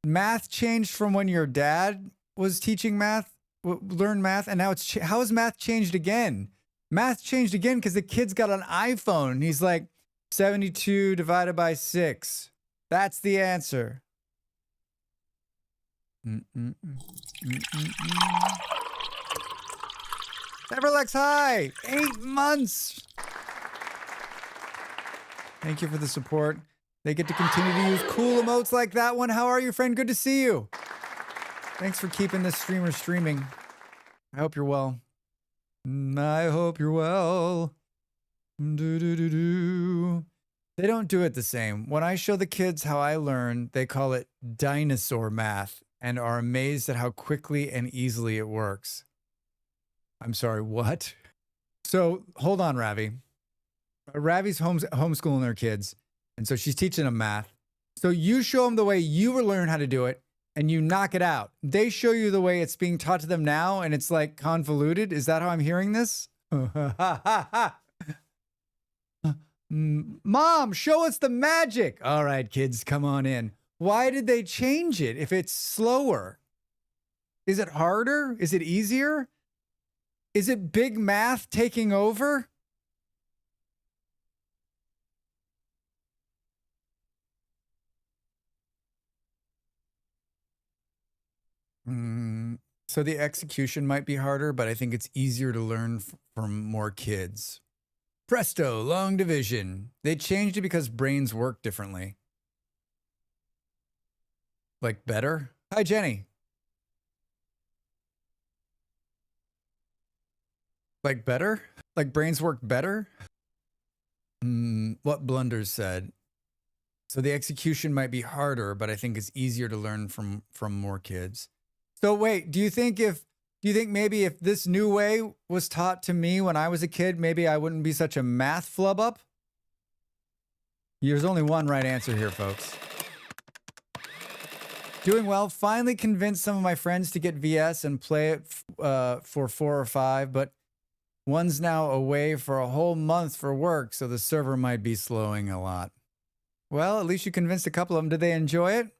math changed from when your dad was teaching math, learned math, and now it's, how has math changed again? Math changed again because the kid's got an iPhone. He's like 72 divided by 6. That's the answer. Everlex, hi! 8 months! Thank you for the support. They get to continue to use cool emotes like that one. How are you, friend? Good to see you. Thanks for keeping this streamer streaming. I hope you're well. I hope you're well. They don't do it the same. When I show the kids how I learn, they call it dinosaur math and are amazed at how quickly and easily it works. I'm sorry, what? So hold on, Ravi. Ravi's homeschooling their kids, and so she's teaching them math. So you show them the way you were learning how to do it and you knock it out. They show you the way it's being taught to them now and it's like convoluted. Is that how I'm hearing this? Mom, show us the magic. All right, kids, come on in. Why did they change it if it's slower? Is it harder? Is it easier? Is it big math taking over? So the execution might be harder, but I think it's easier to learn from more kids. Presto, long division. They changed it because brains work differently. Like better? Hi, Jenny. Like better? Like brains work better? What Blunders said. So the execution might be harder, but I think it's easier to learn from more kids. So wait, do you think maybe if this new way was taught to me when I was a kid, maybe I wouldn't be such a math flub up? There's only one right answer here, folks. Doing well. Finally convinced some of my friends to get VS and play it for 4 or 5, but one's now away for a whole month for work, so the server might be slowing a lot. Well, at least you convinced a couple of them. Did they enjoy it?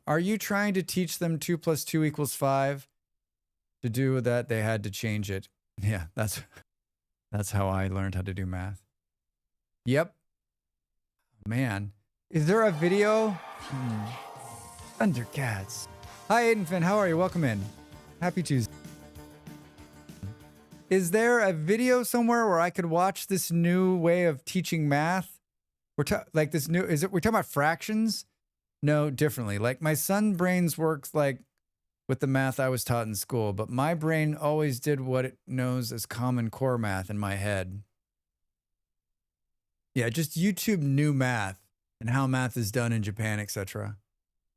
Are you trying to teach them 2 + 2 = 5? To do that, they had to change it. Yeah, that's how I learned how to do math. Yep. Man. Is there a video? Thundercats. Hi, Aiden Finn. How are you? Welcome in. Happy Tuesday. Is there a video somewhere where I could watch this new way of teaching math? We're talking about fractions? No, differently. Like my son's brains works like with the math I was taught in school, but my brain always did what it knows as common core math in my head. Yeah, just YouTube new math and how math is done in Japan, etc.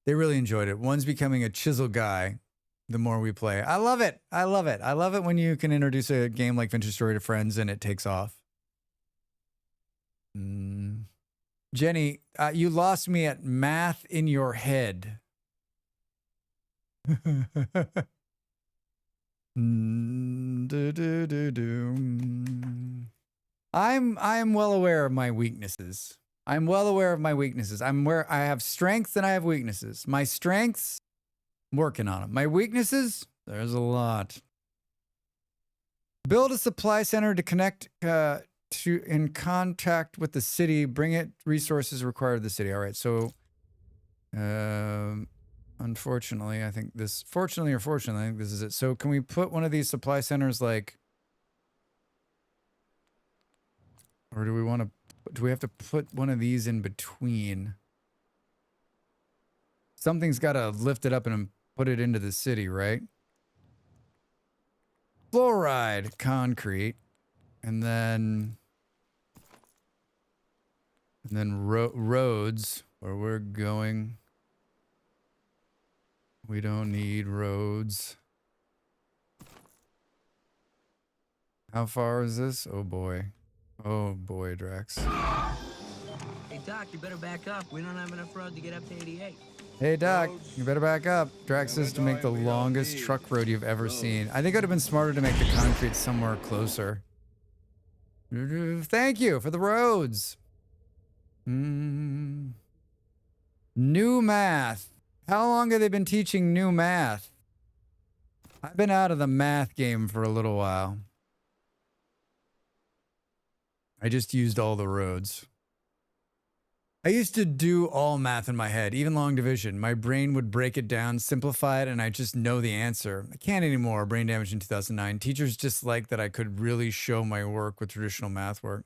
They really enjoyed it. One's becoming a chisel guy the more we play. I love it. I love it. I love it when you can introduce a game like Vintage Story to friends and it takes off. Jenny, you lost me at math in your head. I'm well aware of my weaknesses. I'm well aware of my weaknesses. I have strengths and I have weaknesses. My strengths, I'm working on them. My weaknesses, there's a lot. Build a supply center to connect in contact with the city. Bring it resources required of the city. All right. So, unfortunately, I think this. Fortunately or fortunately, I think this is it. So, can we put one of these supply centers like, or do we want to? Do we have to put one of these in between? Something's got to lift it up and put it into the city, right? Fluoride, concrete, and then roads where we're going. We don't need roads. How far is this? Oh boy. Oh boy, Drax. Hey Doc, you better back up. We don't have enough road to get up to 88. Hey Doc, you better back up. Drax says to make the longest truck road you've ever seen. I think it would have been smarter to make the concrete somewhere closer. Thank you for the roads. New math. How long have they been teaching new math? I've been out of the math game for a little while. I just used all the roads. I used to do all math in my head, even long division. My brain would break it down, simplify it, and I just know the answer. I can't anymore. Brain damage in 2009. Teachers just liked that I could really show my work with traditional math work.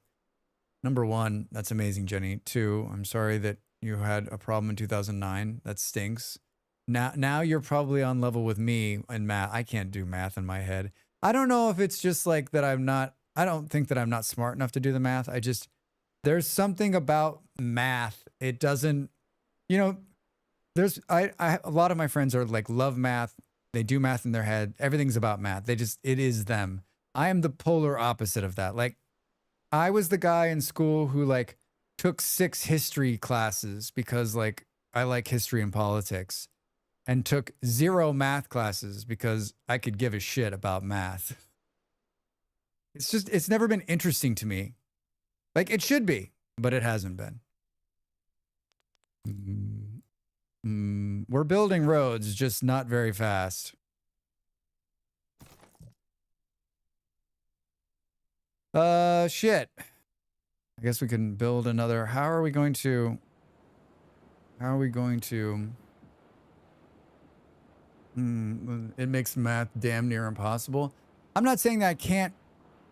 Number 1, that's amazing, Jenny. 2, I'm sorry that you had a problem in 2009. That stinks. Now you're probably on level with me in math. I can't do math in my head. I don't know if it's just like that I don't think that I'm not smart enough to do the math. There's something about math. It doesn't, a lot of my friends are like, love math. They do math in their head. Everything's about math. It is them. I am the polar opposite of that. Like, I was the guy in school who like took 6 history classes because like I like history and politics, and took 0 math classes because I could give a shit about math. It's never been interesting to me. Like it should be, but it hasn't been. We're building roads, just not very fast. Shit. I guess we can build another. How are we going to... it makes math damn near impossible. I'm not saying that I can't,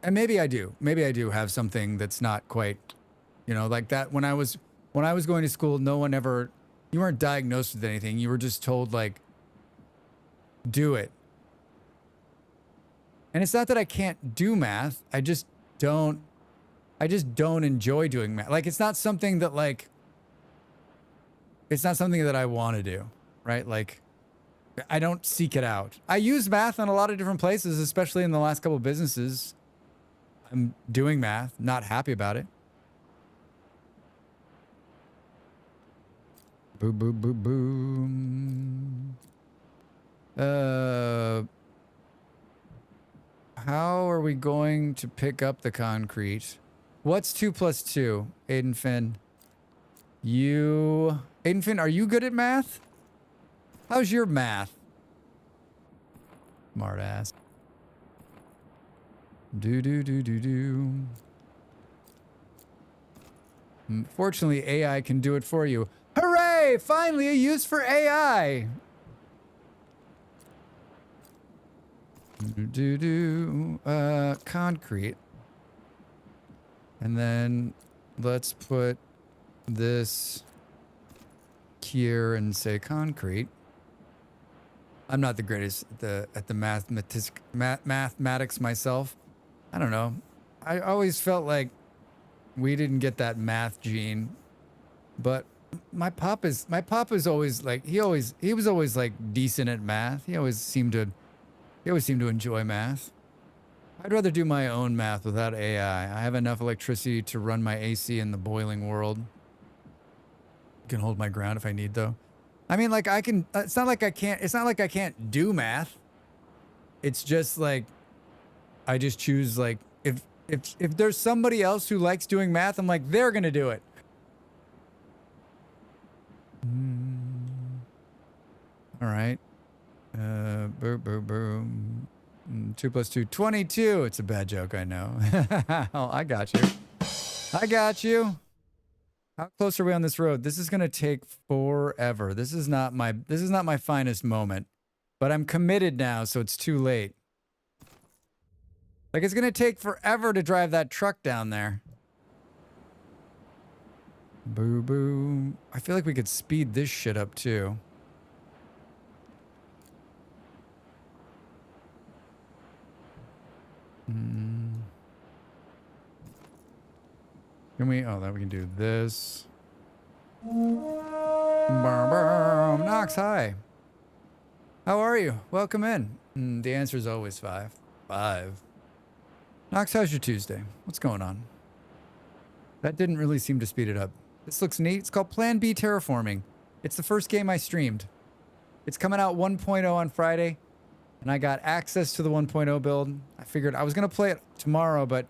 and maybe I do. Maybe I do have something that's not quite, you know, like that. When I was going to school, no one ever, you weren't diagnosed with anything. You were just told like, do it. And it's not that I can't do math. I just don't enjoy doing math. Like, it's not something that like, it's not something that I want to do, right? Like, I don't seek it out. I use math in a lot of different places, especially in the last couple of businesses. I'm doing math, not happy about it. Boom, boom, boom, boom. How are we going to pick up the concrete? What's 2 plus 2? Aiden Finn. Aiden Finn, are you good at math? How's your math? Smart ass. Do. Fortunately, AI can do it for you. Hooray! Finally a use for AI! Concrete. And then let's put this here and say concrete. I'm not the greatest at the mathematics myself. I don't know. I always felt like we didn't get that math gene, but my pop is always like he was always like decent at math. He always seemed to enjoy math. I'd rather do my own math without AI. I have enough electricity to run my AC in the boiling world. Can hold my ground if I need, though. I mean, like, I can, it's not like I can't do math. It's just like, I just choose, like, if there's somebody else who likes doing math, I'm like, they're gonna do it. All right. Boom. 2 plus 2, 22. It's a bad joke, I know. Oh, I got you. How close are we on this road? This is gonna take forever. This is not my finest moment, but I'm committed now, so it's too late. Like, it's gonna take forever to drive that truck down there. Boo. I feel like we could speed this shit up too. Can we? Oh, that we can do this. Knox, hi. How are you? Welcome in. The answer is always 5. 5. Knox, how's your Tuesday? What's going on? That didn't really seem to speed it up. This looks neat. It's called Plan B Terraforming. It's the first game I streamed. It's coming out 1.0 on Friday, and I got access to the 1.0 build. I figured I was going to play it tomorrow, but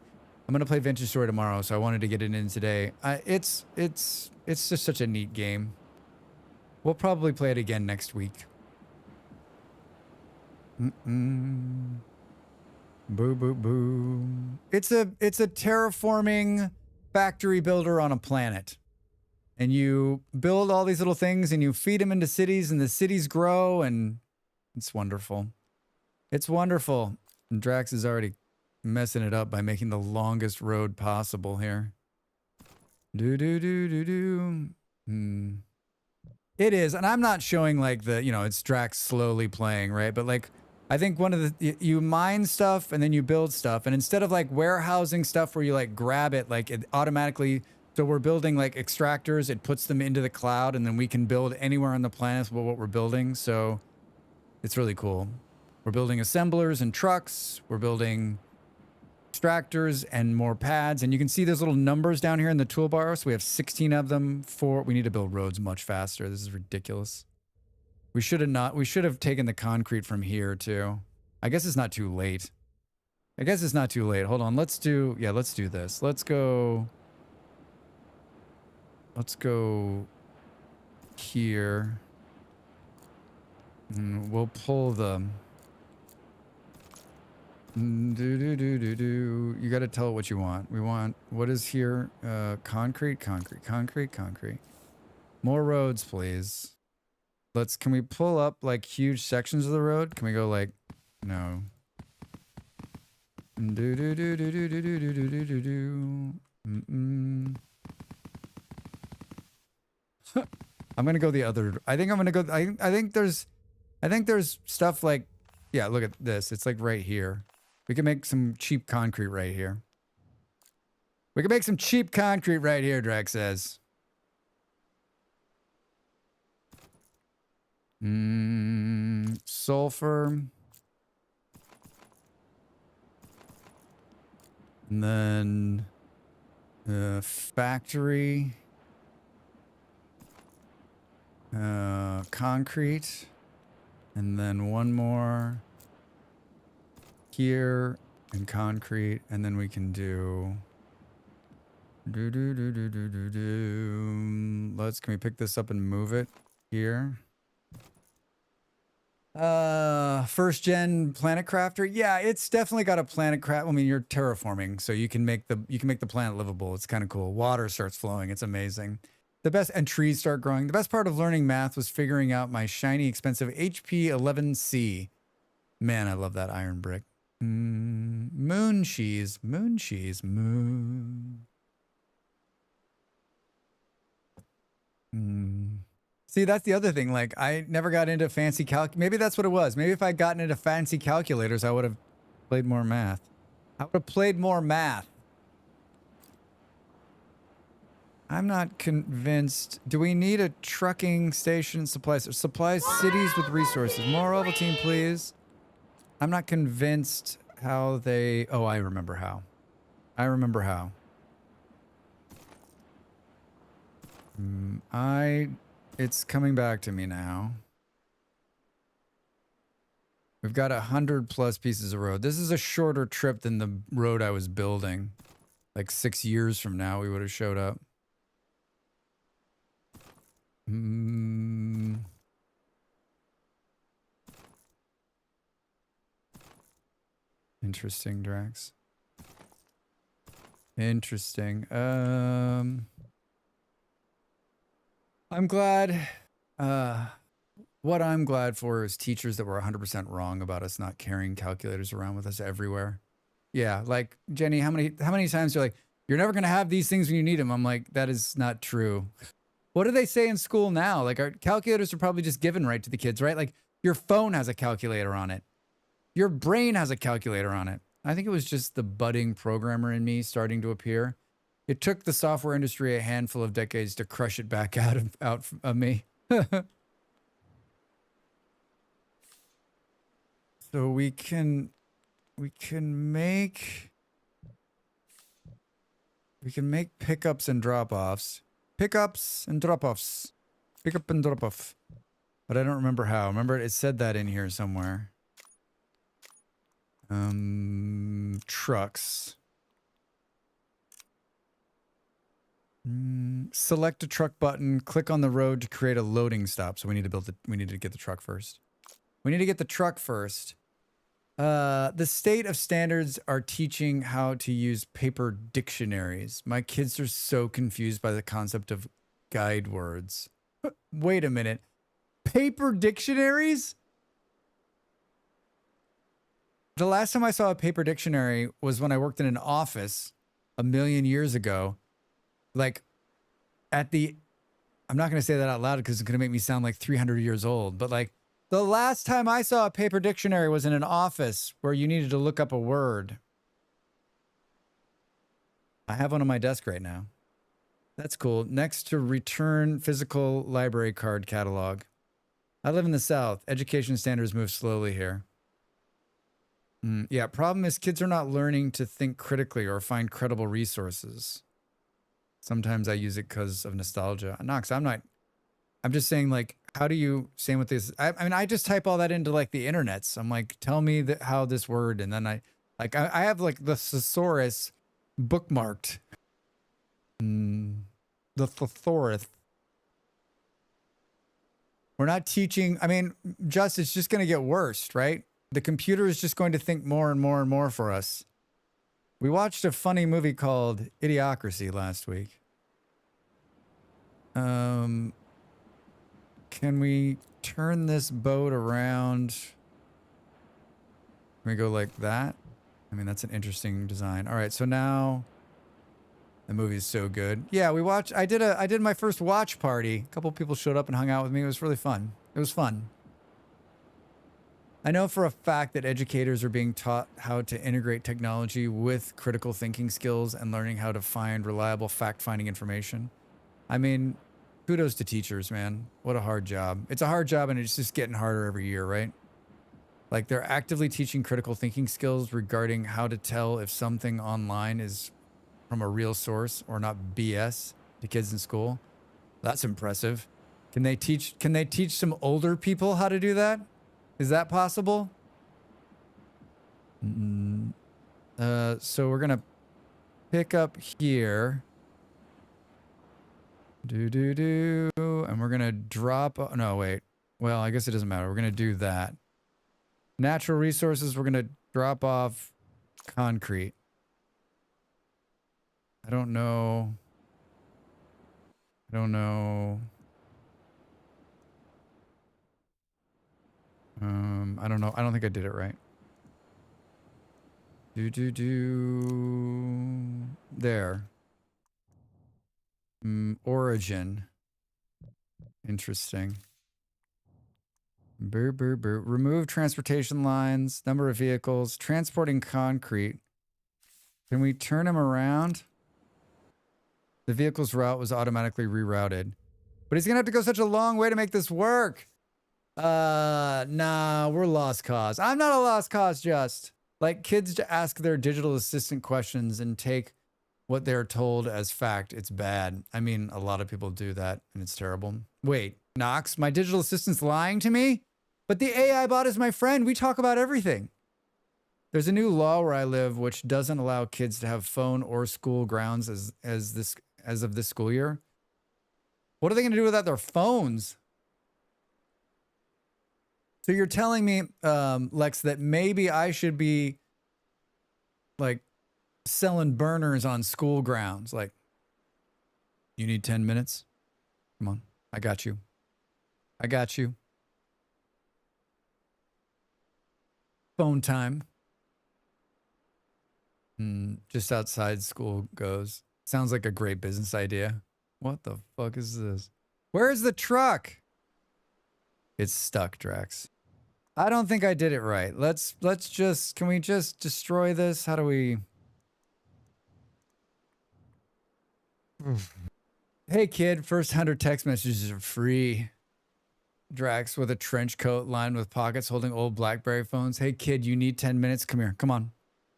I'm going to play Vintage Story tomorrow, so I wanted to get it in today. It's just such a neat game. We'll probably play it again next week. Boo. It's a terraforming factory builder on a planet. And you build all these little things and you feed them into cities, and the cities grow, and it's wonderful. It's wonderful. And Drax is already messing it up by making the longest road possible here. It is, and I'm not showing like the, it's Drax slowly playing, right? But like, I think one of the, you mine stuff and then you build stuff, and instead of like warehousing stuff where you like grab it, like it automatically, so we're building like extractors, it puts them into the cloud, and then we can build anywhere on the planet with what we're building. So it's really cool. We're building assemblers and trucks. We're building extractors and more pads. And you can see there's little numbers down here in the toolbar. So we have 16 of them. We need to build roads much faster. This is ridiculous. We should have taken the concrete from here too. I guess it's not too late. Hold on. Let's do this. Let's go here. And we'll pull the You got to tell it what you want. We want, what is here? Concrete. More roads, please. Can we pull up like huge sections of the road? Can we go like, no. I'm gonna go the other. I think I'm gonna go. I think there's stuff like, yeah. Look at this. It's like right here. We can make some cheap concrete right here. Drake says. Sulfur. And then factory. Concrete. And then one more here and concrete. And then we can do can we pick this up and move it here? First gen planet crafter. Yeah, it's definitely got a planet craft. I mean, you're terraforming, so you can make the planet livable. It's kind of cool. Water starts flowing. It's amazing. And trees start growing. The best part of learning math was figuring out my shiny, expensive HP 11C. Man, I love that iron brick. Moon cheese. See, that's the other thing. Like, I never got into fancy maybe that's what it was. Maybe if I'd gotten into fancy calculators, I would have played more math. I'm not convinced. Do we need a trucking station supplies cities with resources? More level team, please. I'm not convinced how they... Oh, I remember how. It's coming back to me now. We've got 100+ pieces of road. This is a shorter trip than the road I was building. Like 6 years from now, we would have showed up. Interesting, Drax. Interesting. I'm glad. What I'm glad for is teachers that were 100% wrong about us not carrying calculators around with us everywhere. Yeah, like Jenny, how many times you're like, you're never gonna have these things when you need them? I'm like, that is not true. What do they say in school now? Like, our calculators are probably just given right to the kids, right? Like, your phone has a calculator on it. Your brain has a calculator on it. I think it was just the budding programmer in me starting to appear. It took the software industry a handful of decades to crush it back out of me. So we can make pickups and drop-offs. Pick up and drop off. But I don't remember how. Remember, it said that in here somewhere. Trucks. Select a truck button. Click on the road to create a loading stop. So we need to get the truck first. The state of standards are teaching how to use paper dictionaries. My kids are so confused by the concept of guide words. Wait a minute. Paper dictionaries? The last time I saw a paper dictionary was when I worked in an office a million years ago. Like, I'm not going to say that out loud because it's going to make me sound like 300 years old, but like, the last time I saw a paper dictionary was in an office where you needed to look up a word. I have one on my desk right now. That's cool. Next to return physical library card catalog. I live in the South. Education standards move slowly here. Yeah, problem is kids are not learning to think critically or find credible resources. Sometimes I use it because of nostalgia. Nox, I'm just saying, like, how do you, same with this. I mean, I just type all that into like the internets. I'm like, tell me how this word, and then I have like the thesaurus bookmarked. The thesaurus. We're not teaching. I mean, it's just going to get worse, right? The computer is just going to think more and more and more for us. We watched a funny movie called Idiocracy last week. Can we turn this boat around? Can we go like that? I mean, that's an interesting design. All right, so now the movie's so good. Yeah, we watched. I did my first watch party. A couple people showed up and hung out with me. It was really fun. It was fun. I know for a fact that educators are being taught how to integrate technology with critical thinking skills and learning how to find reliable fact-finding information. I mean, kudos to teachers, man. What a hard job. It's a hard job, and it's just getting harder every year, right? Like, they're actively teaching critical thinking skills regarding how to tell if something online is from a real source or not BS to kids in school. That's impressive. Can they teach some older people how to do that? Is that possible? So we're gonna pick up here. And we're gonna drop. No, wait. Well, I guess it doesn't matter. We're gonna do that. Natural resources. We're gonna drop off concrete. I don't know. I don't know. I don't know. I don't think I did it right. There. Origin. Interesting. Remove transportation lines, number of vehicles, transporting concrete. Can we turn them around? The vehicle's route was automatically rerouted. But he's gonna have to go such a long way to make this work. Nah, we're lost cause. I'm not a lost cause, just. Like, kids to ask their digital assistant questions and take what they're told as fact. It's bad. I mean, a lot of people do that, and it's terrible. Wait, Knox, my digital assistant's lying to me? But the AI bot is my friend. We talk about everything. There's a new law where I live which doesn't allow kids to have phone or school grounds as of this school year. What are they going to do without their phones? So you're telling me, Lex, that maybe I should be like selling burners on school grounds. Like, you need 10 minutes? Come on. I got you. I got you. Phone time. Just outside school goes. Sounds like a great business idea. What the fuck is this? Where's the truck? It's stuck, Drax. I don't think I did it right. Let's just, can we just destroy this? How do we? Hey kid, first 100 text messages are free. Drax with a trench coat lined with pockets holding old BlackBerry phones. Hey kid, you need 10 minutes? Come here, come on.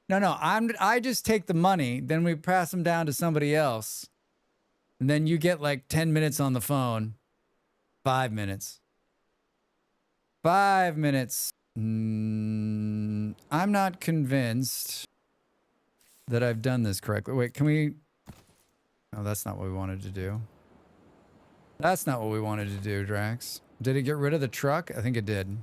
No, I just take the money, then we pass them down to somebody else. And then you get like 10 minutes on the phone. 5 minutes. 5 minutes. I'm not convinced that I've done this correctly. Wait, can we? Oh, that's not what we wanted to do. That's not what we wanted to do, Drax. Did it get rid of the truck? I think it did.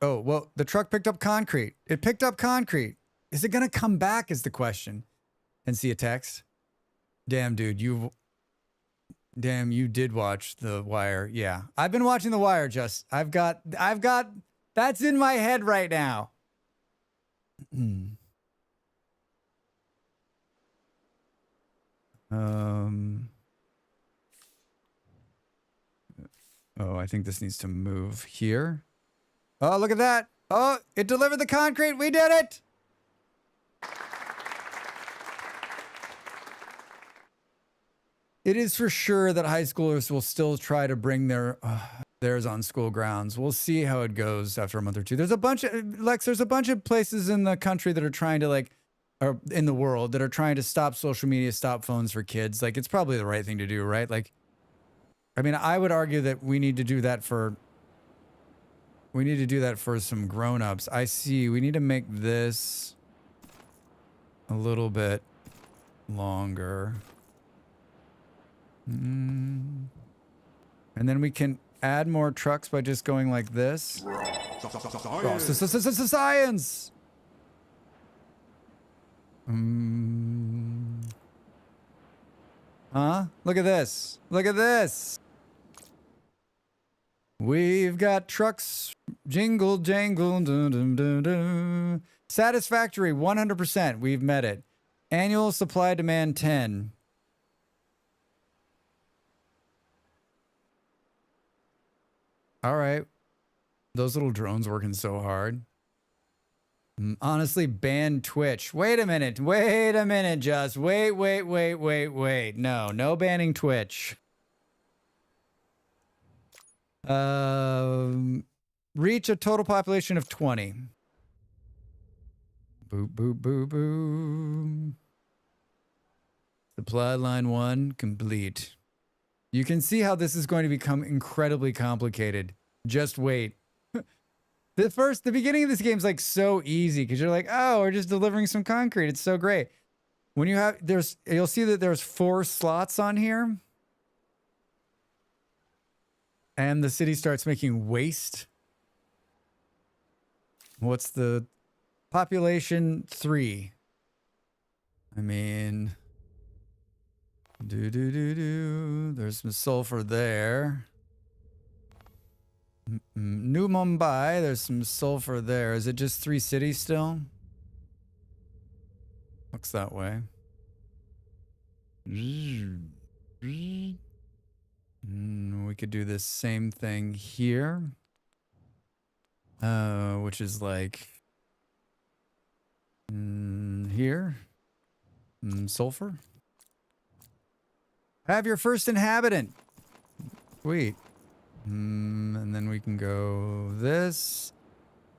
Well, the truck picked up concrete. It picked up concrete. Is it going to come back is the question. And see a text. Damn, dude, you did watch The Wire. Yeah. I've been watching The Wire, just. I've got, that's in my head right now. Oh, I think this needs to move here. Oh, look at that. Oh, it delivered the concrete. We did it. It is for sure that high schoolers will still try to bring theirs on school grounds. We'll see how it goes after a month or two. There's a bunch of Lex. There's a bunch of places in the country that are trying to or in the world that are trying to stop social media, stop phones for kids. Like, it's probably the right thing to do, right? Like, I mean, I would argue that we need to do that for some grown-ups. I see. We need to make this a little bit longer. And then we can add more trucks by just going like this. Oh, science! Huh? Look at this. Look at this. We've got trucks. Jingle, jangle. Dun, dun, dun, dun. Satisfactory, 100%. We've met it. Annual supply demand 10. All right. Those little drones working so hard. Honestly, ban Twitch. Wait a minute. Wait a minute, just. Wait. No banning Twitch. Reach a total population of 20. Boop, boop, boop, boop. Supply line 1 complete. You can see how this is going to become incredibly complicated. Just wait. The beginning of this game is like so easy because you're like, oh, we're just delivering some concrete. It's so great. When you have, you'll see that there's 4 slots on here. And the city starts making waste. What's the population? 3. I mean, there's some sulfur there. New Mumbai, there's some sulfur there. Is it just 3 cities still? Looks that way. We could do this same thing here. Which is like here. Sulfur. Have your first inhabitant. Sweet. And then we can go this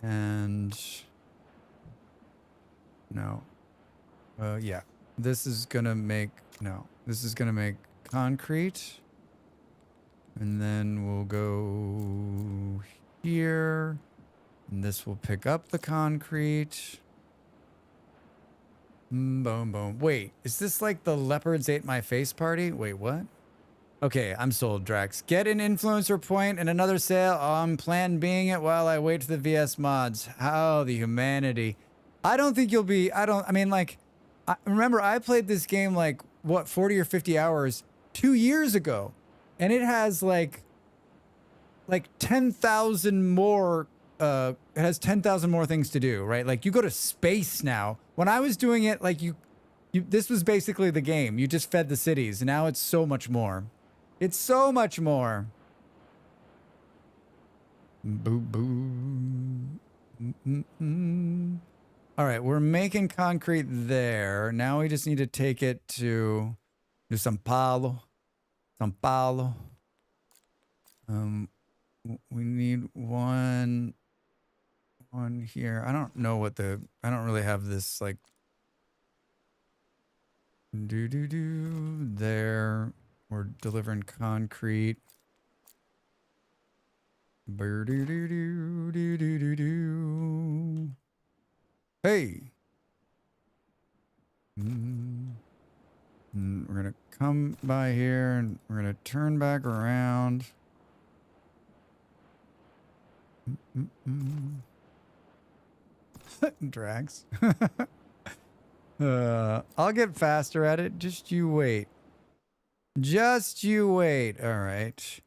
and no. Yeah. This is gonna make this is gonna make concrete. And then we'll go here. And this will pick up the concrete. Boom, boom. Wait, is this like the leopards ate my face party? Wait, what? Okay, I'm sold, Drax. Get an influencer point and another sale on plan being it while I wait for the VS mods. How the humanity. I don't think you'll be, remember I played this game like, what, 40 or 50 hours 2 years ago. And it has like 10,000 more, it has 10,000 more things to do, right? Like you go to space now. When I was doing it, like this was basically the game. You just fed the cities. Now it's so much more. It's so much more. Boo boo. All right, we're making concrete there. Now we just need to take it to São Paulo. São Paulo. We need one here. I don't know what I don't really have this like. There. We're delivering concrete. Hey. We're gonna come by here and we're gonna turn back around. Drax. I'll get faster at it. Just you wait. Just you wait. All right.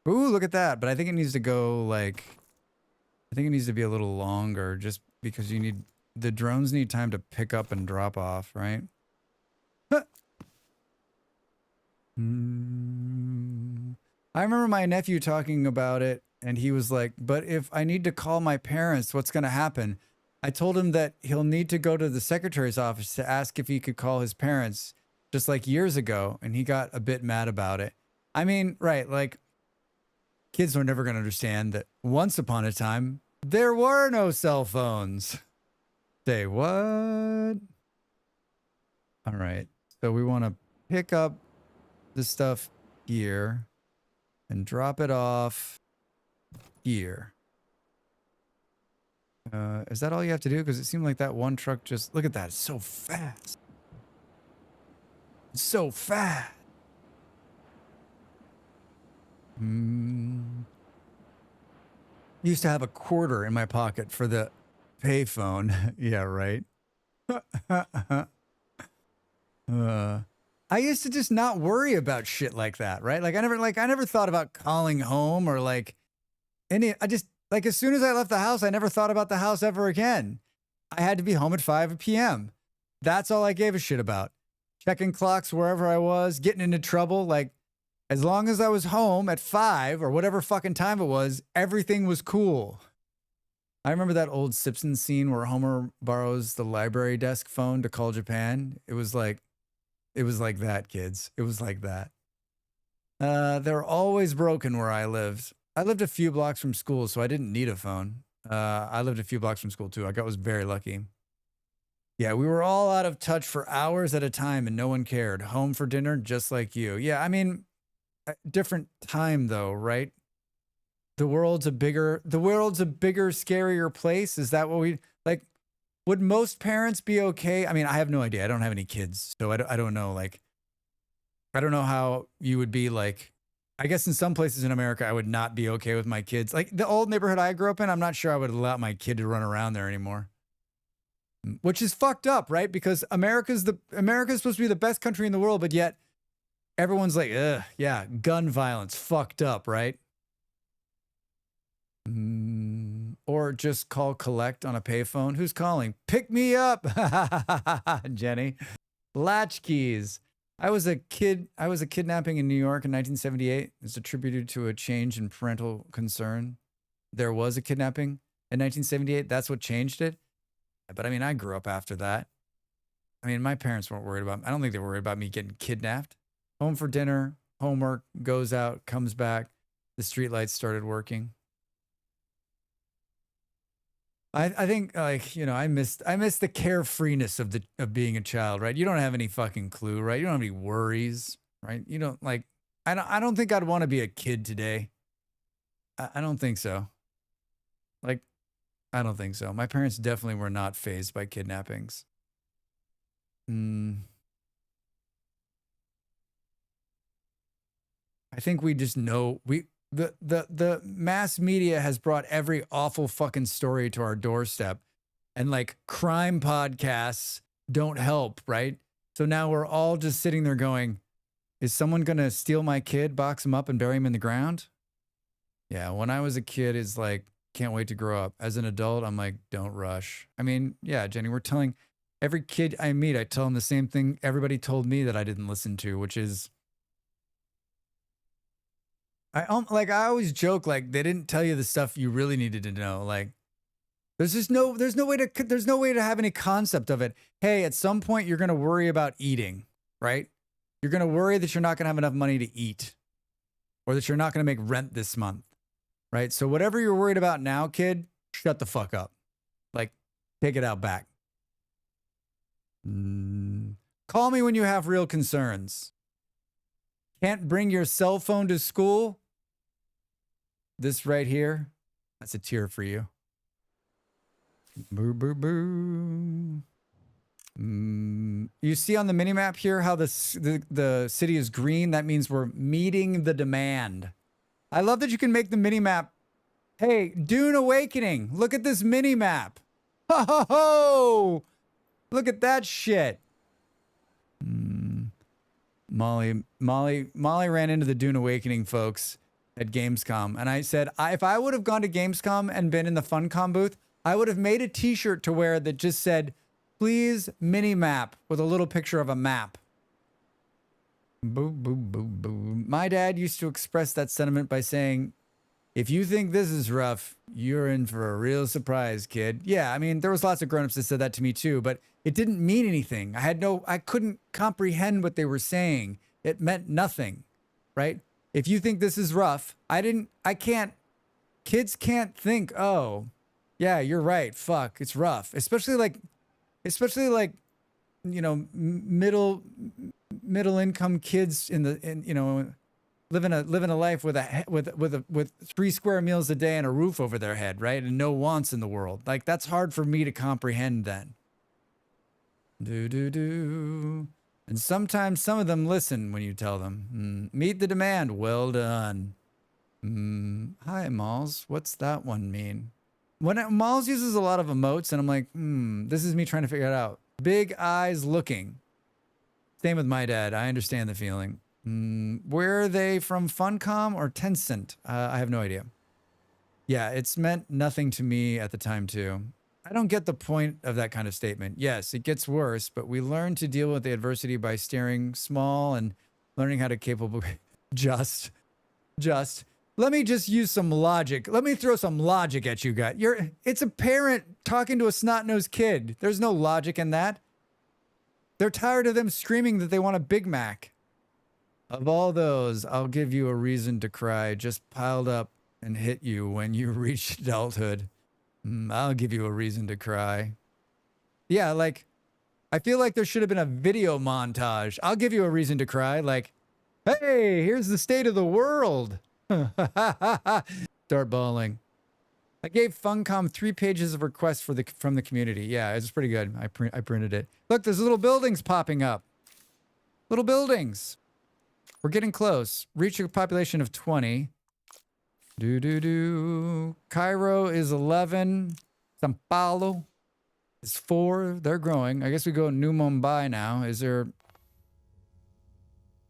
Ooh, look at that. But I think it needs to go like, I think it needs to be a little longer just because the drones need time to pick up and drop off, right? I remember my nephew talking about it And he was like, but if I need to call my parents, what's going to happen? I told him that he'll need to go to the secretary's office to ask if he could call his parents just like years ago. And he got a bit mad about it. I mean, right. Like kids are never going to understand that once upon a time, there were no cell phones. Say what? All right. So we want to pick up the stuff here and drop it off here. Is that all you have to do? Because it seemed like that one truck just... Look at that. It's so fast. It's so fast. Used to have a quarter in my pocket for the payphone. Yeah, right. I used to just not worry about shit like that, right? Like I never thought about calling home or like as soon as I left the house, I never thought about the house ever again. I had to be home at 5 p.m. That's all I gave a shit about. Checking clocks wherever I was, getting into trouble. Like as long as I was home at 5 or whatever fucking time it was, everything was cool. I remember that old Simpsons scene where Homer borrows the library desk phone to call Japan. It was like that, kids. It was like that. They're always broken where I lived. I lived a few blocks from school, so I didn't need a phone. I lived a few blocks from school, too. I was very lucky. Yeah, we were all out of touch for hours at a time, and no one cared. Home for dinner, just like you. Yeah, I mean, different time, though, right? The world's a bigger, scarier place. Is that what we... Like, would most parents be okay? I mean, I have no idea. I don't have any kids, so I don't know. Like, I don't know how you would be like... I guess in some places in America, I would not be okay with my kids. Like the old neighborhood I grew up in, I'm not sure I would allow my kid to run around there anymore. Which is fucked up, right? Because America's supposed to be the best country in the world, but yet everyone's like, ugh, yeah, gun violence, fucked up, right? Or just call collect on a payphone. Who's calling? Pick me up, Jenny. Latchkeys. I was a kidnapping in New York in 1978. It's attributed to a change in parental concern. There was a kidnapping in 1978. That's what changed it. But I mean, I grew up after that. I mean, my parents weren't worried about me. I don't think they were worried about me getting kidnapped. Home for dinner, homework, goes out, comes back. The streetlights started working. I think like, you know, I miss the carefreeness of being a child, right? You don't have any fucking clue, right? You don't have any worries, right? You don't like, I don't think I'd want to be a kid today. I don't think so. Like, I don't think so. My parents definitely were not fazed by kidnappings. I think we just know the mass media has brought every awful fucking story to our doorstep, and like crime podcasts don't help, right? So now we're all just sitting there going, is someone going to steal my kid, box him up and bury him in the ground? Yeah. When I was a kid, it's like, can't wait to grow up. As an adult, I'm like, don't rush. I mean, yeah, Jenny, we're telling every kid I meet, I tell them the same thing everybody told me that I didn't listen to, which is, I always joke, like they didn't tell you the stuff you really needed to know. Like there's no way to have any concept of it. Hey, at some point you're going to worry about eating, right? You're going to worry that you're not going to have enough money to eat, or that you're not going to make rent this month, right? So whatever you're worried about now, kid, shut the fuck up. Like take it out back. Call me when you have real concerns. Can't bring your cell phone to school? This right here, that's a tear for you. Boo, boo, boo. You see on the minimap here how the city is green? That means we're meeting the demand. I love that you can make the minimap. Hey, Dune Awakening, look at this minimap. Ho, ho, ho! Look at that shit. Molly ran into the Dune Awakening folks at Gamescom. And I said, if I would have gone to Gamescom and been in the Funcom booth, I would have made a t-shirt to wear that just said, please mini map, with a little picture of a map. Boo, boo, boo, boo. My dad used to express that sentiment by saying, if you think this is rough, you're in for a real surprise, kid. Yeah, I mean, there was lots of grown-ups that said that to me too, but it didn't mean anything. I couldn't comprehend what they were saying. It meant nothing, right? If you think this is rough, kids can't think, oh, yeah, you're right. Fuck, it's rough. Especially like, you know, middle income kids living a life with 3 square meals a day and a roof over their head, right? And no wants in the world. Like, that's hard for me to comprehend then. And sometimes some of them listen when you tell them. Meet the demand. Well done. Hi, Malls. What's that one mean? Malls uses a lot of emotes, and I'm like, this is me trying to figure it out. Big eyes looking. Same with my dad. I understand the feeling. Where are they from? Funcom or Tencent? I have no idea. Yeah, it's meant nothing to me at the time too. I don't get the point of that kind of statement. Yes, it gets worse, but we learn to deal with the adversity by staring small and learning how to capable. Just. Let me just use some logic. Let me throw some logic at you guys. It's a parent talking to a snot-nosed kid. There's no logic in that. They're tired of them screaming that they want a Big Mac. Of all those, I'll give you a reason to cry, just piled up and hit you when you reach adulthood. I'll give you a reason to cry. Yeah, like, I feel like there should have been a video montage. I'll give you a reason to cry. Like, hey, here's the state of the world. Start bawling. I gave Funcom 3 pages of requests from the community. Yeah, it's pretty good. I printed it. Look, there's little buildings popping up. Little buildings. We're getting close. Reach a population of 20. Cairo is 11. Sao Paulo is 4. They're growing. I guess we go New Mumbai now. Is there...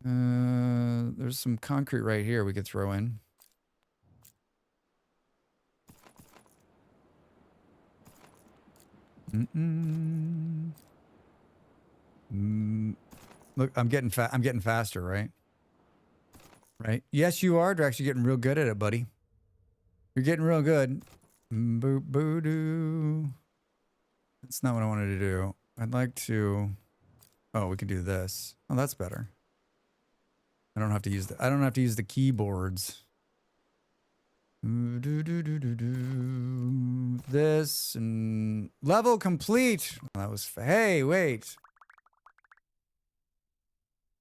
there's some concrete right here we could throw in. Look, I'm getting faster, right? Right? Yes, you are. You're actually getting real good at it, buddy. You're getting real good. Boo-boo-doo. That's not what I wanted to do. I'd like to... Oh, we can do this. Oh, that's better. I don't have to use the keyboards. This and level complete. That was hey, wait.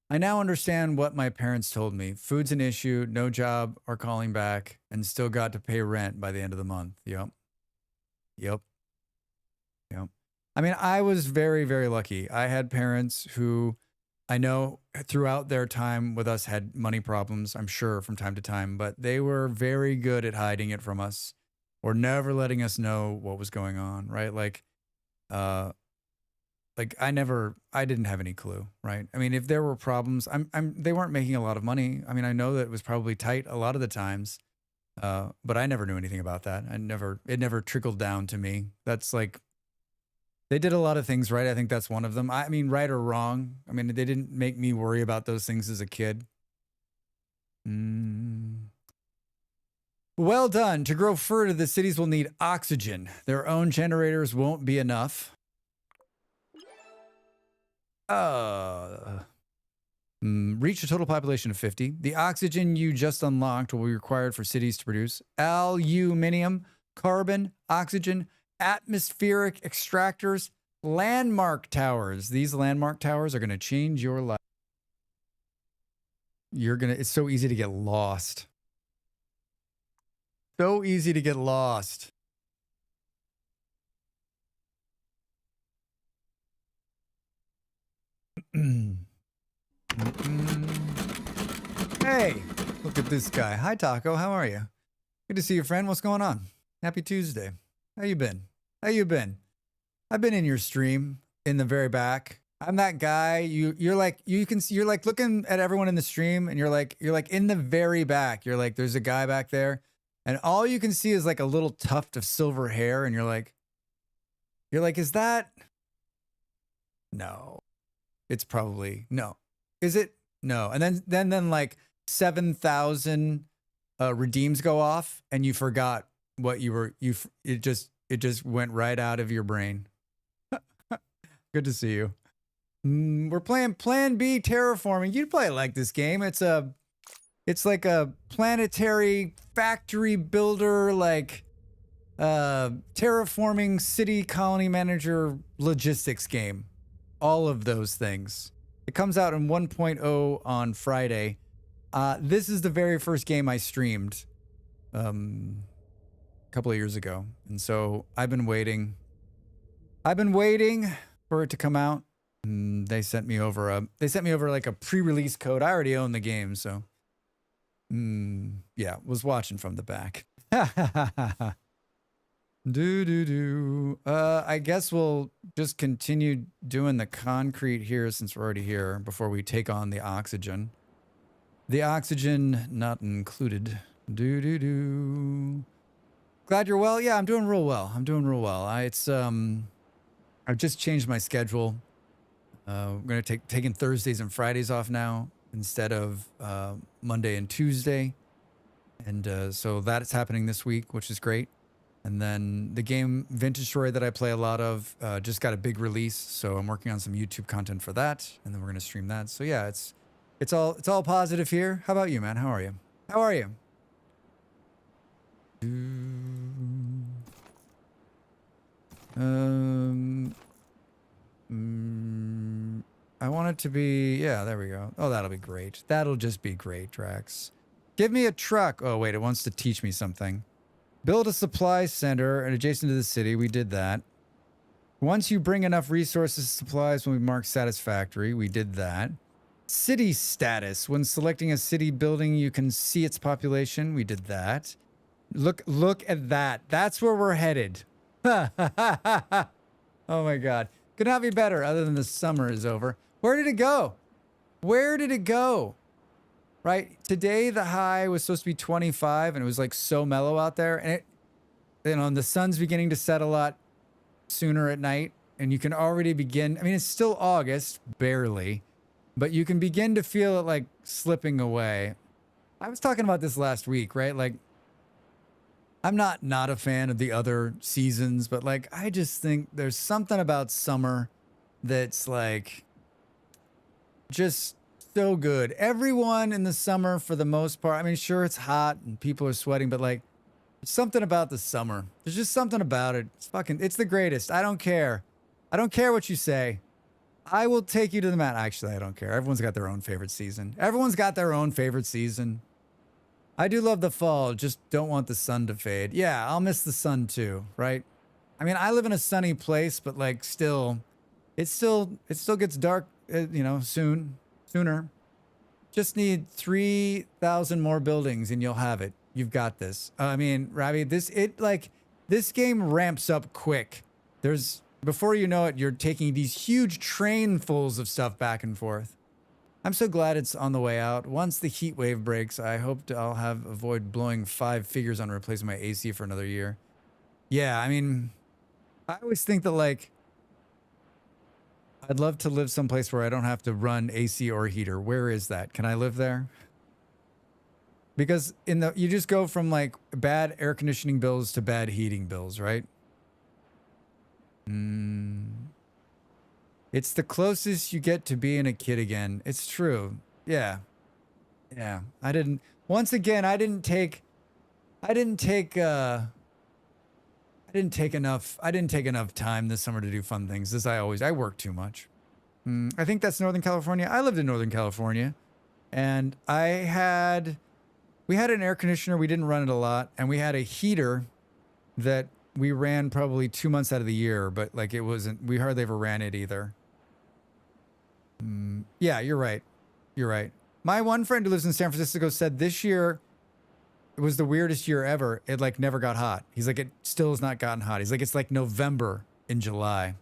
I now understand what my parents told me. Food's an issue, no job or calling back, and still got to pay rent by the end of the month. Yep. I mean, I was very, very lucky. I had parents who I know throughout their time with us had money problems, I'm sure, from time to time, but they were very good at hiding it from us or never letting us know what was going on, right? Like I didn't have any clue, right? I mean, if there were problems, they weren't making a lot of money. I mean, I know that it was probably tight a lot of the times, but I never knew anything about that. It never trickled down to me. That's like, they did a lot of things right. I think that's one of them. I mean, right or wrong. I mean, they didn't make me worry about those things as a kid. Well done. To grow further, the cities will need oxygen. Their own generators won't be enough. Reach a total population of 50. The oxygen you just unlocked will be required for cities to produce aluminium, carbon, oxygen, atmospheric extractors, landmark towers. These landmark towers are going to change your life. It's so easy to get lost. So easy to get lost. Hey, look at this guy. Hi, Taco. How are you? Good to see you, friend. What's going on? Happy Tuesday. How you been? I've been in your stream in the very back. I'm that guy. You're like looking at everyone in the stream, and you're like in the very back. You're like, there's a guy back there, and all you can see is like a little tuft of silver hair, and you're like, is that? No. It's probably no. Is it? No. And then like 7,000 redeems go off and you forgot what you were, it just went right out of your brain. Good to see you. We're playing Plan B terraforming. You'd probably like this game. It's like a planetary factory builder, like terraforming city colony manager logistics game. All of those things. It comes out in 1.0 on Friday. This is the very first game I streamed a couple of years ago. And so I've been waiting. For it to come out. They sent me over like a pre-release code. I already own the game, so yeah, was watching from the back. I guess we'll just continue doing the concrete here since we're already here before we take on the oxygen. The oxygen not included. Glad you're well. Yeah, I'm doing real well. I've just changed my schedule. We're going to taking Thursdays and Fridays off now instead of Monday and Tuesday. And so that's happening this week, which is great. And then the game Vintage Story that I play a lot of just got a big release. So I'm working on some YouTube content for that. And then we're going to stream that. So yeah, it's all positive here. How about you, man? How are you? I want it to be, yeah, there we go. Oh, that'll be great. That'll just be great, Drax. Give me a truck. Oh, wait, it wants to teach me something. Build a supply center and adjacent to the city. We did that. Once you bring enough resources, supplies will be marked satisfactory. We did that. City status. When selecting a city building, you can see its population. We did that. Look at that. That's where we're headed. Oh my God. Could not be better other than the summer is over. Where did it go? Right? Today, the high was supposed to be 25 and it was like so mellow out there. And the sun's beginning to set a lot sooner at night. And you can already begin. I mean, it's still August, barely. But you can begin to feel it like slipping away. I was talking about this last week, right? Like, I'm not a fan of the other seasons, but like, I just think there's something about summer that's like just so good. Everyone in the summer, for the most part, I mean, sure, it's hot and people are sweating, but like, something about the summer. There's just something about it. It's the greatest. I don't care. I don't care what you say. I will take you to the mat. Actually, I don't care. Everyone's got their own favorite season. I do love the fall, just don't want the sun to fade. Yeah, I'll miss the sun too, right? I mean, I live in a sunny place, but like it still gets dark, sooner. Just need 3,000 more buildings and you'll have it. You've got this. I mean, Ravi, this game ramps up quick. Before you know it, you're taking these huge trainfuls of stuff back and forth. I'm so glad it's on the way out. Once the heat wave breaks, I hope I'll avoid blowing 5 figures on replacing my AC for another year. Yeah, I mean, I always think that like, I'd love to live someplace where I don't have to run AC or heater. Where is that? Can I live there? Because you just go from like bad air conditioning bills to bad heating bills, right? It's the closest you get to being a kid again. It's true. Yeah. I didn't take enough time this summer to do fun things. I work too much. I think that's Northern California. I lived in Northern California and we had an air conditioner. We didn't run it a lot. And we had a heater that we ran probably 2 months out of the year, but like we hardly ever ran it either. Yeah, you're right. My one friend who lives in San Francisco said this year it was the weirdest year ever. It like never got hot. He's like, it still has not gotten hot. He's like, it's like November in July.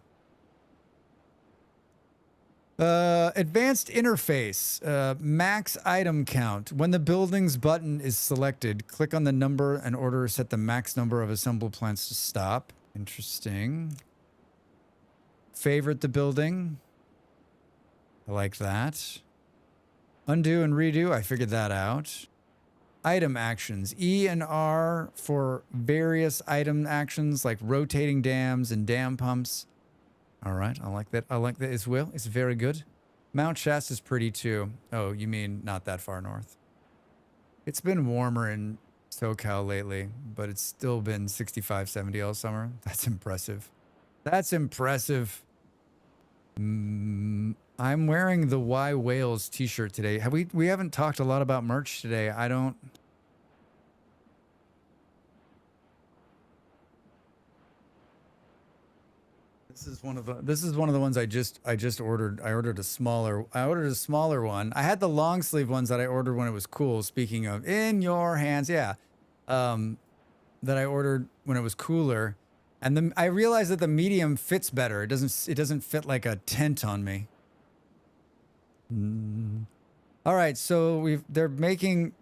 Advanced interface, max item count. When the buildings button is selected, click on the number and order set the max number of assembled plants to stop. Interesting. Favorite the building. I like that. Undo and redo. I figured that out. Item actions. E and R for various item actions like rotating dams and dam pumps. All right, I like that. I like that as well. It's very good. Mount Shasta is pretty too. Oh, you mean not that far north. It's been warmer in SoCal lately, but it's still been 65, 70 all summer. That's impressive. That's impressive. I'm wearing the Why Whales t-shirt today. We haven't talked a lot about merch today. I don't. This is one of the ones I just ordered. I ordered a smaller one. I had the long sleeve ones that I ordered when it was cool. Speaking of in your hands, yeah. That I ordered when it was cooler. And then I realized that the medium fits better. It doesn't fit like a tent on me. All right, so they're making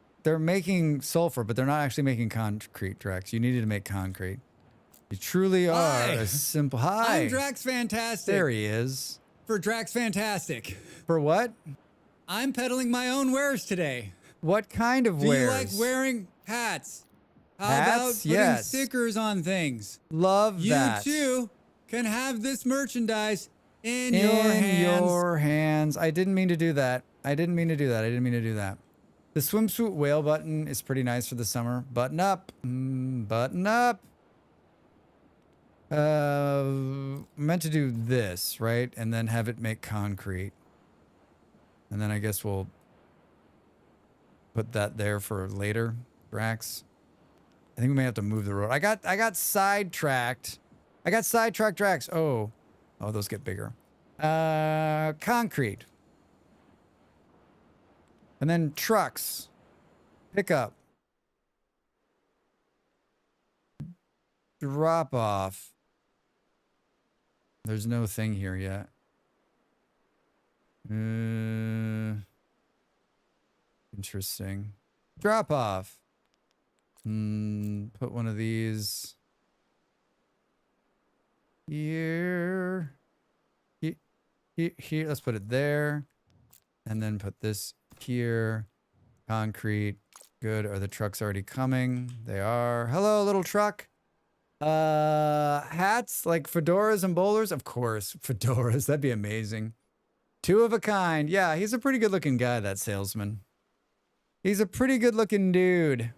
sulfur, but they're not actually making concrete, Drax. You needed to make concrete. You truly are a simple. Hi. I'm Drax Fantastic. There he is. For Drax Fantastic. For what? I'm peddling my own wares today. What kind of Do wares? you like wearing hats? How about Hats? putting Yes. stickers on things? Love that. You too can have this merchandise in your hands. I didn't mean to do that. I didn't mean to do that. The swimsuit whale button is pretty nice for the summer. Button up. Button up. Meant to do this, right? And then have it make concrete. And then I guess we'll put that there for later, Drax. I think we may have to move the road. I got sidetracked. I got sidetracked, Drax. Oh, those get bigger. Concrete. And then trucks. Pickup. Drop off. There's no thing here yet. Interesting. Drop off. Put one of these here. Here. Let's put it there. And then put this here. Concrete. Good. Are the trucks already coming? They are. Hello, little truck. Hats like fedoras and bowlers? Of course, fedoras. That'd be amazing. Two of a kind. Yeah, he's a pretty good looking guy, that salesman. He's a pretty good looking dude.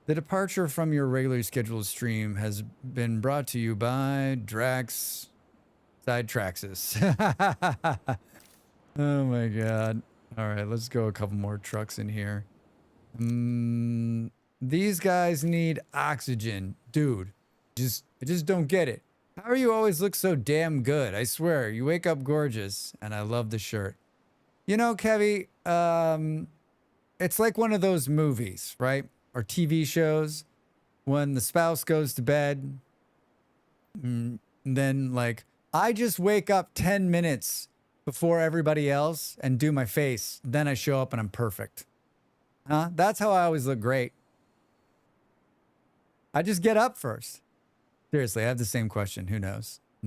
The departure from your regularly scheduled stream has been brought to you by Drax Sidetraxis. Oh my god. All right, let's go a couple more trucks in here. These guys need oxygen. Dude, I just don't get it. How are you always look so damn good? I swear, you wake up gorgeous, and I love the shirt. You know, Kevy, it's like one of those movies, right? Or TV shows when the spouse goes to bed. And then, like, I just wake up 10 minutes before everybody else and do my face. Then I show up and I'm perfect. Huh? That's how I always look great. I just get up first. Seriously, I have the same question. Who knows? I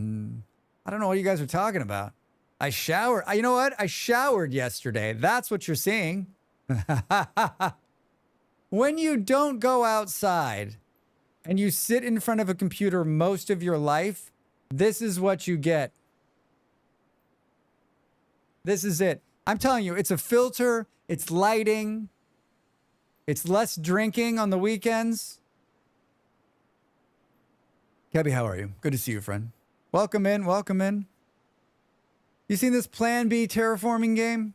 don't know what you guys are talking about. I showered. You know what? I showered yesterday. That's what you're seeing. When you don't go outside and you sit in front of a computer most of your life, this is what you get. This is it. I'm telling you, it's a filter. It's lighting. It's less drinking on the weekends. Kebby, how are you? Good to see you, friend. Welcome in. Welcome in. You seen this Plan B terraforming game?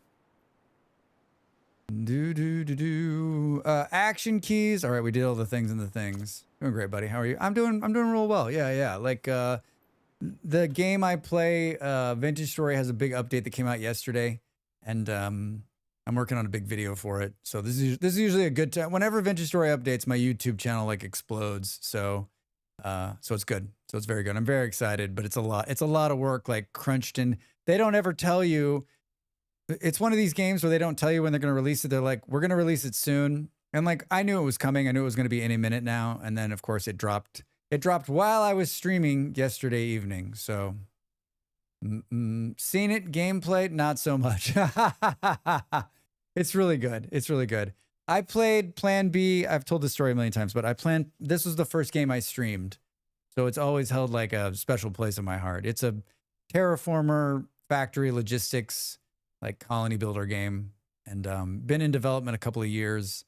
Action keys. All right, we did all the things and the things. Doing great, buddy. How are you? I'm doing real well. Yeah. Like the game I play, Vintage Story has a big update that came out yesterday, and I'm working on a big video for it. So this is usually a good time. Whenever Vintage Story updates, my YouTube channel like explodes. So it's good. So it's very good. I'm very excited, but it's a lot. It's a lot of work, like crunched in. They don't ever tell you. It's one of these games where they don't tell you when they're going to release it. They're like, we're going to release it soon. And like, I knew it was coming. I knew it was going to be any minute now. And then of course it dropped. It dropped while I was streaming yesterday evening. So seen it, gameplay, not so much. It's really good. It's really good. I played Plan B. I've told this story a million times, but this was the first game I streamed. So it's always held like a special place in my heart. It's a terraformer factory logistics, like colony builder game, and been in development a couple of years.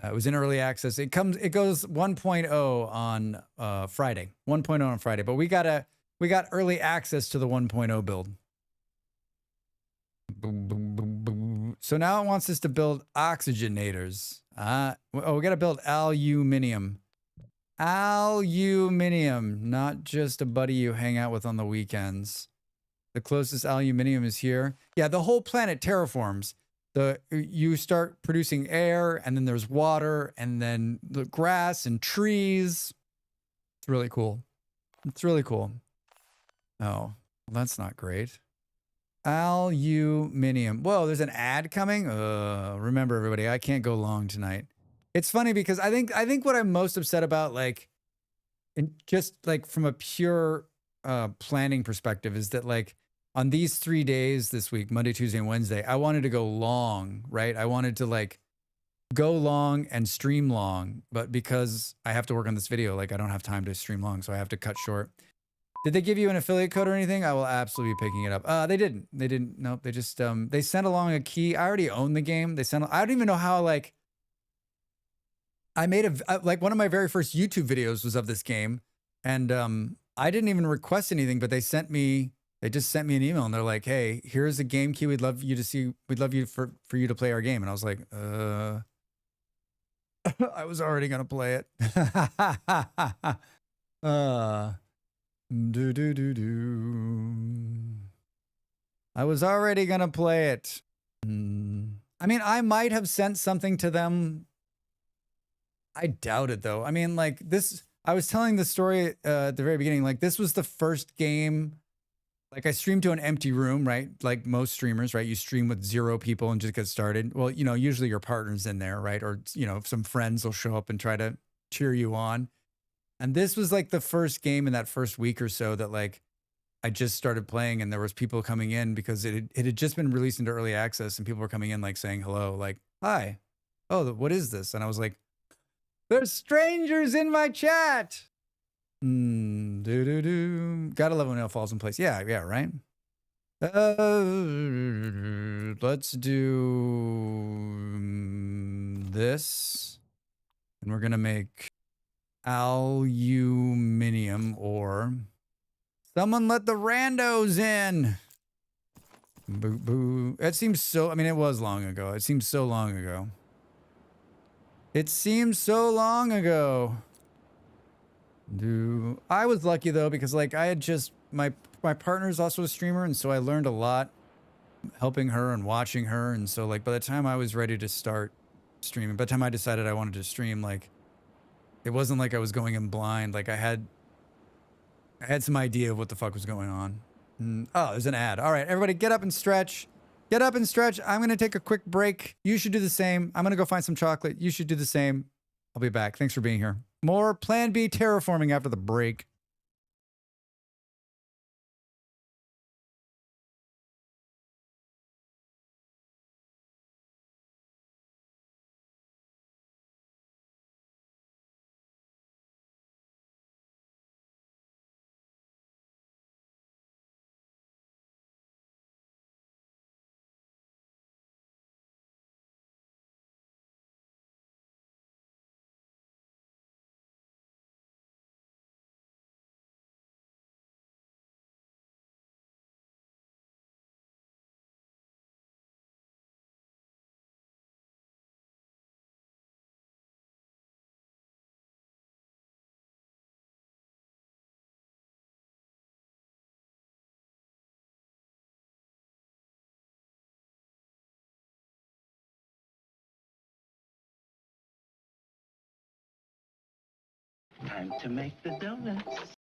It was in early access. It goes 1.0 on Friday, 1.0 on Friday, but we got early access to the 1.0 build. So now it wants us to build oxygenators. We got to build aluminium. Aluminium, not just a buddy you hang out with on the weekends. The closest aluminium is here. Yeah, the whole planet terraforms. You start producing air, and then there's water, and then the grass and trees. It's really cool. It's really cool. Oh, well, that's not great. Aluminium. Whoa, there's an ad coming. Remember, everybody, I can't go long tonight. It's funny because I think what I'm most upset about, like, just like from a pure planning perspective, is that like on these 3 days this week, Monday, Tuesday, and Wednesday, I wanted to go long, right? I wanted to like go long and stream long, but because I have to work on this video, like I don't have time to stream long, so I have to cut short. Did they give you an affiliate code or anything? I will absolutely be picking it up. They didn't. Nope. They just, they sent along a key. I already own the game. I don't even know how, like, I made like one of my very first YouTube videos was of this game. And I didn't even request anything, but they just sent me an email and they're like, hey, here's a game key. We'd love you for you to play our game. And I was like, I was already going to play it. I was already going to play it. I mean, I might have sent something to them. I doubt it, though. I mean, like this, I was telling the story at the very beginning. Like, this was the first game. Like, I streamed to an empty room, right? Like most streamers, right? You stream with 0 people and just get started. Well, you know, usually your partner's in there, right? Or, you know, some friends will show up and try to cheer you on. And this was like the first game in that first week or so that like I just started playing, and there was people coming in because it had just been released into early access, and people were coming in like saying hello, like, hi, oh, what is this? And I was like, there's strangers in my chat. Gotta love when it all falls in place. Yeah, right. Let's do this, and we're gonna make aluminium ore. Someone let the randos in. Boo boo. It seems so, I mean, it was long ago. It seems so long ago. It seems so long ago. I was lucky though, because like I had just, my partner's also a streamer, and so I learned a lot helping her and watching her. And so like by the time I was ready to start streaming, by the time I decided I wanted to stream, like it wasn't like I was going in blind. Like I had some idea of what the fuck was going on. Oh, there's an ad. All right, everybody get up and stretch. Get up and stretch. I'm going to take a quick break. You should do the same. I'm going to go find some chocolate. You should do the same. I'll be back. Thanks for being here. More Plan B terraforming after the break. Time to make the donuts.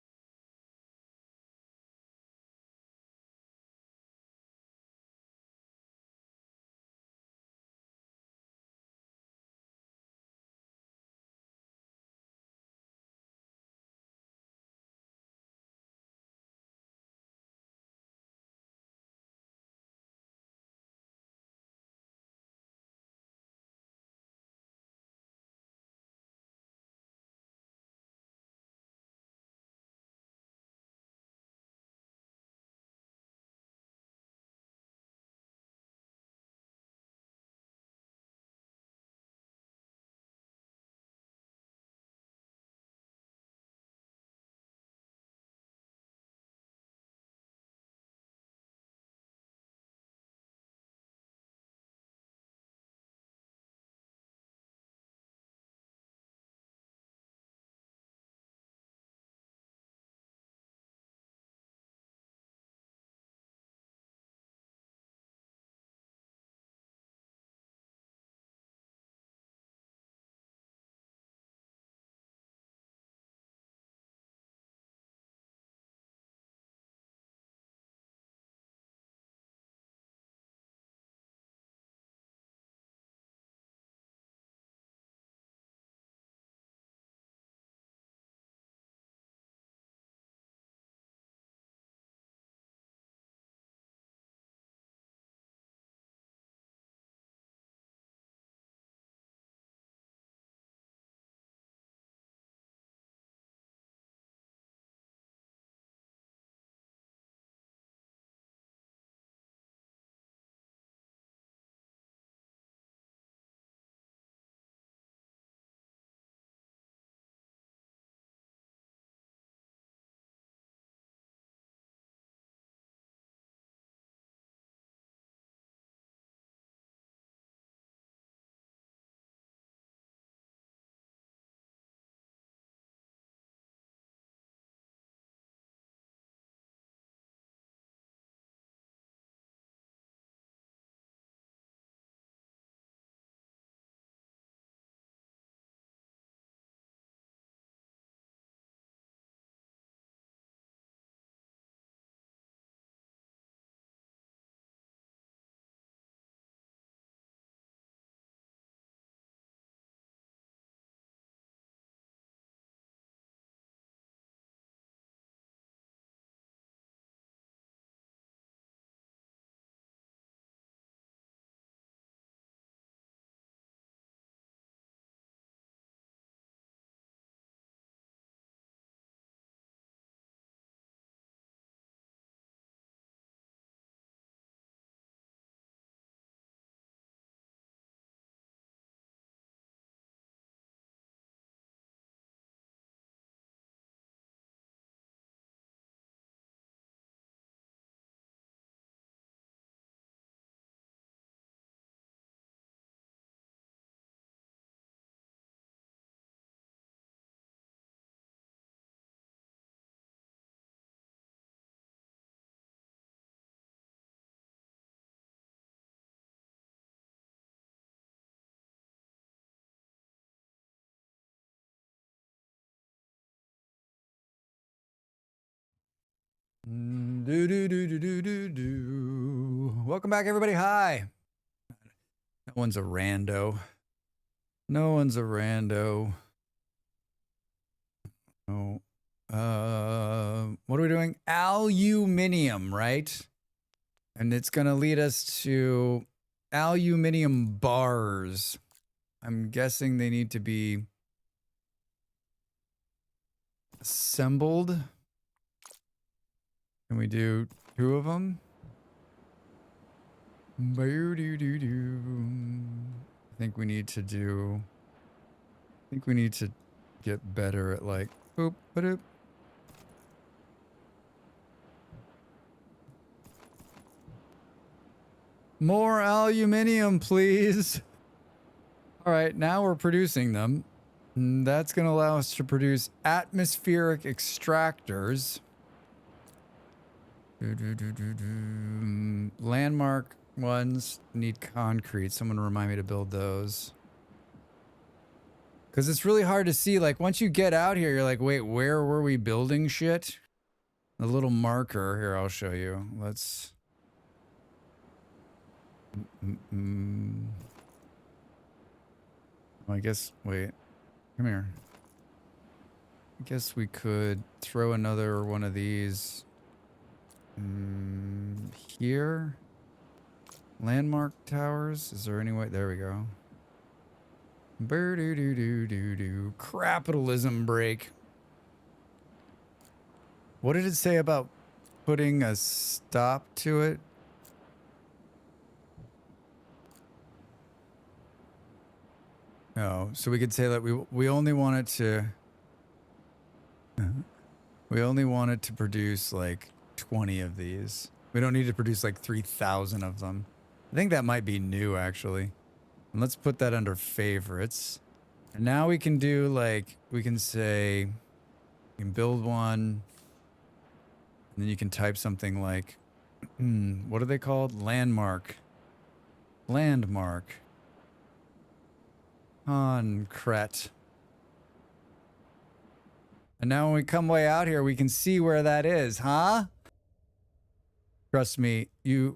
Do do do do do do do. Welcome back, everybody. Hi. No one's a rando. No one's a rando. Oh. What are we doing? Aluminium, right? And it's gonna lead us to aluminium bars. I'm guessing they need to be assembled. Can we do 2 of them? I think we need to do. I think we need to get better at like. Boop, ba-doop. More aluminium, please. All right, now we're producing them. That's going to allow us to produce atmospheric extractors. Landmark ones need concrete. Someone remind me to build those. Because it's really hard to see. Like, once you get out here, you're like, wait, where were we building shit? A little marker. Here, I'll show you. Let's... I guess, wait. Come here. I guess we could throw another one of these here. Landmark towers. Is there any way? There we go. Boo-doo-doo-doo-doo-doo. Capitalism break. What did it say about putting a stop to it? Oh, so we could say that we only want it to produce like 20 of these. We don't need to produce like 3,000 of them. I think that might be new actually. And let's put that under favorites. And now we can do like, we can say, you can build one. And then you can type something like, what are they called? Landmark. Landmark. Concrete. And now when we come way out here, we can see where that is, huh? Trust me,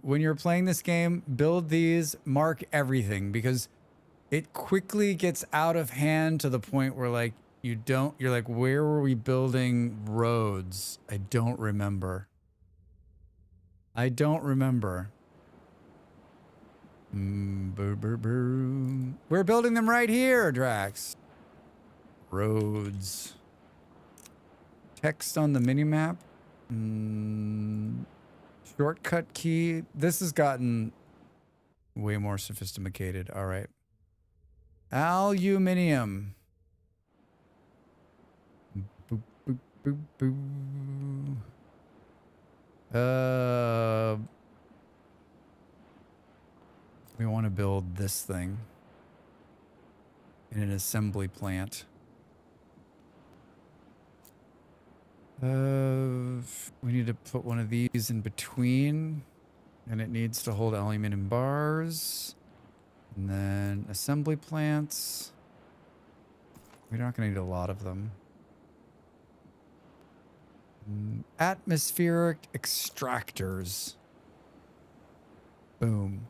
when you're playing this game, build these, mark everything, because it quickly gets out of hand to the point where like you're like, where were we building roads? I don't remember. I don't remember. We're building them right here, Drax. Roads. Text on the minimap. Shortcut key. This has gotten way more sophisticated. All right. Aluminium. Boop, boop, boop, boop. We want to build this thing in an assembly plant. We need to put one of these in between, and it needs to hold aluminum bars. And then assembly plants. We're not going to need a lot of them. Atmospheric extractors. Boom.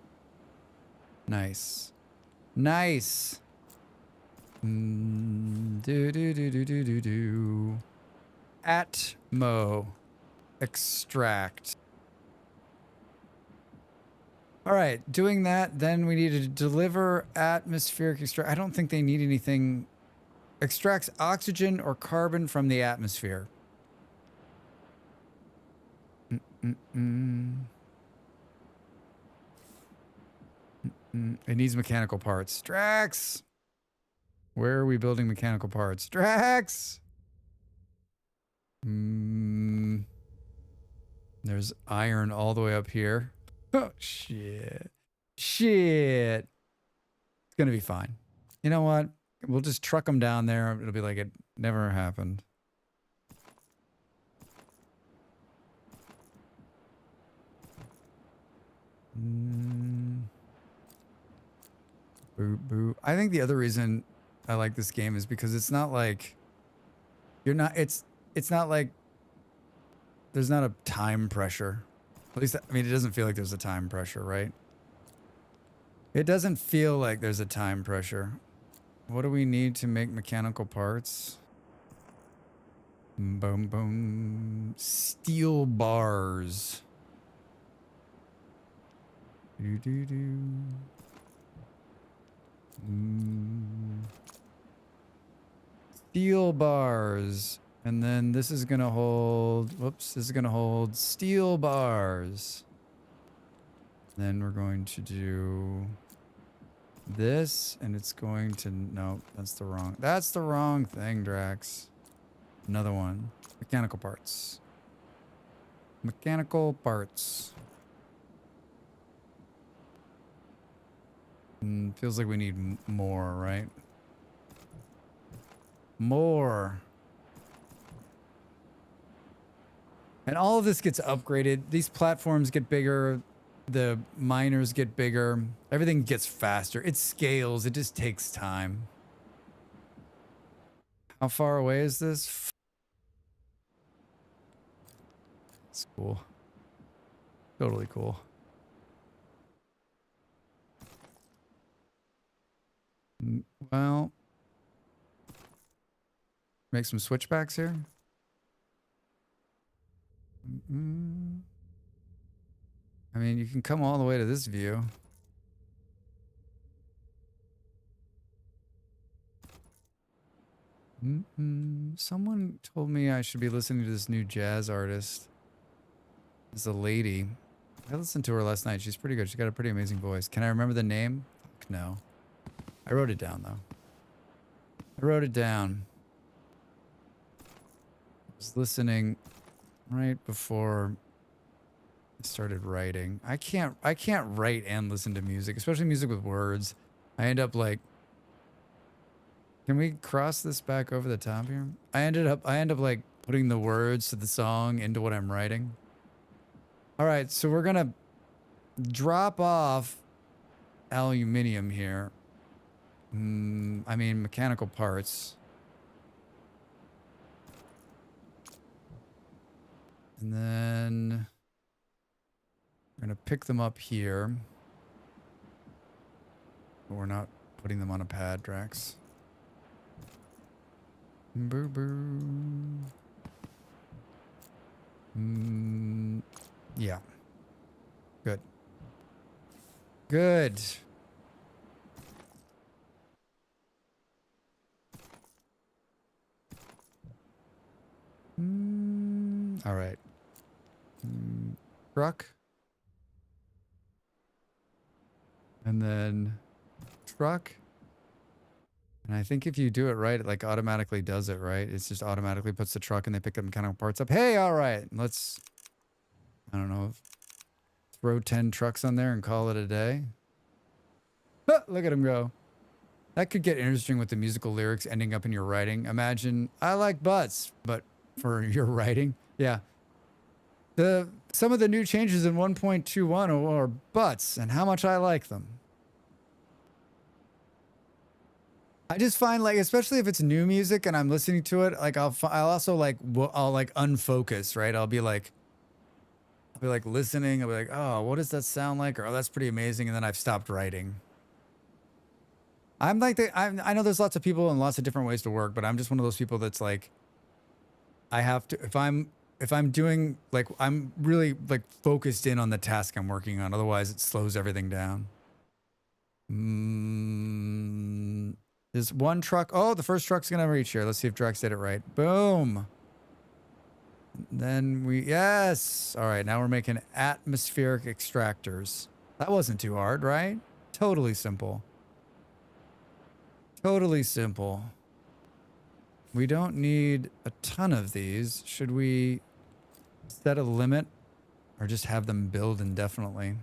Nice. Nice. Atmo. Extract. All right, doing that, then we need to deliver atmospheric extract. I don't think they need anything. Extracts oxygen or carbon from the atmosphere. It needs mechanical parts. Drax! Where are we building mechanical parts? Drax! There's iron all the way up here. Oh, shit. Shit. It's gonna be fine. You know what? We'll just truck them down there. It'll be like it never happened. Boo, boo. I think the other reason I like this game is because it's not like... It's not like a time pressure. At least, I mean, it doesn't feel like there's a time pressure, right? It doesn't feel like there's a time pressure. What do we need to make mechanical parts? Boom, boom. Steel bars. Do. Steel bars. And then this is going to hold, whoops, this is going to hold steel bars. Then we're going to do this, and it's going to, no, that's the wrong thing, Drax. Another one. Mechanical parts. Mechanical parts. Feels like we need more, right? More. And all of this gets upgraded. These platforms get bigger. The miners get bigger. Everything gets faster. It scales. It just takes time. How far away is this? It's cool. Totally cool. Well, make some switchbacks here. I mean, you can come all the way to this view. Someone told me I should be listening to this new jazz artist. It's a lady. I listened to her last night. She's pretty good. She's got a pretty amazing voice. Can I remember the name? Fuck no. I wrote it down, though. I wrote it down. I was listening right before I started writing. I can't write and listen to music, especially music with words. I end up like, can we cross this back over the top here? I end up like putting the words to the song into what I'm writing. All right, so we're gonna drop off aluminium here. I mean mechanical parts. And then we're going to pick them up here. But we're not putting them on a pad, Drax. Boo boo. Yeah. Good. Good. All right. Truck. And then truck. And I think if you do it right, it like automatically does it, right? It's just automatically puts the truck and they pick up mechanical parts up. Hey, all right. Let's, I don't know, throw 10 trucks on there and call it a day. Ah, look at him go. That could get interesting with the musical lyrics ending up in your writing. Imagine, I like butts, but for your writing, yeah. Some of the new changes in 1.21 are butts and how much I like them. I just find like, especially if it's new music and I'm listening to it, like I'll also like, I'll like unfocus, right? I'll be like listening. I'll be like, oh, what does that sound like? Or, oh, that's pretty amazing. And then I've stopped writing. I'm like, I know there's lots of people and lots of different ways to work, but I'm just one of those people that's like, I have to, if I'm doing like, I'm really like focused in on the task I'm working on. Otherwise it slows everything down. There's one truck. Oh, the first truck's going to reach here. Let's see if Drax did it right. Boom. Then yes. All right. Now we're making atmospheric extractors. That wasn't too hard, right? Totally simple. Totally simple. We don't need a ton of these. Should we set a limit or just have them build indefinitely?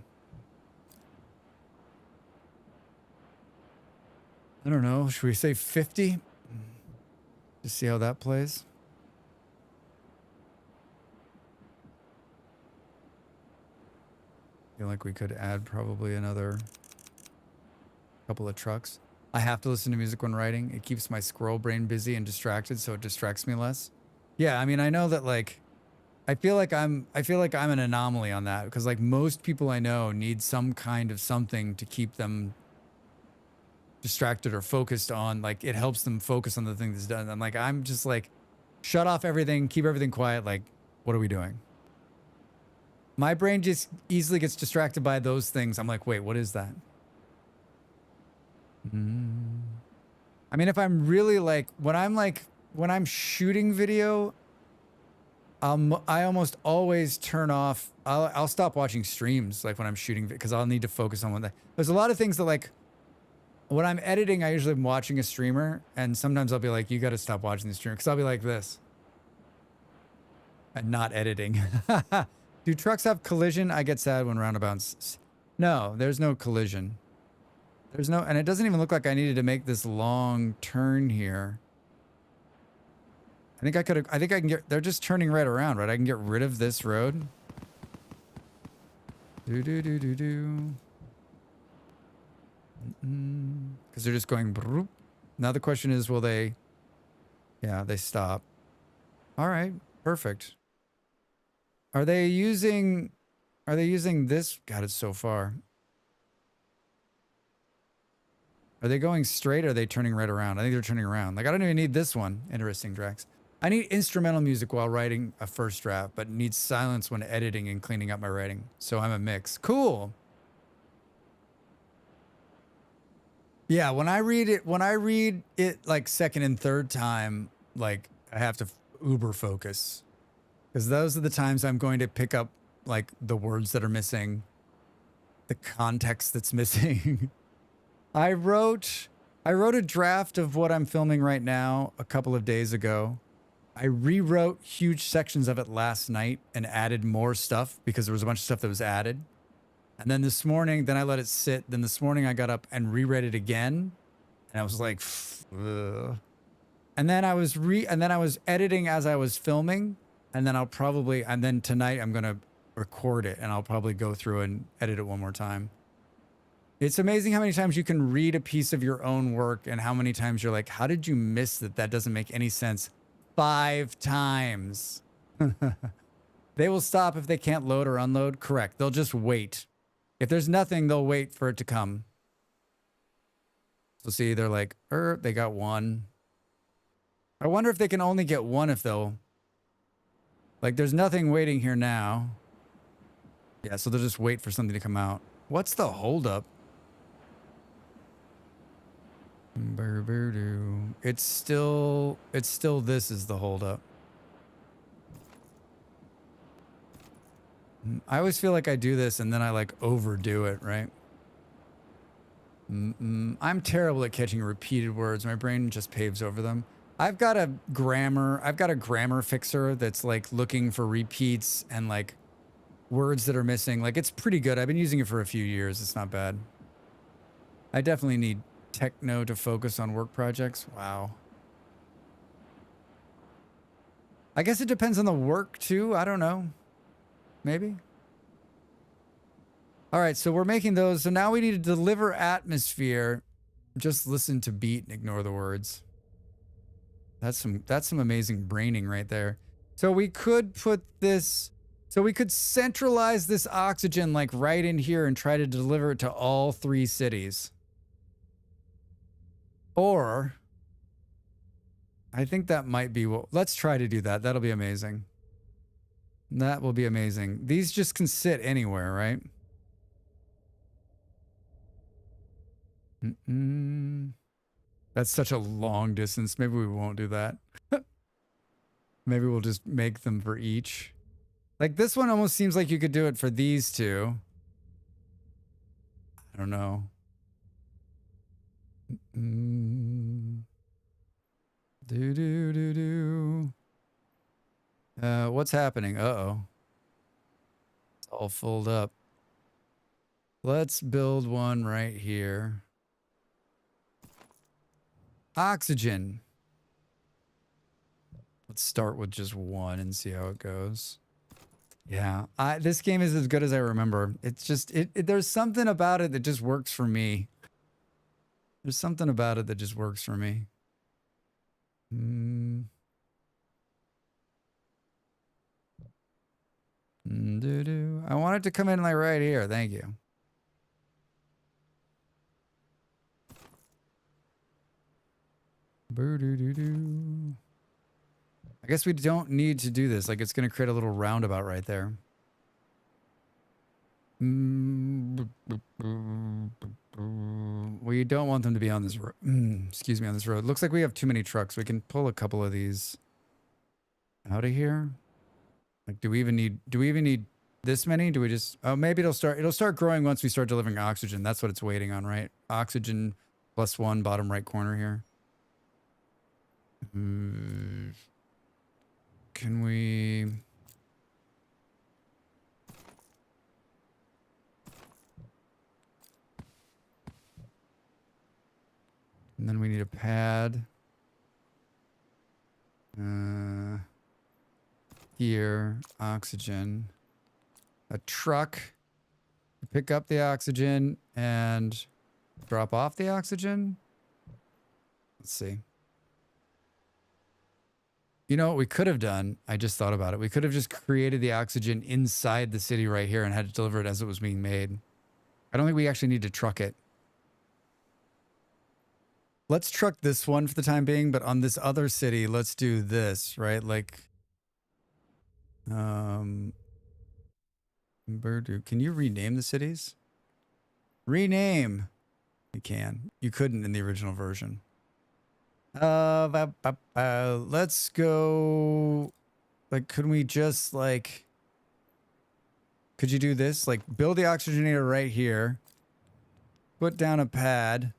I don't know. Should we say 50? Just see how that plays. I feel like we could add probably another couple of trucks. I have to listen to music when writing. It keeps my squirrel brain busy and distracted, so it distracts me less. Yeah, I mean, I know that like I feel like I'm an anomaly on that because like most people I know need some kind of something to keep them distracted or focused on, like it helps them focus on the thing that's done. I'm just like, shut off everything, keep everything quiet. Like, what are we doing? My brain just easily gets distracted by those things. I'm like, wait, what is that? I mean, if I'm really like, when I'm shooting video, I almost always turn off. I'll stop watching streams like when I'm shooting because I'll need to focus on one thing. There's a lot of things that like when I'm editing, I usually am watching a streamer, and sometimes I'll be like, you got to stop watching the streamer because I'll be like this and not editing. Do trucks have collision? I get sad when roundabouts. No, there's no collision. There's no, and it doesn't even look like I needed to make this long turn here. I think I can get, they're just turning right around, right? I can get rid of this road. Because they're just going. Broop. Now the question is, will they? Yeah, they stop. All right, perfect. Are they using this? God, it's so far. Are they going straight or are they turning right around? I think they're turning around. Like, I don't even need this one. Interesting, Drax. I need instrumental music while writing a first draft, but need silence when editing and cleaning up my writing. So I'm a mix. Cool. Yeah, when I read it like second and third time, like I have to uber focus. Because those are the times I'm going to pick up like the words that are missing, the context that's missing. I wrote a draft of what I'm filming right now a couple of days ago. I rewrote huge sections of it last night and added more stuff because there was a bunch of stuff that was added. And then this morning, then I let it sit. Then this morning I got up and reread it again. And I was like, ugh. And then I was editing as I was filming. And then tonight I'm going to record it and I'll probably go through and edit it one more time. It's amazing how many times you can read a piece of your own work and how many times you're like, how did you miss that? That doesn't make any sense. 5 times. They will stop if they can't load or unload. Correct. They'll just wait. If there's nothing, they'll wait for it to come. So see, they're like, they got 1. I wonder if they can only get 1 if they'll... Like, there's nothing waiting here now. Yeah, so they'll just wait for something to come out. What's the holdup? It's still this is the holdup. I always feel like I do this and then I like overdo it, right? I'm terrible at catching repeated words. My brain just paves over them. I've got a grammar fixer that's like looking for repeats and like words that are missing. Like it's pretty good. I've been using it for a few years. It's not bad. I definitely need techno to focus on work projects. Wow. I guess it depends on the work too. I don't know. Maybe. All right, so we're making those. So now we need to deliver atmosphere. Just listen to beat and ignore the words. That's some amazing braining right there. So we could put this, so we could centralize this oxygen like right in here and try to deliver it to all 3 cities. Or I think that might be what, let's try to do that. That'll be amazing. That will be amazing. These just can sit anywhere, right? That's such a long distance. Maybe we won't do that. Maybe we'll just make them for each. Like this one almost seems like you could do it for these 2. I don't know. What's happening? Uh-oh. It's all filled up. Let's build one right here. Oxygen. Let's start with just 1 and see how it goes. Yeah, this game is as good as I remember. It's just, there's something about it that just works for me. There's something about it that just works for me. I want it to come in like right here. Thank you. I guess we don't need to do this. Like, it's going to create a little roundabout right there. We don't want them to be on this road. Excuse me, on this road. Looks like we have too many trucks. We can pull a couple of these out of here. Like, do we even need this many? Do we just, oh, maybe it'll start growing once we start delivering oxygen. That's what it's waiting on, right? Oxygen +1, bottom right corner here. Can we... And then we need a pad. Here, oxygen. A truck to pick up the oxygen and drop off the oxygen. Let's see. You know what we could have done? I just thought about it. We could have just created the oxygen inside the city right here and had to deliver it as it was being made. I don't think we actually need to truck it. Let's truck this one for the time being, but on this other city, let's do this, right? Like, Burdu, can you rename the cities? Rename. You can. You couldn't in the original version. Let's go. Like, couldn't we just like? Could you do this? Like, build the oxygenator right here. Put down a pad.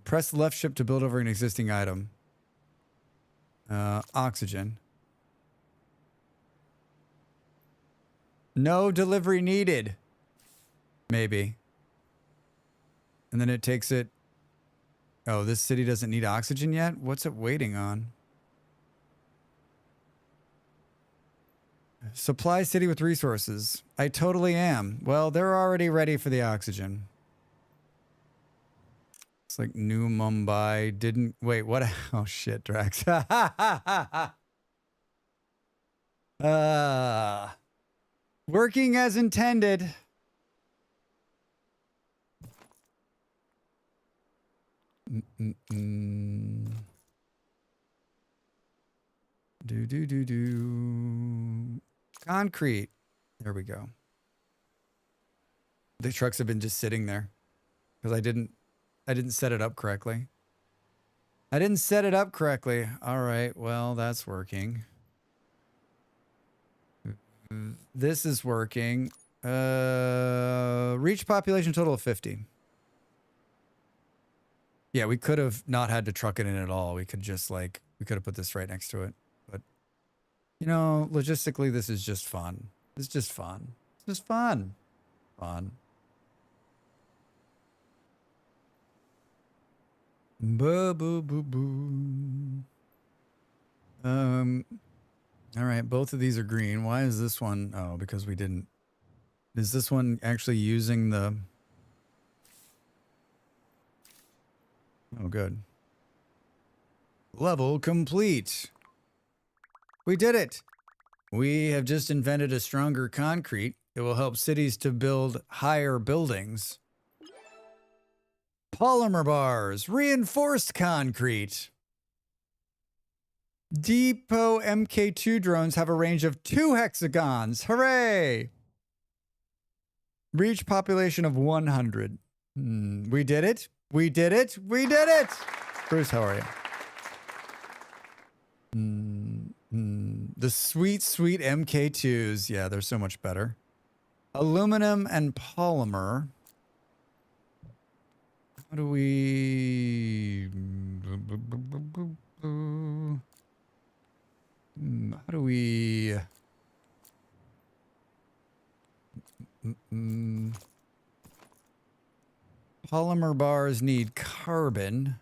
Press left shift to build over an existing item. Oxygen. No delivery needed. Maybe. And then it takes it. Oh, this city doesn't need oxygen yet? What's it waiting on? Supply city with resources. I totally am. Well, they're already ready for the oxygen. It's like New Mumbai didn't... Wait, what? Oh, shit, Drax. Working as intended. Concrete. There we go. The trucks have been just sitting there because I didn't set it up correctly. I didn't set it up correctly. All right, well, that's working. This is working. Reach population total of 50. Yeah, we could have not had to truck it in at all. We could just like, we could have put this right next to it. But, you know, logistically, this is just fun. It's just fun. It's just fun. Fun. Boo, boo, boo, boo. All right, both of these are green. Why is this one? Oh, because we didn't. Is this one actually using the... Oh, good. Level complete. We did it. We have just invented a stronger concrete. It will help cities to build higher buildings. Polymer bars, reinforced concrete. Depot MK2 drones have a range of 2 hexagons. Hooray! Reach population of 100. We did it. We did it. We did it. Bruce, how are you? The sweet, sweet MK2s. Yeah, they're so much better. Aluminum and polymer. How do we... How do we... Polymer bars need carbon.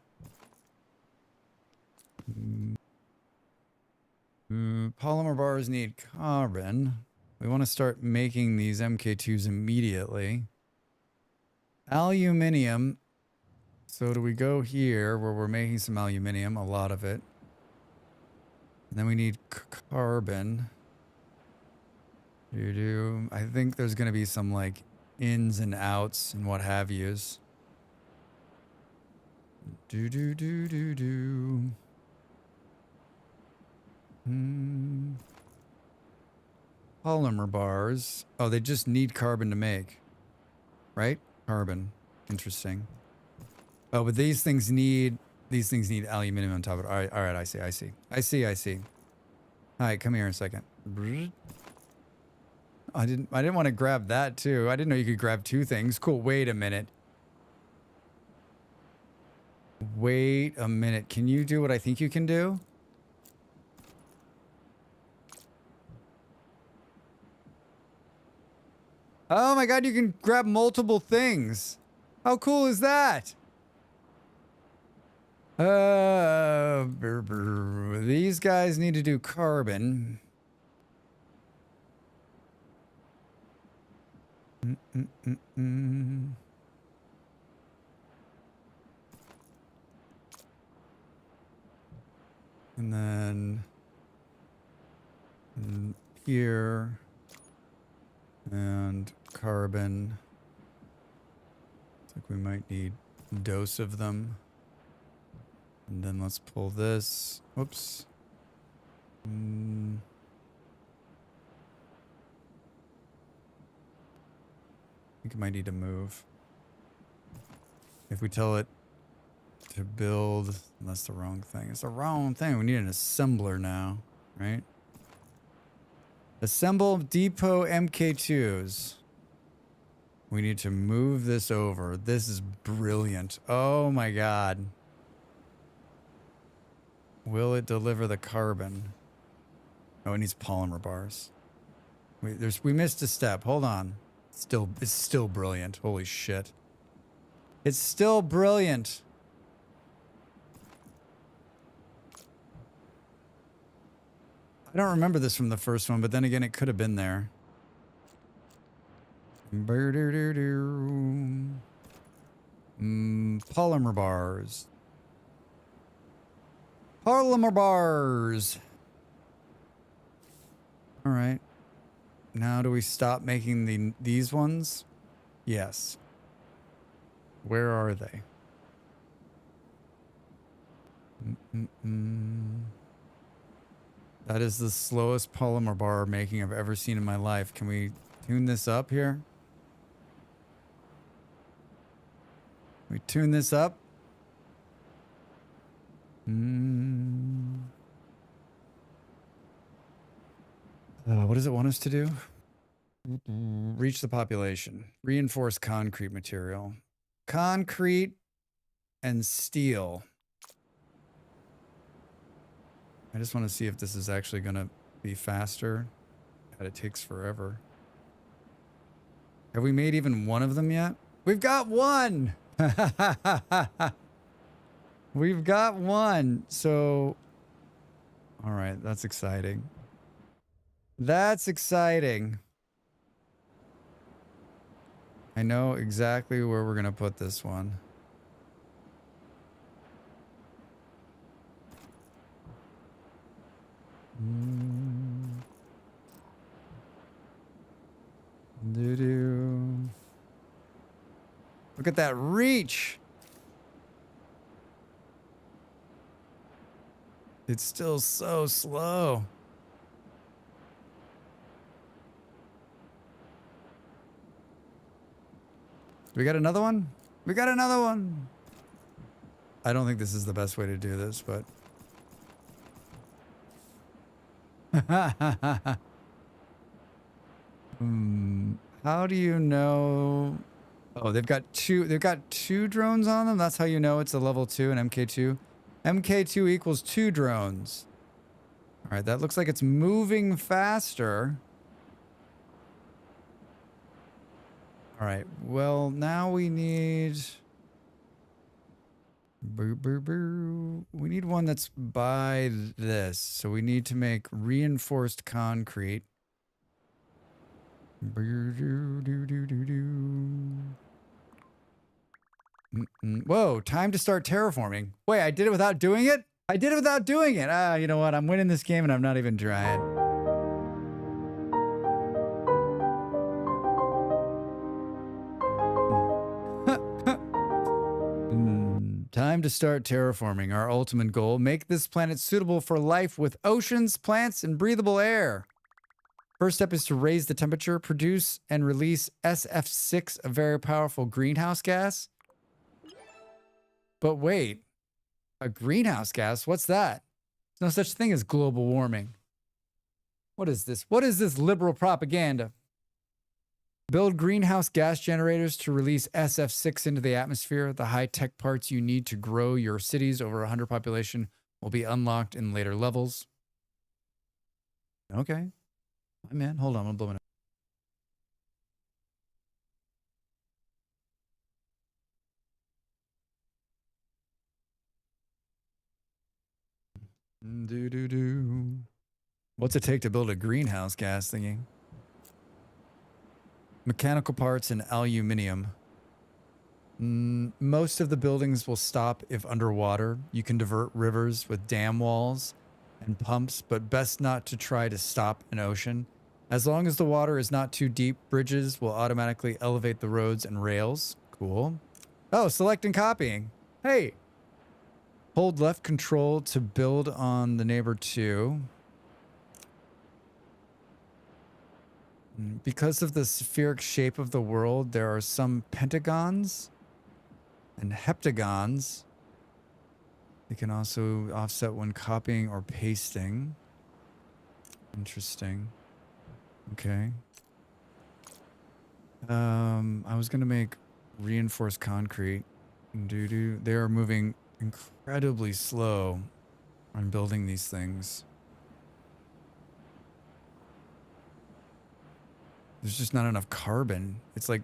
Polymer bars need carbon. We want to start making these MK2s immediately. Aluminium. So do we go here where we're making some aluminium, a lot of it. And then we need carbon. I think there's going to be some like ins and outs and what have yous. Polymer bars. Oh, they just need carbon to make. Right? Carbon. Interesting. Oh, but these things need aluminum on top of it. All right, I see. All right, come here a second. I didn't want to grab that too. I didn't know you could grab two things. Cool. Wait a minute. Can you do what I think you can do? Oh my god, you can grab multiple things. How cool is that? These guys need to do carbon. And then here and carbon. Looks like we might need a dose of them. And then let's pull this. Whoops. I think it might need to move. If we tell it to build, that's the wrong thing. It's the wrong thing. We need an assembler now, right? Assemble depot MK2s. We need to move this over. This is brilliant. Oh my god. Will it deliver the carbon? Oh, it needs polymer bars. We missed a step. Hold on. It's still brilliant. Holy shit. It's still brilliant. I don't remember this from the first one, but then again, it could have been there. Polymer bars. Polymer bars. All right. Now do we stop making these ones? Yes. Where are they? That is the slowest polymer bar making I've ever seen in my life. Can we tune this up here? Can we tune this up? What does it want us to do? Reach the population. Reinforce concrete material. Concrete and steel. I just want to see if this is actually going to be faster. God, it takes forever. Have we made even one of them yet? We've got one! We've got one. So, all right, that's exciting. That's exciting. I know exactly where we're going to put this one. Look at that reach. It's still so slow. We got another one? We got another one. I don't think this is the best way to do this, but how do you know? Oh, they've got two drones on them. That's how you know it's a level 2 and MK2. MK2 equals 2 drones. All right, that looks like it's moving faster. All right, well, now we need... We need one that's by this. So we need to make reinforced concrete. Whoa, time to start terraforming. Wait, I did it without doing it? I did it without doing it. Ah, you know what? I'm winning this game and I'm not even trying. Time to start terraforming. Our ultimate goal, make this planet suitable for life with oceans, plants, and breathable air. First step is to raise the temperature, produce and release SF6, a very powerful greenhouse gas. But wait, a greenhouse gas? What's that? There's no such thing as global warming. What is this? What is this liberal propaganda? Build greenhouse gas generators to release SF6 into the atmosphere. The high-tech parts you need to grow your cities over 100 population will be unlocked in later levels. Okay. I'm in. Hold on, I'm gonna blow it up. Do. What's it take to build a greenhouse gas thingy? Mechanical parts and aluminium. Most of the buildings will stop if underwater. You can divert rivers with dam walls and pumps, but best not to try to stop an ocean. As long as the water is not too deep, bridges will automatically elevate the roads and rails. Cool. Oh, select and copying. Hey. Hold left control to build on the neighbor 2. Because of the spheric shape of the world, there are some pentagons and heptagons. They can also offset when copying or pasting. Interesting. Okay. I was gonna make reinforced concrete. They are moving incredibly slow on building these things. There's just not enough carbon. It's like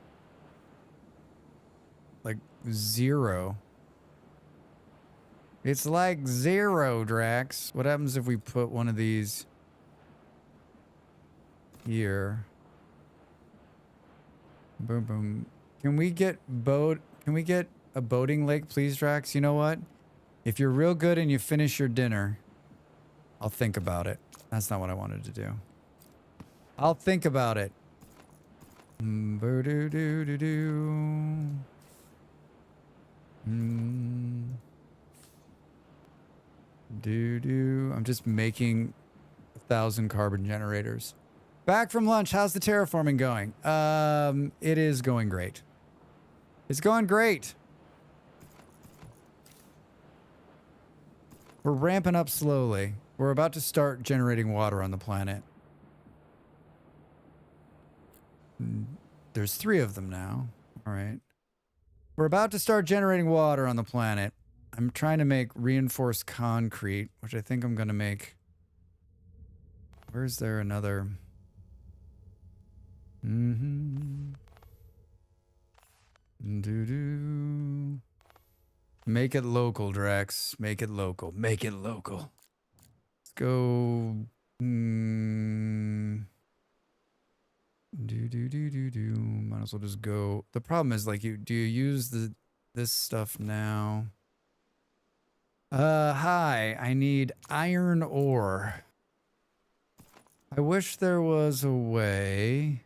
0. It's like 0, Drax. What happens if we put one of these here? Boom, boom. Can we get a boating lake, please, Drax? You know what? If you're real good and you finish your dinner, I'll think about it. That's not what I wanted to do. I'll think about it. I'm just making 1,000 carbon generators. Back from lunch. How's the terraforming going? It is going great. It's going great. We're ramping up slowly. We're about to start generating water on the planet. There's 3 of them now. All right. We're about to start generating water on the planet. I'm trying to make reinforced concrete, which I think I'm going to make. Where's there another? Make it local, Drex. Make it local. Make it local. Let's go. Might as well just go. The problem is, like, do you use this stuff now? Hi. I need iron ore. I wish there was a way.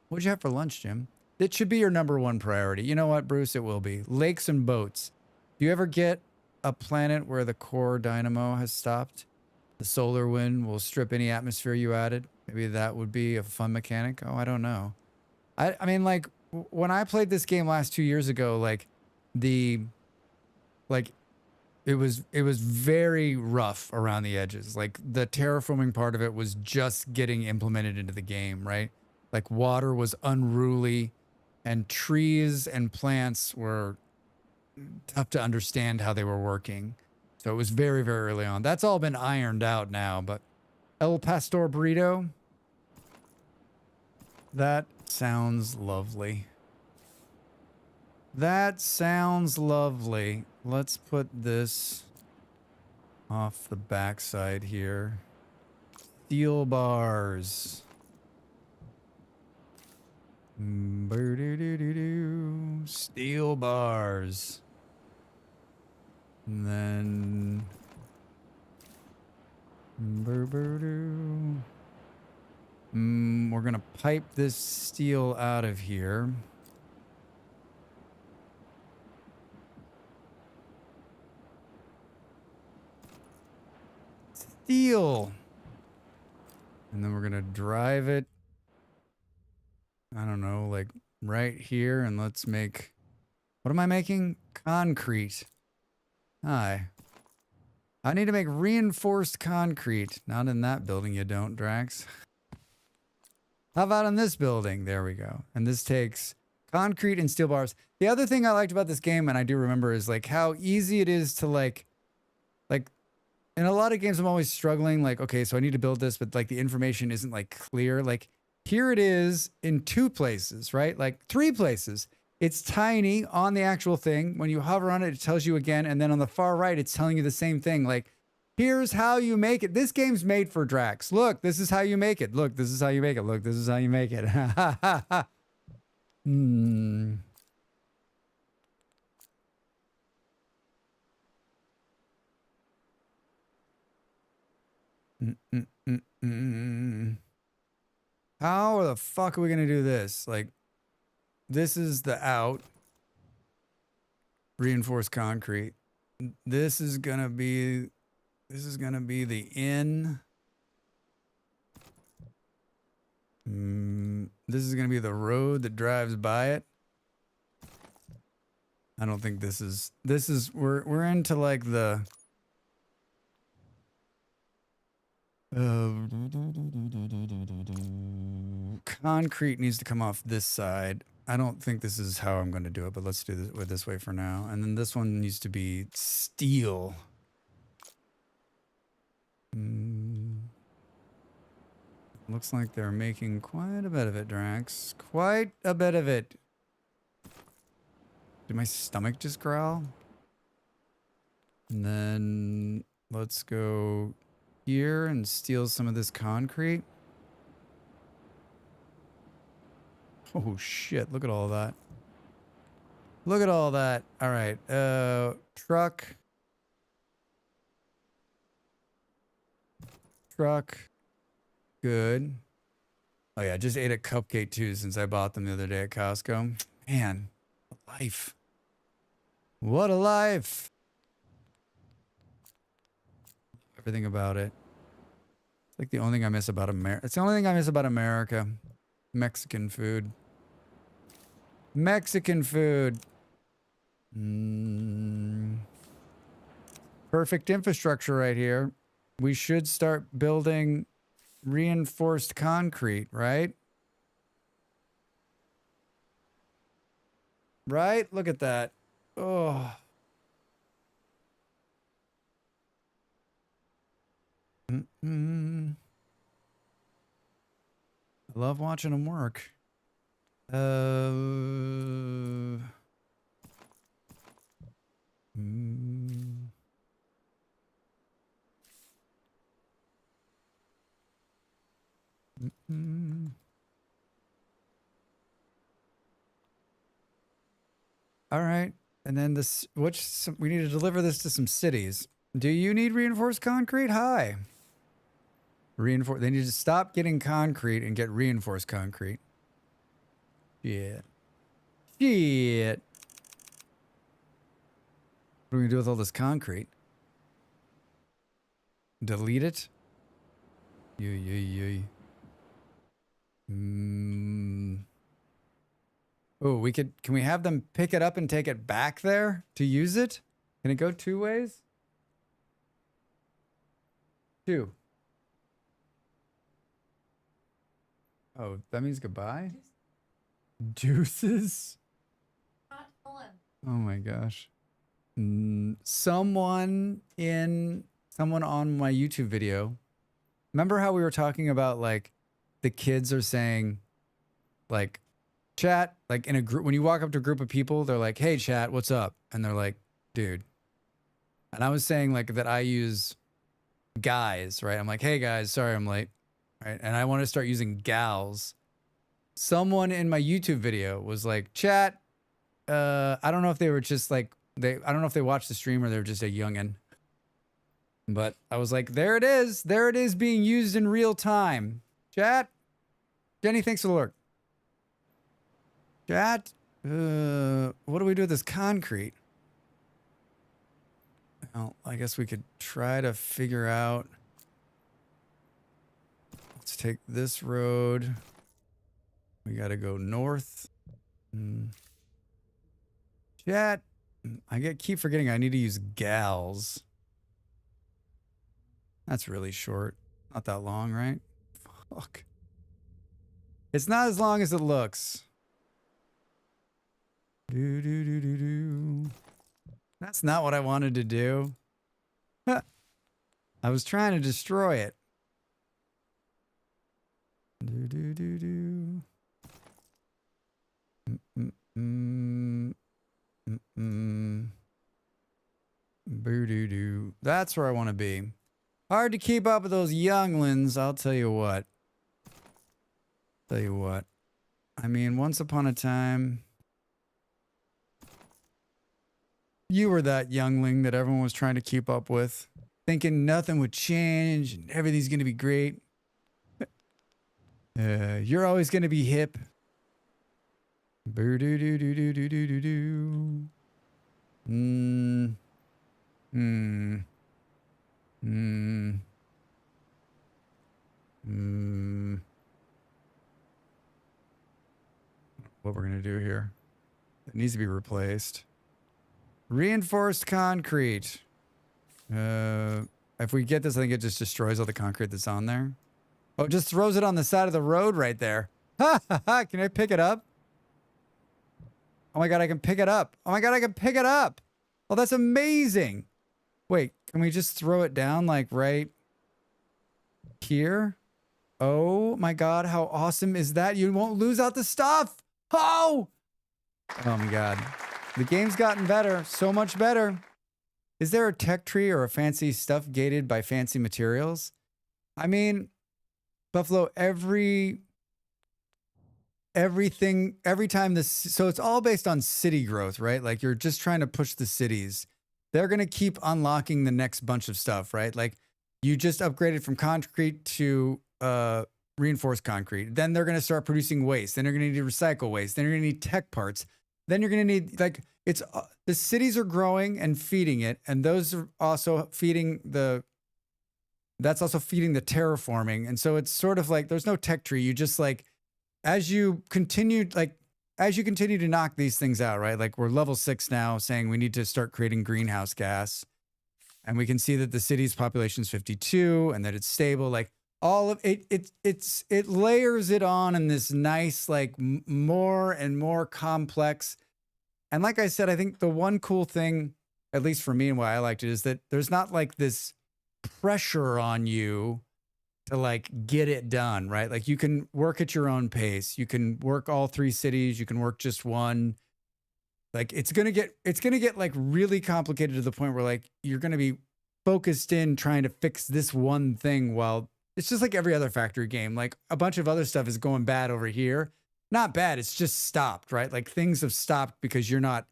What'd you have for lunch, Jim? It should be your #1 priority. You know what, Bruce? It will be. Lakes and boats. Do you ever get a planet where the core dynamo has stopped? The solar wind will strip any atmosphere you added. Maybe that would be a fun mechanic. Oh, I don't know. I mean, like, when I played this game last 2 years ago, it was very rough around the edges. Like, the terraforming part of it was just getting implemented into the game, right? Like, water was unruly, and trees and plants were tough to understand how they were working. So it was very, very early on. That's all been ironed out now, but El Pastor Burrito, that sounds lovely. That sounds lovely. Let's put this off the backside here. Steel bars. Steel bars. And then... we're gonna pipe this steel out of here. Steel! And then we're gonna drive it, I don't know, like right here, and let's make... What am I making? Concrete. Hi. I need to make reinforced concrete. Not in that building, you don't, Drax. How about in this building? There we go. And this takes concrete and steel bars. The other thing I liked about this game, and I do remember, is like how easy it is to like in a lot of games I'm always struggling, like, okay, so I need to build this, but like the information isn't like clear. Like here it is in 2 places, right? Like 3 places. It's tiny on the actual thing. When you hover on it, it tells you again. And then on the far right, it's telling you the same thing. Like, here's how you make it. This game's made for Drax. Look, this is how you make it. Look, this is how you make it. Look, this is how you make it. Hmm. How the fuck are we gonna do this? Like, this is the out. Reinforced concrete. This is gonna be the in. This is gonna be the road that drives by it. I don't think this is we're into like the concrete needs to come off this side. I don't think this is how I'm going to do it, but let's do this way for now. And then this one needs to be steel. Looks like they're making quite a bit of it, Drax. Quite a bit of it. Did my stomach just growl? And then let's go here and steal some of this concrete. Oh shit, look at all that. Look at all that. All right, truck. Good. Oh yeah, I just ate a cupcake too since I bought them the other day at Costco. Man, what a life. What a life. Everything about it. It's like the only thing I miss about America. It's the only thing I miss about America. Mexican food. Mexican food. Perfect infrastructure right here. We should start building reinforced concrete, right? Right? Look at that. Oh. I love watching them work. All right. And then this, we need to deliver this to some cities. Do you need reinforced concrete? Hi. They need to stop getting concrete and get reinforced concrete. Shit. Shit. What are we gonna do with all this concrete? Delete it? Oh, can we have them pick it up and take it back there to use it? Can it go 2 ways? 2. Oh, that means goodbye? Deuces? Oh my gosh. Someone on my YouTube video. Remember how we were talking about like the kids are saying like chat, like in a group, when you walk up to a group of people, they're like, hey chat, what's up? And they're like, dude. And I was saying like that I use guys, right? I'm like, hey guys, sorry I'm late. Right? And I want to start using gals. Someone in my YouTube video was like, chat, I don't know if they were just like I don't know if they watched the stream or they're just a youngin'. But I was like, there it is. There it is being used in real time. Chat. Jenny, thanks for the lurk. Chat. What do we do with this concrete? Well, I guess we could try to figure out. Let's take this road. We got to go north. Chat. Keep forgetting I need to use gals. That's really short. Not that long, right? Fuck. It's not as long as it looks. That's not what I wanted to do. I was trying to destroy it. Boo-doo-doo. That's where I want to be. Hard to keep up with those younglings, I'll tell you what. I mean, once upon a time, you were that youngling that everyone was trying to keep up with, thinking nothing would change and everything's going to be great. You're always going to be hip. Boo-doo-doo-doo-doo-doo-doo-doo. What we're gonna do here? It needs to be replaced. Reinforced concrete. If we get this, I think it just destroys all the concrete that's on there. Oh, it just throws it on the side of the road right there. Ha ha ha! Can I pick it up? Oh my god, I can pick it up. Oh my god, I can pick it up. Oh, that's amazing. Wait, can we just throw it down like right here? Oh my god, how awesome is that? You won't lose out the stuff. Oh! Oh my god. The game's gotten better. So much better. Is there a tech tree or a fancy stuff gated by fancy materials? I mean, Buffalo, every time this, so it's all based on city growth, right? Like you're just trying to push the cities. They're going to keep unlocking the next bunch of stuff, right? Like you just upgraded from concrete to reinforced concrete. Then they're going to start producing waste. Then you're going to need to recycle waste. Then you're going to need tech parts. Then you're going to need, like, it's the cities are growing and feeding it. And those are also feeding that's also feeding the terraforming. And so it's sort of like, there's no tech tree. You just like, as you continue to knock these things out, right? Like we're level 6 now, saying we need to start creating greenhouse gas. And we can see that the city's population is 52 and that it's stable. Like all of it, it layers it on in this nice, like more and more complex. And like I said, I think the one cool thing, at least for me and why I liked it, is that there's not like this pressure on you to like get it done, right? Like you can work at your own pace. You can work all 3 cities. You can work just one. Like it's gonna get like really complicated to the point where like you're gonna be focused in trying to fix this one thing while it's just like every other factory game. Like a bunch of other stuff is going bad over here. Not bad, it's just stopped, right? Like things have stopped because you're not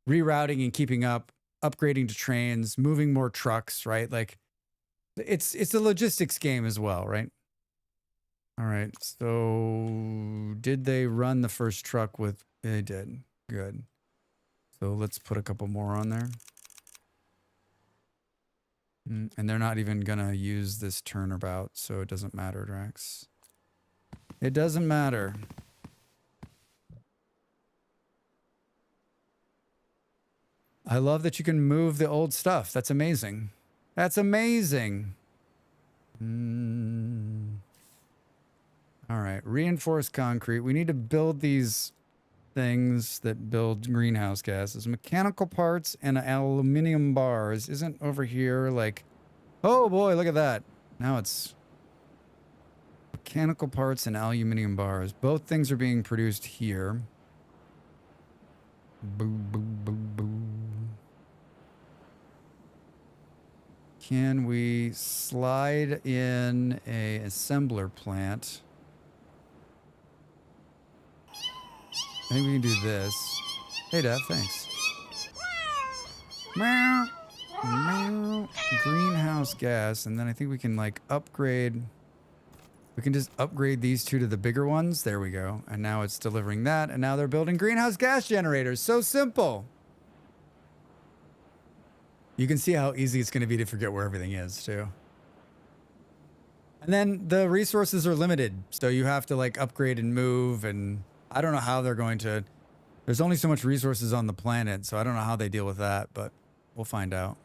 rerouting and keeping up, upgrading to trains, moving more trucks, right? Like it's a logistics game as well, right? All right, so did they run the first truck with, they did, good. So let's put a couple more on there. And they're not even gonna use this turnabout, so it doesn't matter, Drax. It doesn't matter. I love that you can move the old stuff. That's amazing. That's amazing. All right, reinforced concrete. We need to build these things that build greenhouse gases. Mechanical parts and aluminum bars. Isn't over here like, oh boy, look at that. Now it's mechanical parts and aluminum bars. Both things are being produced here. Boo, boo, boo, boo. Can we slide in a assembler plant? I think we can do this. Hey, Dad, thanks. Meow. Meow. Greenhouse gas, and then I think we can like upgrade. We can just upgrade these two to the bigger ones. There we go. And now it's delivering that, and now they're building greenhouse gas generators. So simple. You can see how easy it's going to be to forget where everything is, too. And then the resources are limited, so you have to like upgrade and move, and I don't know how they're going to. There's only so much resources on the planet, so I don't know how they deal with that, but we'll find out.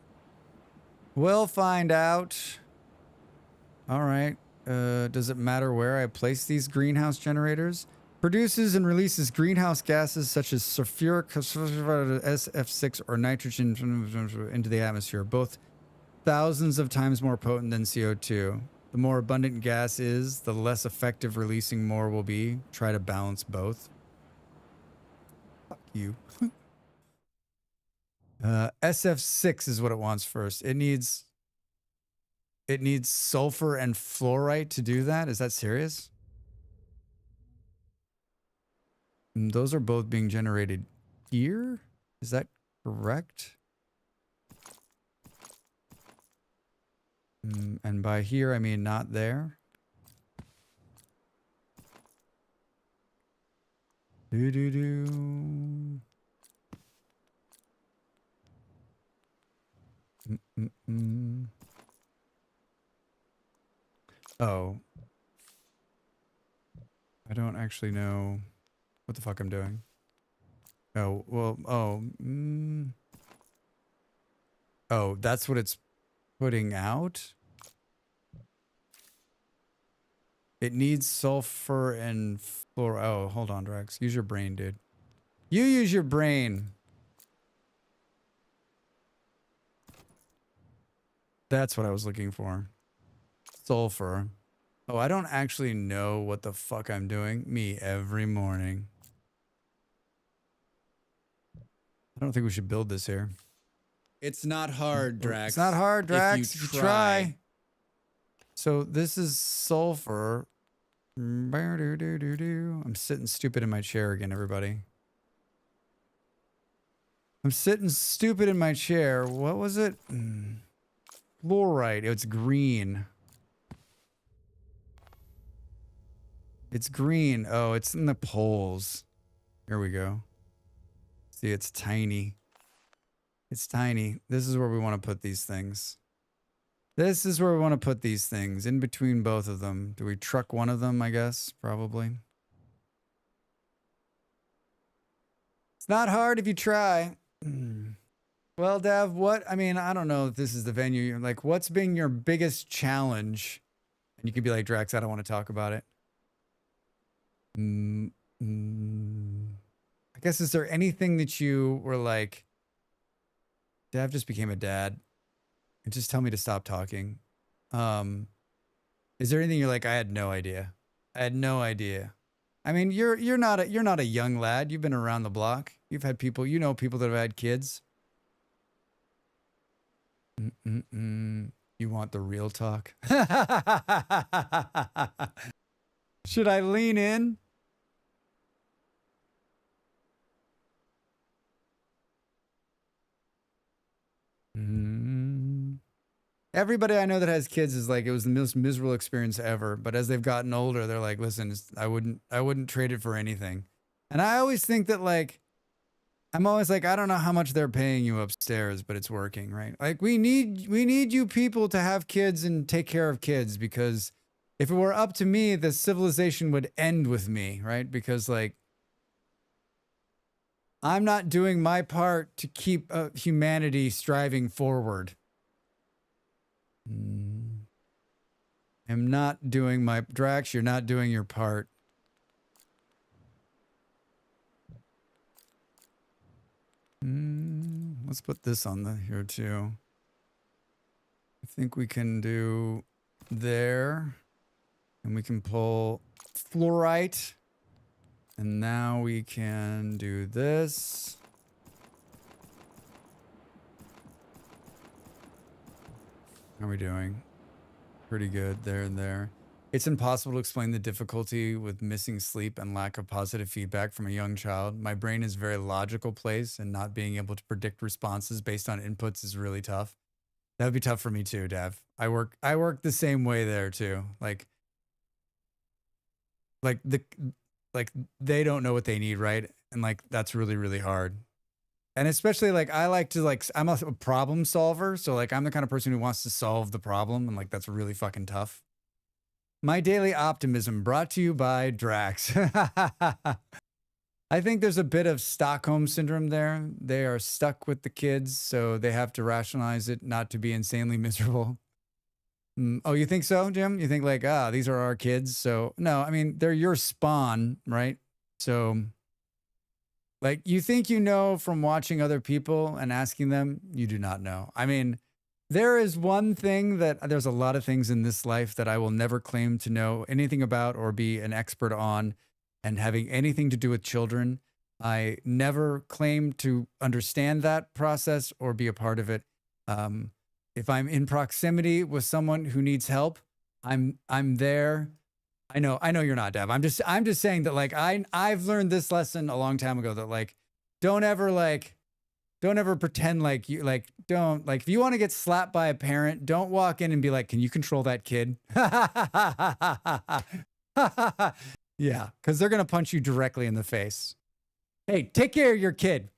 We'll find out. All right. Does it matter where I place these greenhouse generators? Produces and releases greenhouse gases such as sulfuric, SF6, or nitrogen into the atmosphere, both thousands of times more potent than CO2. The more abundant gas is, the less effective releasing more will be. Try to balance both. Fuck you. SF6 is what it wants first. It needs sulfur and fluorite to do that. Is that serious? Those are both being generated here. Is that correct? And by here, I mean not there. Do. Oh. I don't actually know what the fuck I'm doing. Oh, well, oh. Oh, that's what it's putting out? It needs sulfur and fluor. Oh, hold on, Drax. Use your brain, dude. You use your brain. That's what I was looking for. Sulfur. Oh, I don't actually know what the fuck I'm doing. Me every morning. I don't think we should build this here. It's not hard, Drax. It's not hard, Drax. If you try. So this is sulfur. I'm sitting stupid in my chair again, everybody. I'm sitting stupid in my chair. What was it? Fluorite. It's green. It's green. Oh, it's in the poles. Here we go. See, it's tiny. It's tiny. This is where we want to put these things. This is where we want to put these things. In between both of them. Do we truck one of them, I guess? Probably. It's not hard if you try. Well, Dev, what? I mean, I don't know if this is the venue. Like, what's been your biggest challenge? And you could be like, Drax, I don't want to talk about it. I guess, is there anything that you were like, Dev just became a dad and just tell me to stop talking? Is there anything you're like, I had no idea. I had no idea. I mean, you're not a young lad. You've been around the block. You've had people, you know, people that have had kids. You want the real talk? Should I lean in? Everybody I know that has kids is like, it was the most miserable experience ever. But as they've gotten older, they're like, listen, I wouldn't trade it for anything. And I always think that, like, I'm always like, I don't know how much they're paying you upstairs, but it's working, right? Like, we need you people to have kids and take care of kids, because if it were up to me, the civilization would end with me, right? Because, like, I'm not doing my part to keep humanity striving forward. I'm not doing my... Drax, you're not doing your part. Let's put this on here too. I think we can do there. And we can pull fluorite. And now we can do this. How are we doing? Pretty good there and there. It's impossible to explain the difficulty with missing sleep and lack of positive feedback from a young child. My brain is a very logical place, and not being able to predict responses based on inputs is really tough. That would be tough for me too, Dev. I work the same way there too. Like they don't know what they need, right? And like that's really, really hard. And especially like I like to like I'm a problem solver, so like I'm the kind of person who wants to solve the problem, and like that's really fucking tough. My daily optimism brought to you by Drax. I think there's a bit of Stockholm syndrome there. They are stuck with the kids, so they have to rationalize it not to be insanely miserable. Oh, you think so, Jim? You think like, these are our kids? So no, I mean, they're your spawn, right? So like you think you know from watching other people and asking them, you do not know. I mean, there is one thing that there's a lot of things in this life that I will never claim to know anything about or be an expert on, and having anything to do with children. I never claim to understand that process or be a part of it. If I'm in proximity with someone who needs help, I'm there. I know you're not, Dev. I'm just saying that like I've learned this lesson a long time ago that like don't ever pretend like you like don't like if you want to get slapped by a parent, don't walk in and be like, can you control that kid? Yeah, because they're gonna punch you directly in the face. Hey, take care of your kid.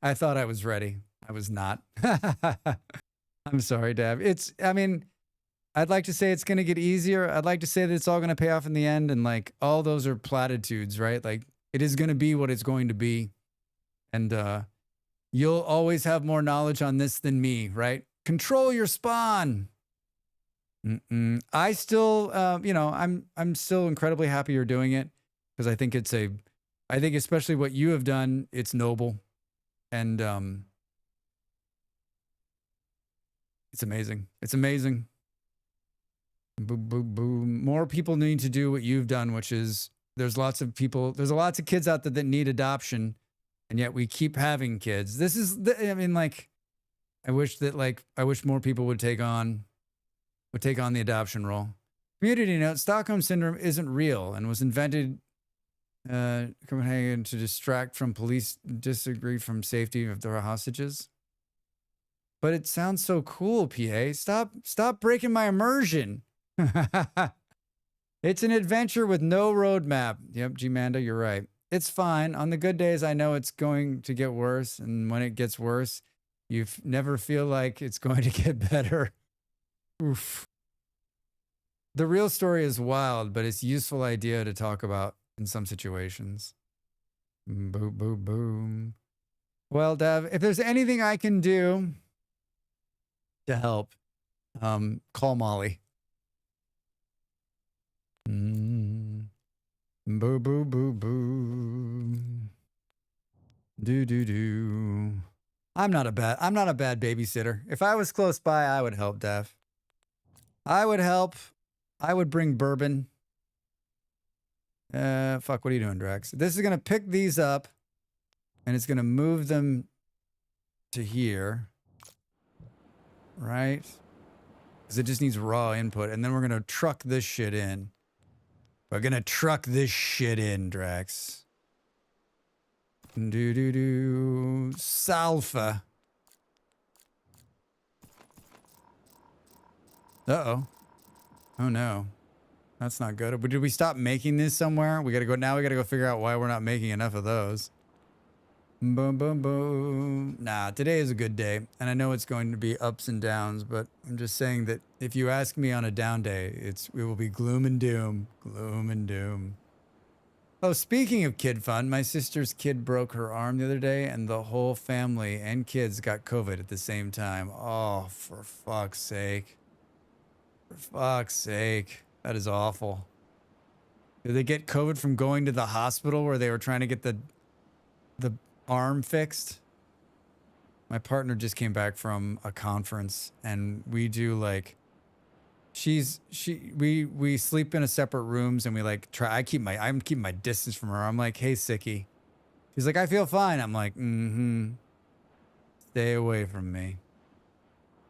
I thought I was ready. I was not. I'm sorry, Dab. I mean, I'd like to say it's going to get easier. I'd like to say that it's all going to pay off in the end. And like, all those are platitudes, right? Like, it is going to be what it's going to be. And you'll always have more knowledge on this than me, right? Control your spawn. I still, I'm still incredibly happy you're doing it, because I think I think especially what you have done, it's noble. And it's amazing. It's amazing. Boom, boom, boom. More people need to do what you've done, which is there's lots of kids out there that need adoption, and yet we keep having kids. I wish more people would take on the adoption role. Community note: Stockholm syndrome isn't real and was invented Copenhagen to distract from police, disagree from safety of their hostages. But it sounds so cool, PA. Stop breaking my immersion. It's an adventure with no roadmap. Yep, G-Manda, you're right. It's fine. On the good days, I know it's going to get worse. And when it gets worse, you never feel like it's going to get better. Oof. The real story is wild, but it's a useful idea to talk about in some situations. Boom, boom, boom. Well, Dev, if there's anything I can do to help, call Molly. Boo, boo, boo, boo. Do. I'm not a bad babysitter. If I was close by, I would help, Dev. I would help. I would bring bourbon. Fuck, what are you doing, Drax? This is going to pick these up, and it's going to move them to here. Right? Because it just needs raw input, and then we're going to truck this shit in. We're going to truck this shit in, Drax. Salfa. Uh-oh. Oh, no. That's not good. Did we stop making this somewhere? We got to go figure out why we're not making enough of those. Boom, boom, boom. Nah, today is a good day. And I know it's going to be ups and downs, but I'm just saying that if you ask me on a down day, it will be gloom and doom. Gloom and doom. Oh, speaking of kid fun, my sister's kid broke her arm the other day, and the whole family and kids got COVID at the same time. Oh, for fuck's sake. For fuck's sake. That is awful. Did they get COVID from going to the hospital where they were trying to get the arm fixed? My partner just came back from a conference, and we do like we sleep in separate rooms, and we like I'm keeping my distance from her. I'm like, hey, sickie. She's like, I feel fine. I'm like, stay away from me.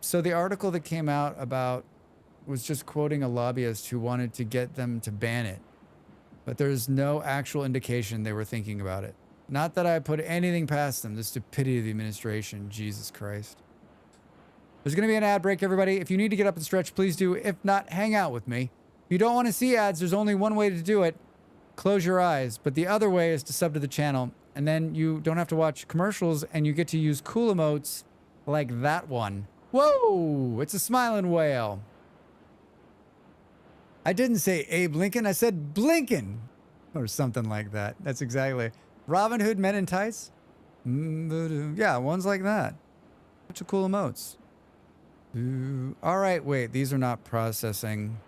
So the article that came out about was just quoting a lobbyist who wanted to get them to ban it. But there's no actual indication they were thinking about it. Not that I put anything past them. The stupidity of the administration. Jesus Christ. There's going to be an ad break, everybody. If you need to get up and stretch, please do. If not, hang out with me. If you don't want to see ads, there's only one way to do it. Close your eyes. But the other way is to sub to the channel. And then you don't have to watch commercials and you get to use cool emotes like that one. Whoa! It's a smiling whale. I didn't say Abe Lincoln. I said Blinken. Or something like that. That's exactly. Robin Hood Men in Tights? Yeah, ones like that. Bunch of cool emotes. All right, wait. These are not processing.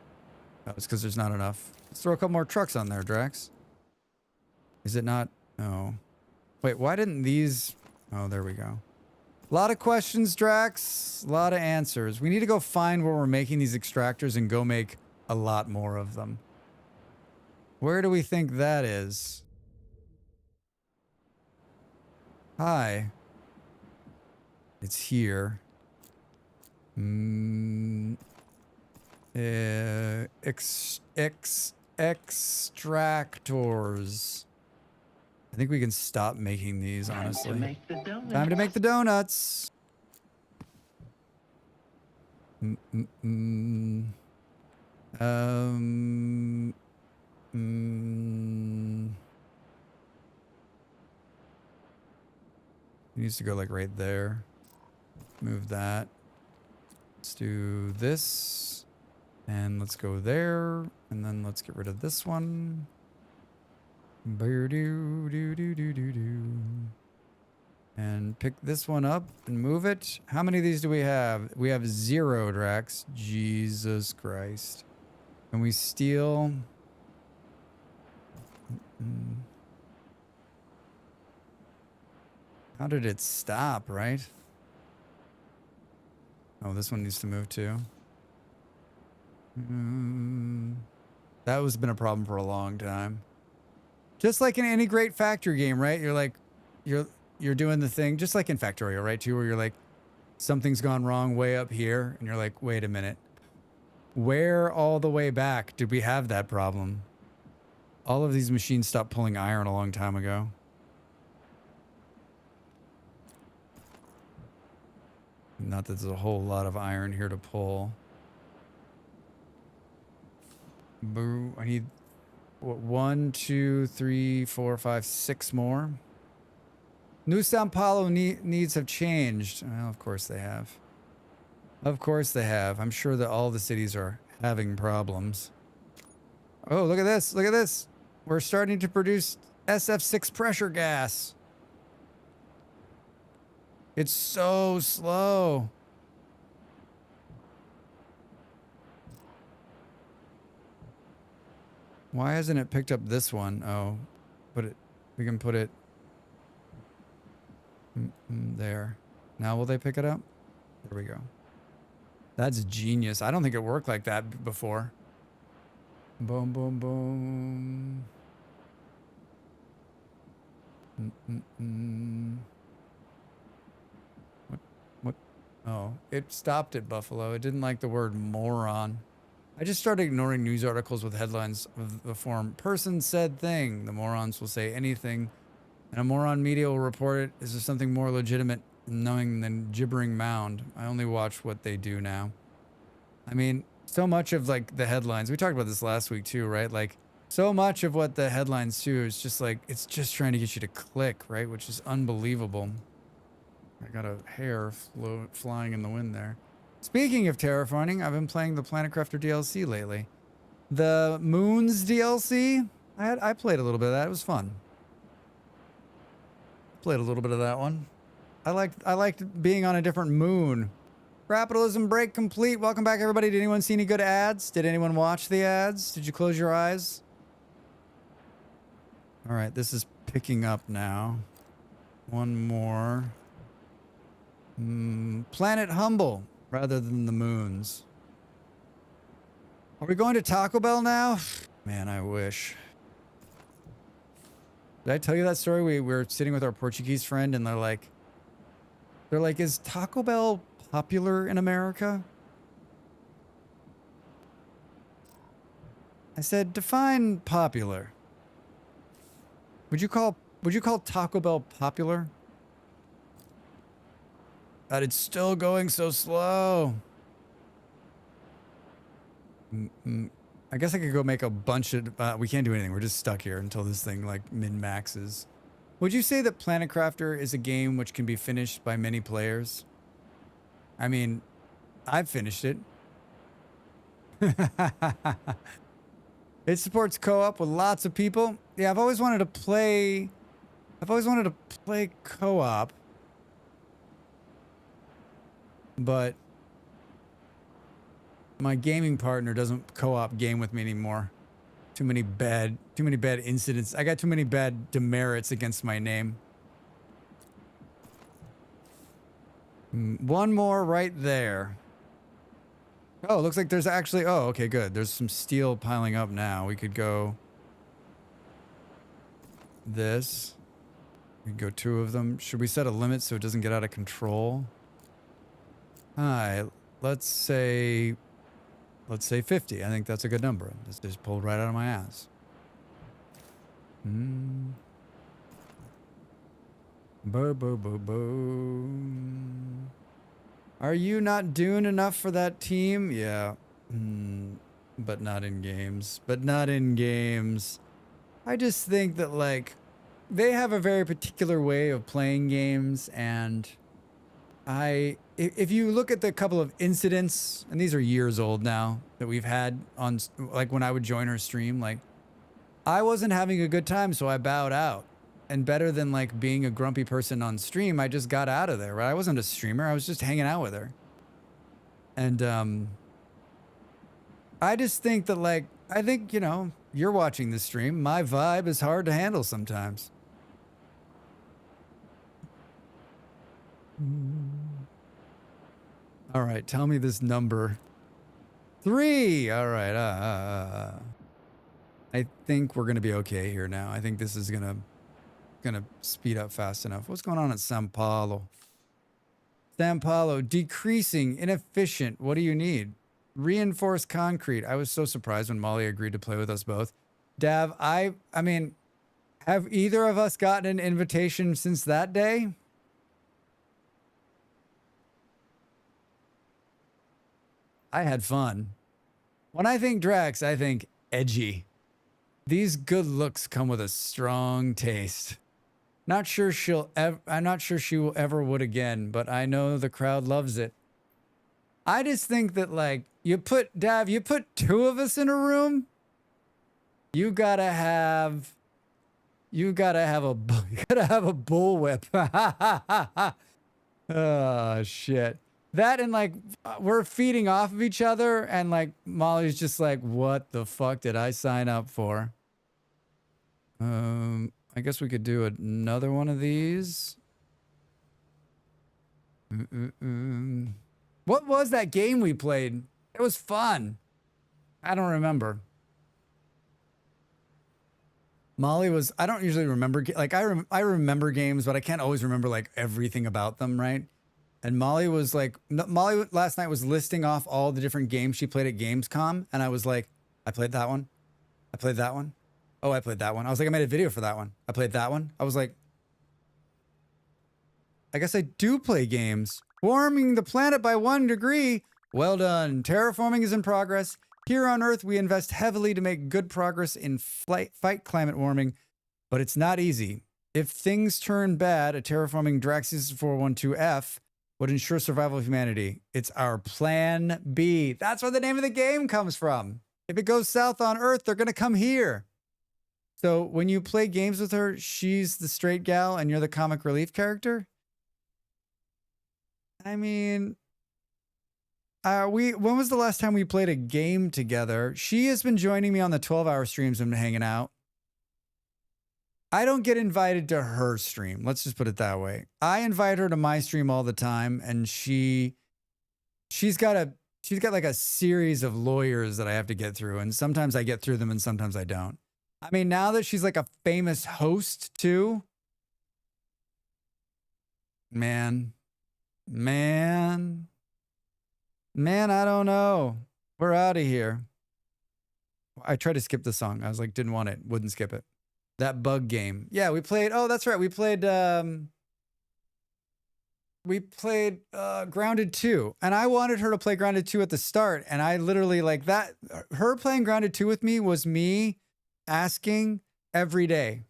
Oh, it's because there's not enough. Let's throw a couple more trucks on there, Drax. Is it not? Oh. Wait, why didn't these... Oh, there we go. A lot of questions, Drax. A lot of answers. We need to go find where we're making these extractors and go make a lot more of them. Where do we think that is? Hi. It's here. Extractors. I think we can stop making these, honestly. Time to make the donuts. Time to make the donuts. It needs to go like right there. Move that. Let's do this. And let's go there. And then let's get rid of this one. And pick this one up and move it. How many of these do we have? We have 0, Drax. Jesus Christ. Can we steal? How did it stop, right? Oh, this one needs to move too. That has been a problem for a long time. Just like in any great factory game, right? You're like, you're doing the thing, just like in Factorio, right? Too, where you're like, something's gone wrong way up here, and you're like, wait a minute. Where all the way back did we have that problem? All of these machines stopped pulling iron a long time ago. Not that there's a whole lot of iron here to pull. Boo. I need, what, 1, 2, 3, 4, 5, 6 more. New Sao Paulo needs have changed. Well, of course they have. Of course they have. I'm sure that all the cities are having problems. Oh, look at this. Look at this. We're starting to produce SF6 pressure gas. It's so slow. Why hasn't it picked up this one? Oh, we can put it there. Now will they pick it up? There we go. That's genius. I don't think it worked like that before. Boom, boom, boom. What? Oh, it stopped at Buffalo. It didn't like the word moron. I just started ignoring news articles with headlines of the form, person said thing. The morons will say anything, and a moron media will report it. Is there something more legitimate knowing than gibbering mound? I only watch what they do now. I mean, so much of like the headlines, we talked about this last week too, right? Like so much of what the headlines do is just like, it's just trying to get you to click, right? Which is unbelievable. I got a hair flying in the wind there. Speaking of terraforming, I've been playing the Planet Crafter DLC lately. The Moons DLC, I played a little bit of that. It was fun. Played a little bit of that one. I liked being on a different moon. Capitalism break complete. Welcome back, everybody. Did anyone see any good ads? Did anyone watch the ads? Did you close your eyes? All right, this is picking up now. One more. Planet Humble rather than the moons. Are we going to Taco Bell now? Man, I wish. Did I tell you that story? We were sitting with our Portuguese friend and they're like, is Taco Bell popular in America? I said, define popular. Would you call Taco Bell popular? God, it's still going so slow. I guess I could go make a bunch of... we can't do anything. We're just stuck here until this thing, like, min-maxes. Would you say that Planet Crafter is a game which can be finished by many players? I mean, I've finished it. It supports co-op with lots of people. Yeah, I've always wanted to play co-op. But my gaming partner doesn't co-op game with me anymore. Too many bad incidents. I got too many bad demerits against my name. One more right there. Oh, looks like there's actually... Oh, okay, good. There's some steel piling up now. We could go... this. We could go 2 of them. Should we set a limit so it doesn't get out of control? Alright, let's say 50. I think that's a good number. This just pulled right out of my ass. Boom. Are you not doing enough for that team? Yeah. But not in games. I just think that, like, they have a very particular way of playing games, and if you look at the couple of incidents, and these are years old now, that we've had on, like, when I would join her stream, like, I wasn't having a good time, so I bowed out. And better than, like, being a grumpy person on stream, I just got out of there, right? I wasn't a streamer. I was just hanging out with her. And, I just think that, like, I think, you know, you're watching this stream. My vibe is hard to handle sometimes. All right, tell me this number. 3! All right, I think we're gonna be okay here now. I think this is gonna speed up fast enough. What's going on at Sao Paulo? Sao Paulo, decreasing, inefficient. What do you need? Reinforced concrete. I was so surprised when Molly agreed to play with us both. Dav, I mean, have either of us gotten an invitation since that day? I had fun. When I think Drax, I think edgy. These good looks come with a strong taste. I'm not sure she will ever would again, but I know the crowd loves it. I just think that, like, you put 2 of us in a room, you gotta have a bullwhip. Oh shit. That and, like, we're feeding off of each other, and, like, Molly's just like, what the fuck did I sign up for? I guess we could do another one of these. What was that game we played? It was fun. I don't remember. Molly was... I don't usually remember... Like, I remember games, but I can't always remember, like, everything about them, right? And Molly was like... Molly last night was listing off all the different games she played at Gamescom, and I was like, I played that one. I played that one. Oh, I played that one. I was like, I made a video for that one. I played that one. I was like, I guess I do play games. Warming the planet by 1 degree. Well done. Terraforming is in progress. Here on Earth, we invest heavily to make good progress in fight climate warming, but it's not easy. If things turn bad, a terraforming Draxus 412F would ensure survival of humanity. It's our plan B. That's where the name of the game comes from. If it goes south on Earth, they're going to come here. So when you play games with her, she's the straight gal and you're the comic relief character? I mean, when was the last time we played a game together? She has been joining me on the 12-hour streams and hanging out. I don't get invited to her stream. Let's just put it that way. I invite her to my stream all the time, and she's got like a series of lawyers that I have to get through, and sometimes I get through them and sometimes I don't. I mean, now that she's like a famous host too, man, Man, I don't know. We're out of here. I tried to skip the song. I was like, didn't want it. Wouldn't skip it. That bug game. Yeah, we played. Oh, that's right. We played Grounded 2. And I wanted her to play Grounded 2 at the start. And I literally like that. Her playing Grounded 2 with me was me asking every day,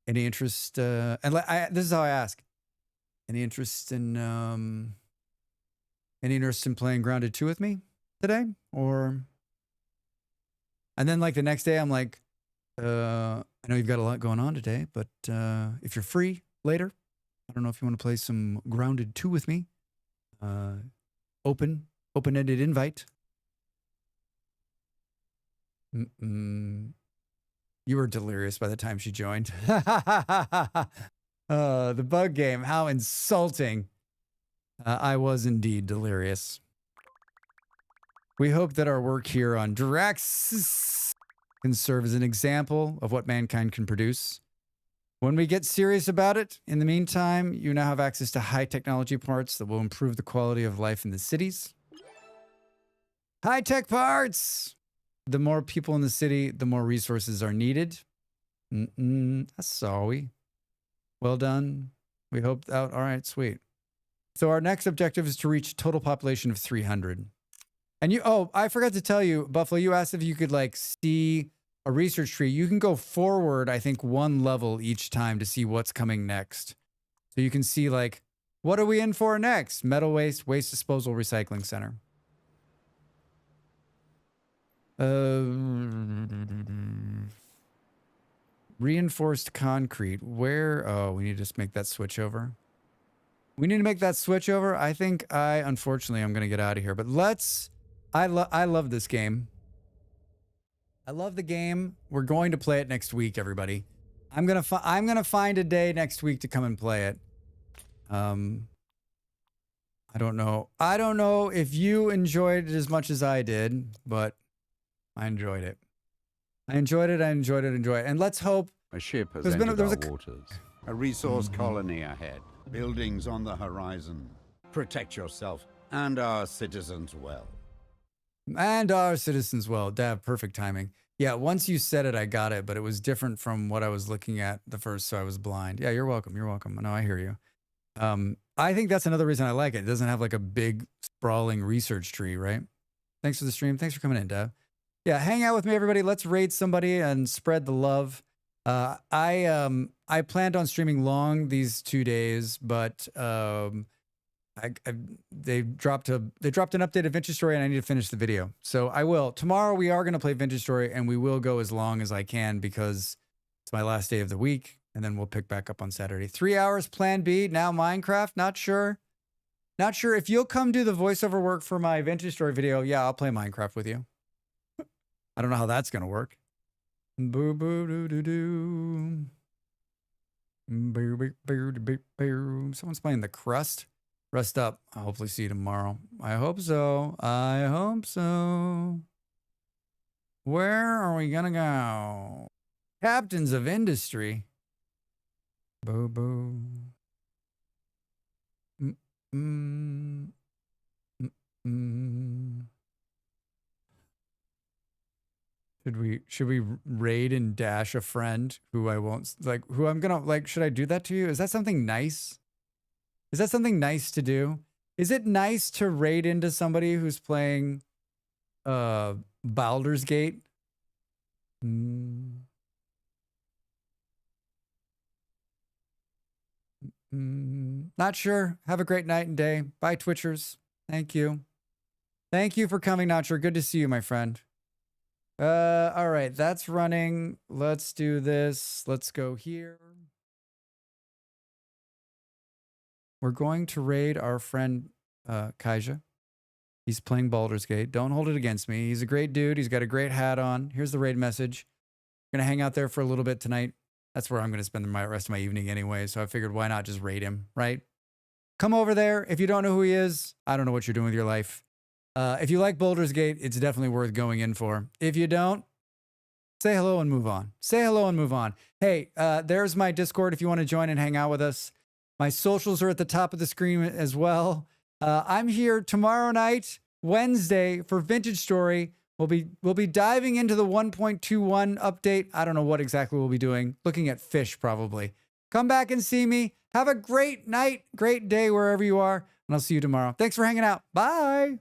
any interest, this is how I ask. Any interest in playing Grounded 2 with me today? And then like the next day I'm like, I know you've got a lot going on today, but if you're free later, I don't know if you want to play some Grounded 2 with me. Open-ended invite. You were delirious by the time she joined. The bug game, how insulting. I was indeed delirious. We hope that our work here on Drax can serve as an example of what mankind can produce. When we get serious about it, in the meantime, you now have access to high technology parts that will improve the quality of life in the cities. High-tech parts! The more people in the city, the more resources are needed. That's sorry. Well done. We hope out. All right, sweet. So our next objective is to reach a total population of 300. And I forgot to tell you, Buffalo, you asked if you could like see a research tree. You can go forward, I think, 1 level each time to see what's coming next. So you can see like, what are we in for next? Metal waste, waste disposal, recycling center. Reinforced concrete. Where? Oh, we need to just make that switch over. We need to make that switch over. I think unfortunately, I'm going to get out of here. But I love this game. I love the game. We're going to play it next week, everybody. I'm gonna find a day next week to come and play it. I don't know. I don't know if you enjoyed it as much as I did, but I enjoyed it. I enjoyed it. And let's hope. A ship has entered our waters. A resource colony ahead. Buildings on the horizon. Protect yourself and our citizens well. And our citizens well. Dab, perfect timing. Yeah, once you said it, I got it, but it was different from what I was looking at the first, so I was blind. Yeah, you're welcome. You're welcome. No, I hear you. I think that's another reason I like it. It doesn't have like a big sprawling research tree, right? Thanks for the stream. Thanks for coming in, Dab. Yeah, hang out with me, everybody. Let's raid somebody and spread the love. I planned on streaming long these 2 days, but they dropped an update of Vintage Story and I need to finish the video. So I will. Tomorrow we are going to play Vintage Story and we will go as long as I can because it's my last day of the week and then we'll pick back up on Saturday. 3 hours plan B, now Minecraft, not sure. Not sure if you'll come do the voiceover work for my Vintage Story video. Yeah, I'll play Minecraft with you. I don't know how that's going to work. Boo boo doo doo doo. Boo boo boo boo boo. Someone's playing The Crust. Rest up. I'll hopefully see you tomorrow. I hope so. I hope so. Where are we gonna go? Captains of Industry. Boo boo. Should we raid and dash a friend who I won't like? Who I'm gonna like? Should I do that to you? Is that something nice? Is that something nice to do? Is it nice to raid into somebody who's playing Baldur's Gate? Not sure. Have a great night and day. Bye, Twitchers. Thank you. Thank you for coming, Not sure. Good to see you, my friend. All right, that's running. Let's do this. Let's go here. We're going to raid our friend Kaija. He's playing Baldur's Gate. Don't hold it against me. He's a great dude. He's got a great hat on. Here's the raid message. We're going to hang out there for a little bit tonight. That's where I'm going to spend the rest of my evening anyway. So I figured why not just raid him, right? Come over there. If you don't know who he is, I don't know what you're doing with your life. If you like Baldur's Gate, it's definitely worth going in for. If you don't, say hello and move on. Say hello and move on. Hey, there's my Discord if you want to join and hang out with us. My socials are at the top of the screen as well. I'm here tomorrow night Wednesday for Vintage Story. We'll be diving into the 1.21 update. I don't know what exactly we'll be doing. Looking at fish, probably. Come back and see me. Have a great night, great day wherever you are, and I'll see you tomorrow. Thanks for hanging out. Bye.